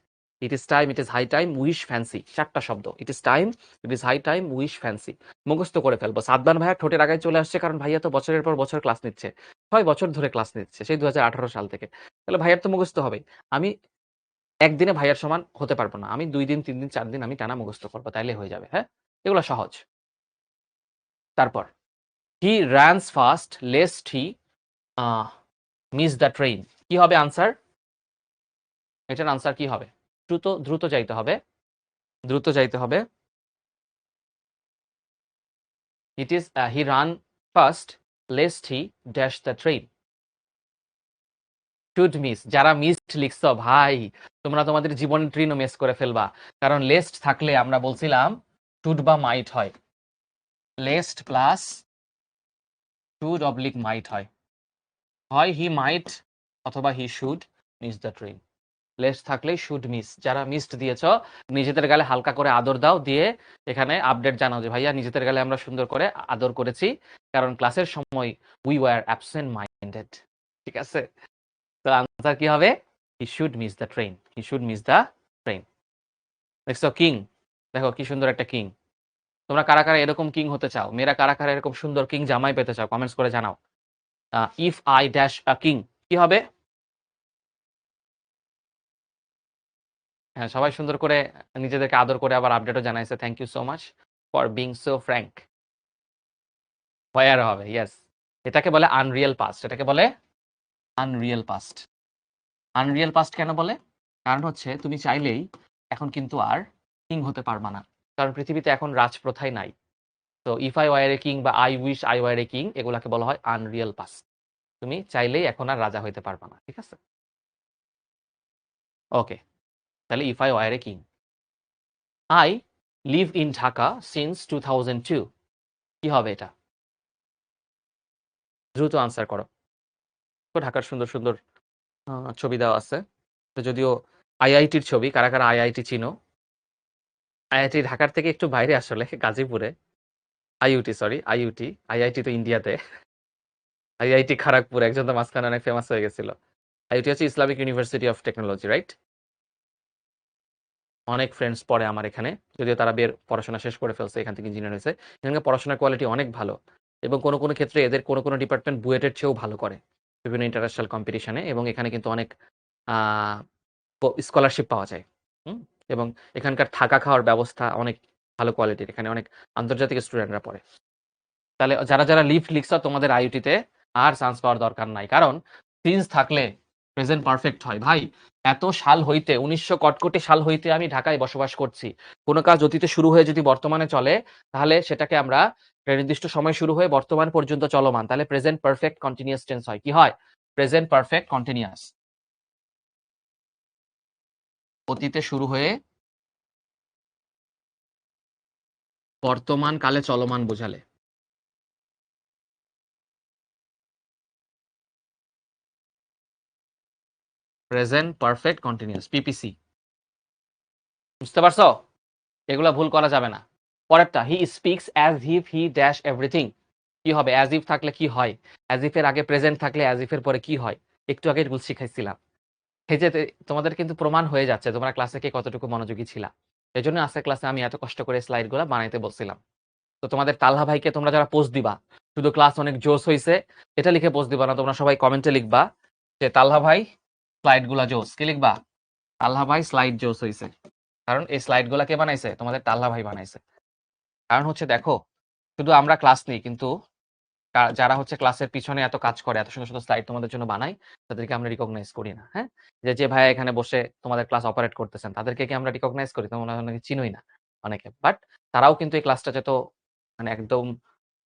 It is time, it is high time, wish fancy. 4টা শব্দ। It is time, it is high time, wish fancy. মুখস্থ করে ফেলবো। সাদমান ভাইয়া ঠোঁটের আগায় চলে আসছে, কারণ ভাইয়া তো বছরের পর বছর ক্লাস নিচ্ছে। 6 বছর ধরে ক্লাস নিচ্ছে, সেই 2018 সাল থেকে। তাহলে ভাইয়ার তো মুখস্থ হবে। আমি একদিনে ভাইয়ার সমান হতে পারবো না। আমি 2 দিন 3 দিন 4 দিন আমি টানা মুখস্থ করবো, তাইলে হয়ে যাবে। হ্যাঁ, এগুলো সহজ। তারপর he runs fast lest he miss the train. কি হবে আনসার? এটার আনসার কি হবে? দ্রুত দ্রুত যাইতে হবে, দ্রুত যাইতে হবে। It is he ran first lest he dash the train. Should miss. যারা মিসড লিখছো ভাই, তোমরা তোমাদের জীবনের ট্রেনও মিস করে ফেলবা। কারণ লেস্ট থাকলে আমরা বলছিলাম শুড বা মাইট হয়। লেস্ট প্লাস শুড অবলিক মাইট হয়। হয় হি মাইট অথবা হি should miss the train. Less থাকলেই শুড মিস। যারা মিসড দিয়েছ নিজেদের গালে হালকা করে আদর দাও, দিয়ে এখানে আপডেট জানাও যে ভাইয়া নিজেদের গালে আমরা সুন্দর করে আদর করেছি, কারণ ক্লাসের সময় উই ওয়ার অ্যাবসেন্ট মাইন্ডেড। ঠিক আছে? তো আনসার কি হবে? হি should miss the train, he should miss the train. দেখছো কিং, দেখো কি সুন্দর একটা কিং। তোমরা কারা কারা এরকম কিং হতে চাও? মেয়েরা কারা কারা এরকম সুন্দর কিং জামাই পেতে চাও? কমেন্টস করে জানাও। If I dash a king, কি হবে? হ্যাঁ, সবাই সুন্দর করে নিজেদেরকে আদর করে আবার আপডেটও জানাইছে। Thank you so much for being so frank. Where হবে, ইয়েস। এটাকে বলে আনরিয়েল পাস্ট। এটাকে বলে আনরিয়েল পাস্ট। আনরিয়েল পাস্ট কেন বলে? কারণ হচ্ছে তুমি চাইলেই এখন কিন্তু আর কিং হতে পারবা না, কারণ পৃথিবীতে এখন রাজপ্রথাই নাই। তো if I were a king বা I wish I were a king এগুলাকে বলা হয় আনরিয়েল পাস্ট। তুমি চাইলেই এখন আর রাজা হইতে পারবা না, ঠিক আছে? ওকে, তাহলে if I were a king. I live in Dhaka since 2002, কি হবে এটা? দ্রুত আনসার করো। তো ঢাকার সুন্দর সুন্দর ছবি দেওয়া আছে। তো যদিও আইআইটির ছবি, কারা কারা আইআইটি চিনো? আইআইটি ঢাকার থেকে একটু বাইরে, আসলে গাজীপুরে। IUT, sorry, IUT. আইআইটি তো ইন্ডিয়াতে। আইআইটি খড়গপুর, একজন তো মাঝখানে অনেক ফেমাস হয়ে গেছিল। আইআইটি হচ্ছে Islamic university of technology, right? অনেক ফ্রেন্ডস পড়ে আমার এখানে, যদিও তারা পড়াশোনা শেষ করে ফেলছে, এখান থেকে ইঞ্জিনিয়ার হয়েছে। এখানকার পড়াশোনার কোয়ালিটি অনেক ভালো, এবং কোনো কোনো ক্ষেত্রে এদের কোনো কোনো ডিপার্টমেন্ট বুয়েটের চেয়েও ভালো করে বিভিন্ন ইন্টারন্যাশনাল কম্পিটিশনে, এবং এখানে কিন্তু অনেক স্কলারশিপ পাওয়া যায়। এবং এখানকার থাকা খাওয়ার ব্যবস্থা অনেক ভালো কোয়ালিটির, এখানে অনেক আন্তর্জাতিক স্টুডেন্টরা পড়ে। তাহলে যারা যারা লিফট লিখছ তোমাদের আইইউটিতে আর চান্স পাওয়ার দরকার নাই, কারণ সিন্স থাকলে প্রেজেন্ট পারফেক্ট হয় ভাই। এত সাল হইতে 1900 কটকটি সাল হইতে আমি ঢাকায় বসবাস করছি। কোনো কাজ অতীতে শুরু হয়ে যদি বর্তমানে চলে, তাহলে সেটাকে আমরা নির্দিষ্ট সময় শুরু হয়ে বর্তমান পর্যন্ত চলমান, তাহলে প্রেজেন্ট পারফেক্ট কন্টিনিউয়াস টেন্স হয়। কি হয়? Present perfect continuous. অতীতে শুরু হয়ে বর্তমান কালে চলমান বোঝালে। Present perfect continuous, PPC. বুঝতে পারছো? এগুলা ভুল করা যাবে না। পরেরটা, he speaks as if he dash everything. কি হবে? অ্যাজ ইফ থাকলে কি হয়? অ্যাজ ইফ এর আগে প্রেজেন্ট থাকলে অ্যাজ ইফ এর পরে কি হয়? একটু আগে রুল শিখাইছিলাম। এই যে তোমাদের কিন্তু প্রমাণ হয়ে যাচ্ছে তোমরা ক্লাসে কে কতটুকু মনোযোগী ছিলা। এজন্য আজকের ক্লাসে আমি এত কষ্ট করে স্লাইডগুলো বানাইতে বলছিলাম। তো তোমাদের তালহা ভাইকে তোমরা যারা পোস্ট দিবা, শুধু ক্লাস অনেক জোস হইছে এটা লিখে পোস্ট দিবা না, তোমরা সবাই কমেন্টে লিখবা যে তালহা ভাই স্লাইডগুলা জোস। কি লিখবা? তালহা ভাই স্লাইড জোস হইছে। কারণ এই স্লাইডগুলা কে বানাইছে? তোমাদের তালহা ভাই বানাইছে। কারণ হচ্ছে দেখো, শুধু আমরা ক্লাস নিই, কিন্তু যারা হচ্ছে ক্লাসের পিছনে এত কাজ করে, এত সুন্দর সুন্দর স্লাইড তোমাদের জন্য বানাই, তাদেরকে আমরা রিকগনাইজ করি না। হ্যাঁ, যে ভাই এখানে বসে তোমাদের ক্লাস অপারেট করতেছেন, তাদেরকে কি আমরা রিকগনাইজ করি? তোমরা অনেকে চিনোই না অনেকে, বাট তারাও কিন্তু এই ক্লাসটা যত মানে একদম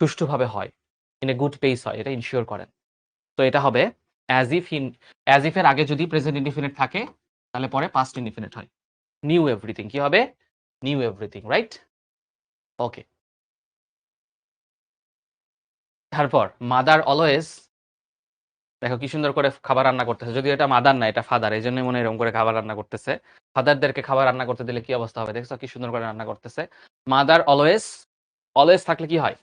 সুষ্ঠুভাবে হয়, ইন এ গুড পেস হয়, এটা ইনশিওর করেন। তো এটা হবে অ্যাজ ইফ এর আগে যদি প্রেজেন্ট ইনডিফিনিট থাকে, তাহলে পরে পাস্ট ইনডিফিনিট হয়। নিউ এভরিথিং কি হবে? Knew everything, right? ওকে। তারপর মাদার অলওয়েজ, দেখো কি সুন্দর করে খাবার রান্না করতেছে, যদিও এটা মাদার না, এটা ফাদার, এই জন্যই মনে এরকম করে খাবার রান্না করতেছে। ফাদারদেরকে খাবার রান্না করতে দিলে কি অবস্থা হবে? দেখছো কি সুন্দর করে রান্না করতেছে। মাদার অলওয়েজ, অলওয়েজ থাকলে কি হয়?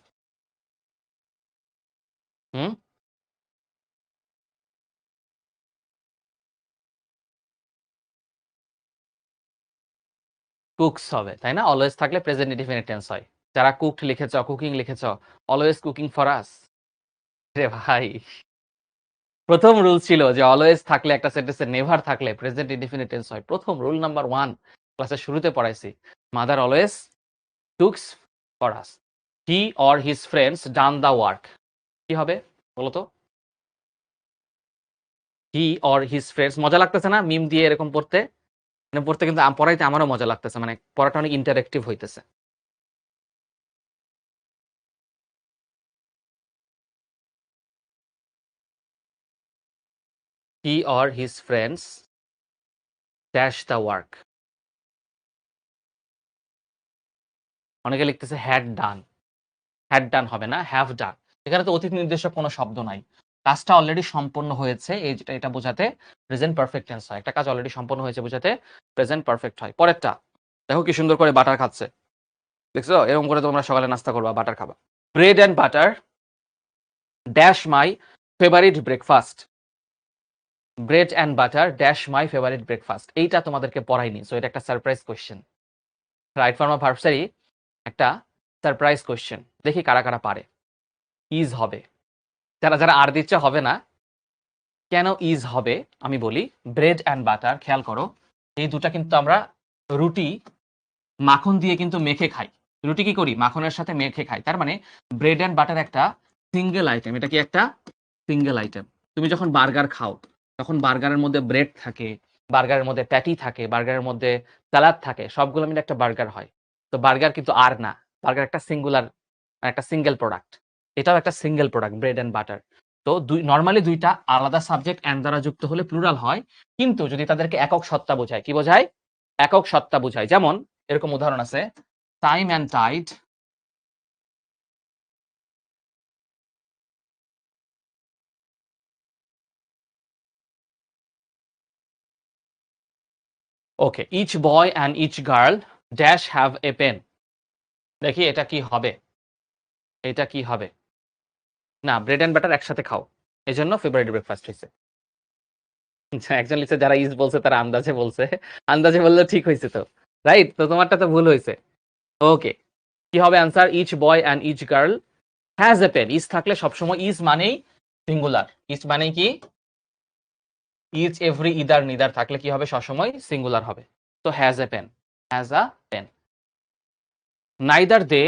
হুম, কুকস হবে, তাই না? অলওয়েজ থাকলে প্রেজেন্ট ইনডিফিনিট টেন্স হয়। যারা কুকড লিখেছ, কুকিং লিখেছ, অলওয়েজ কুকিং ফর আস। রে ভাই, প্রথম রুল ছিল যে অলওয়েজ থাকলে একটা সেন্টেন্সে নেভার থাকলে প্রেজেন্ট ইনডিফিনিট টেন্স হয়। প্রথম রুল নাম্বার 1 ক্লাসের শুরুতে পড়াইছি। Mother always cooks for us. He or his friends done the work. কি হবে বলো তো? He or his friends. মজা লাগতেছে না মিম দিয়ে এরকম পড়তে? মানে পড়তে কিন্তু পড়াইতে আমারও মজা লাগতেছে, মানে পড়াটা অনেক ইন্টারেক্টিভ হইতেছে। হি or his friends dash the work. অনেকে লিখতেছে হ্যাড ডান। হ্যাড ডান হবে না, হ্যাভ ডান। এখানে তো অতীত নির্দেশক কোনো শব্দ নাই, কাজটা অলরেডি সম্পন্ন হয়েছে, এই যেটা এটা বোঝাতে প্রেজেন্ট পারফেক্ট টেন্স হয়। একটা কাজ অলরেডি সম্পন্ন হয়েছে বোঝাতে প্রেজেন্ট পারফেক্ট হয়। পরেরটা দেখো কি সুন্দর করে বাটার খাচ্ছে, দেখছো? এরকম করে তোমরা সকালে নাস্তা করবা, বাটার খাবা। Bread and butter dash my favourite breakfast. Bread and butter dash my favourite breakfast. এইটা তোমাদেরকে পড়াইনি, সো এটা একটা surprise question. Right form of ভার্বসারি একটা সারপ্রাইজ কোয়েশ্চেন। দেখি কারা কারা পারে। ইজ হবে, যারা যারা আর দিচ্ছে হবে না। কেন ইজ হবে আমি বলি। ব্রেড অ্যান্ড বাটার, খেয়াল করো, এই দুটা কিন্তু আমরা রুটি মাখন দিয়ে কিন্তু মেখে খাই। রুটি কি করি? মাখনের সাথে মেখে খাই। তার মানে ব্রেড অ্যান্ড বাটার একটা সিঙ্গেল আইটেম। এটা কি একটা সিঙ্গেল আইটেম? তুমি যখন বার্গার খাও, তখন বার্গারের মধ্যে ব্রেড থাকে, বার্গারের মধ্যে প্যাটি থাকে, বার্গারের মধ্যে সালাদ থাকে, সবগুলো মিলে একটা বার্গার হয়। তো বার্গার কিন্তু আর না, বার্গার একটা সিঙ্গুলার একটা সিঙ্গেল প্রোডাক্ট। এটাও একটা single product, bread and butter. তো নরমালি দুইটা আলাদা সাবজেক্ট অ্যান্ড দ্বারা যুক্ত হলে প্লুরাল হয়, কিন্তু যদি তাদেরকে একক সত্তা বোঝায়, কি বোঝায়? একক সত্তা বোঝায়। যেমন এরকম উদাহরণ আছে, time and tide. Okay, each boy and each girl dash have a pen. দেখি এটা কি হবে, এটা কি হবে? না, ব্রেড অ্যান্ড বাটার একসাথে খাও, এই জন্য ফেভারিট ব্রেকফাস্ট হয়েছে। একজন লিখছে যারা ইজ বলছে তারা আন্দাজে বলছে, আন্দাজে বললে ঠিক হয়েছে তো, রাইট? তো তোমারটা তো ভুল হয়েছে। ওকে, কি হবে answer? Each boy and each girl has a pen. Is থাকলে সবসময়, ইজ মানেই সিঙ্গুলার, ইজ মানেই কি? ইচ, এভরি, ইদার, নিদার থাকলে কি হবে? সবসময় সিঙ্গুলার হবে। তো has a pen, has a pen. Neither they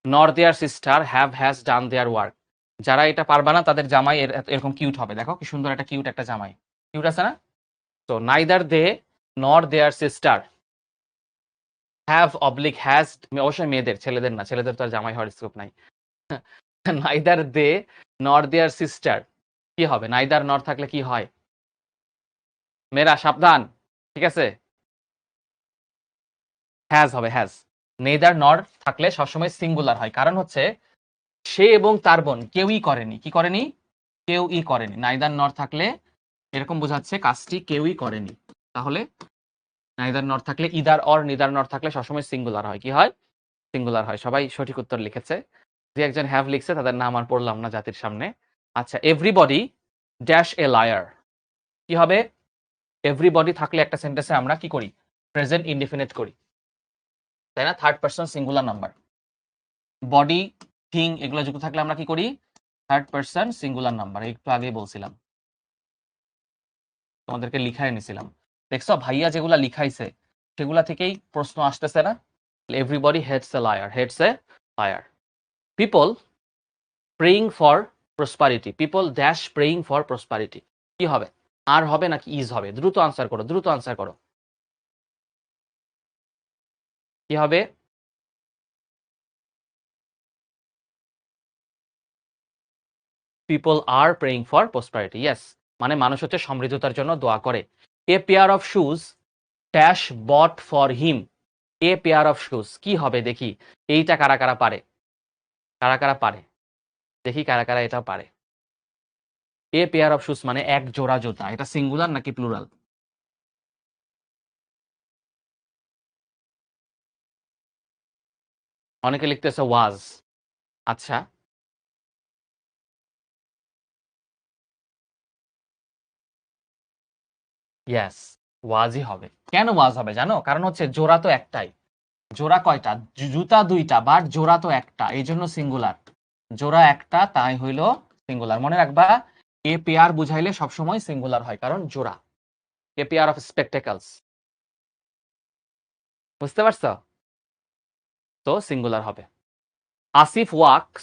nor their sister have has done their work. যারা এটা পারবা না তাদের জামাই এরকম কিউট হবে। দেখো কি সুন্দর একটা কিউট একটা জামাই, কিউট আছে না? তো neither they nor their sister have oblique has, অবশ্যই মেয়েদের, ছেলেদের না, ছেলেদের তো আর জামাই হওয়ার স্কোপ নাই। Neither they nor their sister, কি হবে? নাইদার নর থাকলে কি হয়? মেয়েরা সাবধান, ঠিক আছে? হ্যাজ হবে, হ্যাজ। নেইদার নর থাকলে সবসময় সিঙ্গুলার হয়, কারণ হচ্ছে সে এবং তার বোন কেউই করেনি। কি করেনি? কেউই করেনি। নাইদার নর থাকলে এরকম বোঝাচ্ছে কাজটি কেউই করেনি। তাহলে নাইদার নর থাকলে, ইদার অর নিদার নর থাকলে সবসময় সিঙ্গুলার হয়। কি হয়? সিঙ্গুলার হয়। সবাই সঠিক উত্তর লিখেছে। যে একজন হ্যাভ লিখছে তাদের নাম আর পড়লাম না জাতির সামনে। আচ্ছা, এভরিবডি ড্যাশ এ লায়ার, কি হবে? এভরিবডি থাকলে একটা সেন্টেন্সে আমরা কি করি? প্রেজেন্ট ইনডিফিনিট করি, তাই না? Third person singular number. Body, thing এগুলো যুক্ত থাকলে আমরা কি করি? Third person singular number. একটু আগেই বলছিলাম, তোমাদেরকে লিখাই নিছিলাম। দেখছো ভাইয়া যেগুলা লিখাইছে সেগুলা থেকেই প্রশ্ন আসতেছে না? Everybody hates a liar, hates a liar. People praying for prosperity, people dash praying for prosperity, কি হবে? আর হবে নাকি ইজ হবে? দ্রুত আনসার করো, দ্রুত আনসার করো। কি হবে? People are praying for prosperity, yes. মানে মানুষ হচ্ছে সমৃদ্ধতার জন্য দোয়া করে। A pair of shoes dash bought for him, a pair of shoes, কি হবে দেখি? এইটা কারা কারা পারে? কারা কারা পারে দেখি, কারা কারা এটা পারে? এ পেয়ার অফ শুজ মানে এক জোড়া জুতা, এটা সিঙ্গুলার নাকি প্লুরাল? অনেকে লিখতেছে ওয়াজ। আচ্ছা, ইয়েস, ওয়াজই হবে। কেন ওয়াজ হবে জানো? কারণ হচ্ছে জোড়া তো একটাই। জোড়া কয়টা? জুতা দুইটা, বাট জোড়া তো একটা, এই জন্য সিঙ্গুলার। জোড়া একটা, তাই হইল সিঙ্গুলার। মনে রাখবা, এ পেয়ার বুঝাইলে সবসময় সিঙ্গুলার হয়, কারণ জোড়া। এ পেয়ার অফ স্পেকটেকলস, বুঝতে পারছো? তো সিঙ্গুলার হবে। Asif walks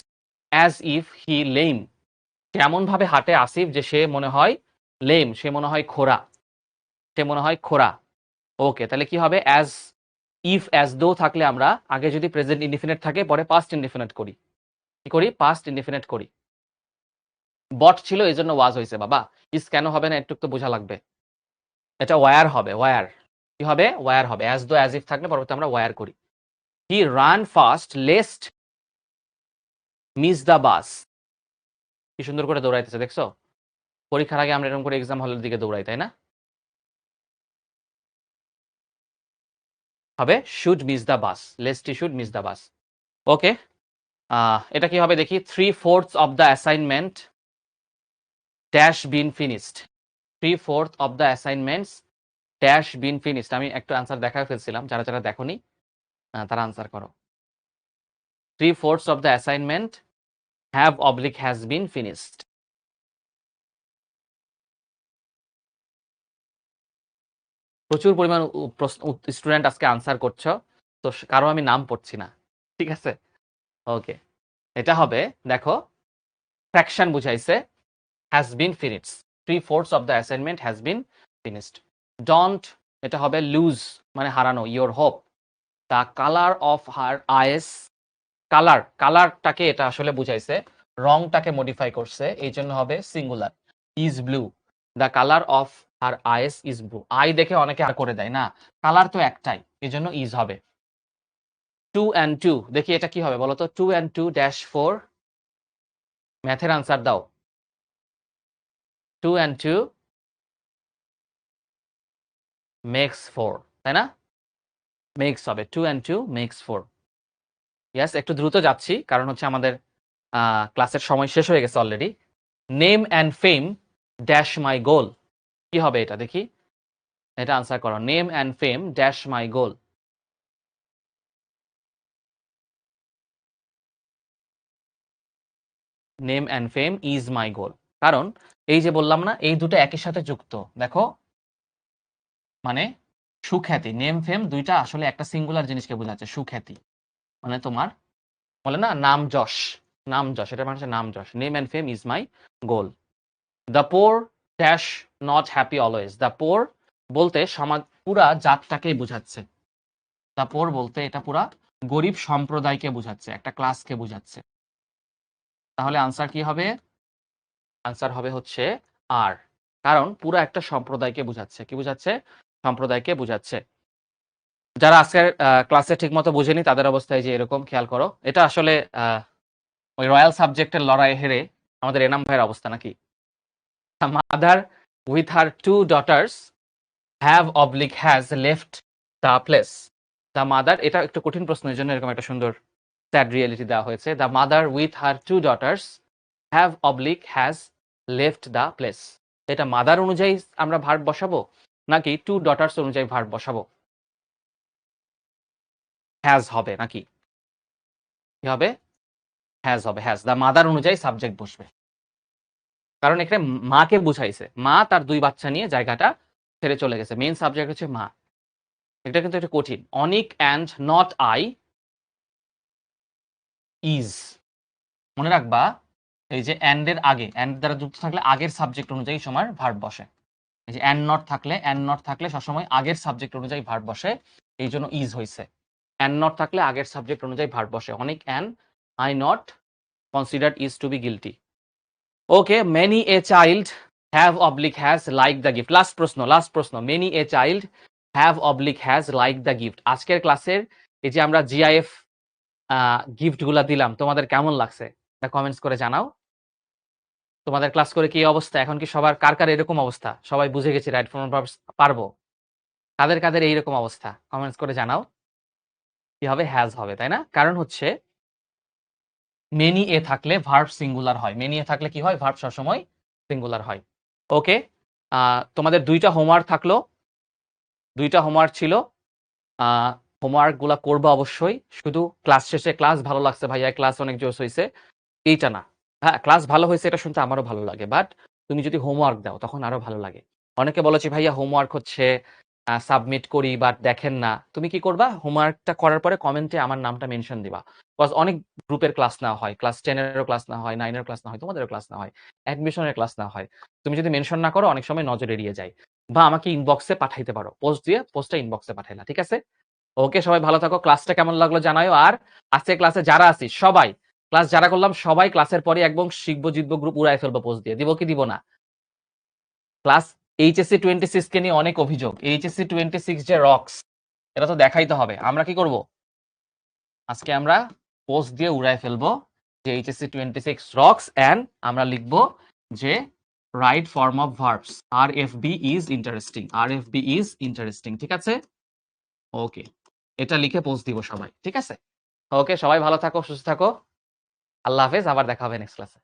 as if he lame, কেমন ভাবে হাঁটে আসিফ যে সে মনে হয় লেম, সে মনে হয় খোরা, সে মনে হয় খোরা। ওকে, তাহলে কি হবে? অ্যাজ ইফ অ্যাজ দো থাকলে আমরা আগে যদি প্রেজেন্ট ইনডিফিনিট থাকে পরে পাস্ট ইনডিফিনিট করি। কি করি? পাস্ট ইনডিফিনিট করি। বট ছিল এই জন্য ওয়াজ হয়েছে বাবা। ইস কেন হবে না একটু তো বোঝা লাগবে। এটা ওয়ার হবে, ওয়ার। কি হবে? ওয়ার হবে। অ্যাজ দো অ্যাজ ইফ থাকলে পরবর্তী আমরা ওয়ার করি। He ran fast lest miss the bus, কি সুন্দর করে দৌড়াইতেছে দেখছো? পরীক্ষার আগে আমরা এরকম করে এক্সাম হলের দিকে দৌড়াই, তাই না? হবে should miss the bus, lest he should miss the bus. Okay, এটা কি হবে দেখি? 3/4 of the assignment dash been finished, 3/4 of the assignments dash been finished. আমি একটু আনসার দেখা ফেলছিলাম, যারা যারা দেখোনি তারা আনসার করো। 3/4 of the assignment have oblique has been finished. প্রচুর পরিমাণ স্টুডেন্ট আজকে আনসার করছো, তো কারো আমি নাম পড়ছি না, ঠিক আছে? ওকে, এটা হবে দেখো, ফ্র্যাকশন বুঝাইছে, has been finished. 3/4 of the assignment has been finished. Don't, এটা হবে লুজ মানে হারানো, your hope. The colour of her eyes কালারটাকে এটা আসলে বুঝাইছে, রংটাকে মডিফাই করছে, এই জন্য হবে singular. Is blue, the colour of her eyes is blue. Eye দেখে অনেকে আর করে দেয় না, কালার তো একটাই, এই জন্য ইজ হবে। 2 and 2, দেখি এটা কি হবে বলো তো। 2 and 2 dash 4, ম্যাথের আনসার দাও। 2 and 2 makes 4, তাই না? মেক্স হবে, 2 and 2 makes 4। ইয়েস, একটু দ্রুত যাচ্ছি কারণ হচ্ছে আমাদের ক্লাসের সময় শেষ হয়ে গেছে already. Name and fame dash my goal, কি হবে এটা দেখি, এটা আনসার করো। Name and fame dash my goal. Name and fame is my goal, কারণ এই যে বললাম না, এই দুটো একই সাথে যুক্ত। দেখো, মানে সুখ্যাতি, নেম ফেম দুইটা আসলে একটা সিঙ্গুলার জিনিসকে বোঝাচ্ছে, সুখ্যাতি মানে তোমার বলে না নাম যশ, নাম যশ, এটা মানে হচ্ছে নাম যশ। Name and fame is my goal. The poor dash not happy always, the poor বলতে সমাজ পুরা জাতটাকেই বোঝাচ্ছে। দ্য পোর বলতে এটা পুরা গরিব সম্প্রদায়কে বোঝাচ্ছে, একটা ক্লাসকে বোঝাচ্ছে। তাহলে আনসার কি হবে? আনসার হবে হচ্ছে আর, কারণ পুরো একটা সম্প্রদায়কে বোঝাচ্ছে। কি বোঝাচ্ছে? সম্প্রদায়কে বোঝাচ্ছে। যারা আজকের ক্লাসে ঠিকমতো বুঝেনি তাদের অবস্থায় যে এরকম, খেয়াল করো। এটা আসলে ওই রয়্যাল সাবজেক্টের লড়াই হেরে আমাদের এনাম ভাইয়ের অবস্থা নাকি? Mother with her 2 daughters have oblique has left the place. The mother, এটা একটু কঠিন প্রশ্ন, এই জন্য এরকম একটা সুন্দর স্যাড রিয়েলিটি দেওয়া হয়েছে। The mother with her 2 daughters have oblique has left the place. এটা মাদার অনুযায়ী আমরা ভার্ব বসাবো নাকি 2 daughters অনুযায়ী ভার্ব বসাবো? হ্যাজ হবে নাকি? কি হবে? হ্যাজ হবে, হ্যাজ। দ্য মাদার অনুযায়ী সাবজেক্ট বসবে, কারণ এখানে মাকে বুঝাইছে। মা তার 2 বাচ্চা নিয়ে জায়গাটা ছেড়ে চলে গেছে, মেইন সাবজেক্ট হচ্ছে মা। এটা কিন্তু একটু কঠিন। অনিক অ্যান্ড নট আই ইজ, মনে রাখবা এই যে অ্যান্ড এর আগে, অ্যান্ড দ্বারা যুক্ত থাকলে আগের সাবজেক্ট অনুযায়ী সময় ভার্ব বসে। এই যে অ্যান্ড নট থাকলে সবসময় আগের সাবজেক্ট অনুযায়ী ভার্ব বসে, এই জন্য ইজ হয়েছে। অ্যান্ড নট থাকলে আগের সাবজেক্ট অনুযায়ী ভার্ব বসে। Anik and I not considered is to be guilty. Okay, many a child have oblique has like the gift. Last প্রশ্ন। Many a child have oblique has like the gift. আজকের ক্লাসের এই যে আমরা জিআইএফ গিফট গুলা দিলাম, তোমাদের কেমন লাগছে এটা কমেন্টস করে জানাও। তোমাদের ক্লাস করে কি অবস্থা? এখন কি সবার কার এরকম অবস্থা? সবাই বুঝে গেছি রাইট ফর্ম ভার্বস পারবো? কাদের এইরকম অবস্থা কমেন্টস করে জানাও। কি হবে? হ্যাজ হবে, তাই না? কারণ হচ্ছে মেনি এ থাকলে ভার্ব সিঙ্গুলার হয়। মেনি এ থাকলে কি হয়? ভার্ব সবসময় সিঙ্গুলার হয়। ওকে, তোমাদের 2টা হোমওয়ার্ক থাকলো, 2টা হোমওয়ার্ক ছিল। হোমওয়ার্ক গুলা করবা অবশ্যই। শুধু ক্লাস শেষে ক্লাস ভালো লাগছে ভাইয়া, ক্লাস অনেক জোশ হয়েছে, এইটা না। হ্যাঁ, ক্লাস ভালো হয়েছে এটা শুনতে আমারও ভালো লাগে, বাট তুমি যদি হোমওয়ার্ক দাও তখন আরো ভালো লাগে। অনেকে বলেছে ভাইয়া হোমওয়ার্ক হচ্ছে সাবমিট করি বাট দেখেন না। তুমি কি করবা? হোমওয়ার্কটা করার পরে কমেন্টে আমার নামটা মেনশন দিবা। বিকজ অনেক গ্রুপের ক্লাস নেওয়া হয়, ক্লাস 10 এরও ক্লাস নেওয়া হয়, 9 এর ক্লাস নেওয়া হয়, তোমাদেরও ক্লাস নেওয়া হয়, অ্যাডমিশনের ক্লাস নেওয়া হয়। তুমি যদি মেনশন না করো অনেক সময় নজর এড়িয়ে যায়। বা আমাকে ইনবক্সে পাঠাইতে পারো, পোস্ট দিয়ে, পোস্টটা ইনবক্সে পাঠাইলা, ঠিক আছে? ওকে, সবাই ভালো থাকো। ক্লাসটা কেমন লাগলো জানাও। আর আজকে ক্লাসে যারা আছি সবাই, ক্লাস যারা করলাম সবাই ক্লাসের পরে একদম শিখবো জিতবো গ্রুপ উড়াই ফেলবো পোস্ট দিয়ে। দিব কি দিব না? ক্লাস এইচএসসি 26 কে নিয়ে অনেক অভিযোগ। এইচএসসি 26 যে রক্স, এটা তো দেখাইতে হবে। আমরা কি করব? আজকে আমরা পোস্ট দিয়ে উড়াই ফেলবো যে এইচএসসি 26 রক্স, এন্ড আমরা লিখবো যে right form of verbs, RFB is interesting, RFB is interesting, ঠিক আছে? ওকে, এটা লিখে পোস্ট দিব সবাই, ঠিক আছে? ওকে, সবাই ভালো থাকো, সুস্থ থাকো। আল্লাহ হাফেজ, আবার দেখা হবে নেক্সট ক্লাসে।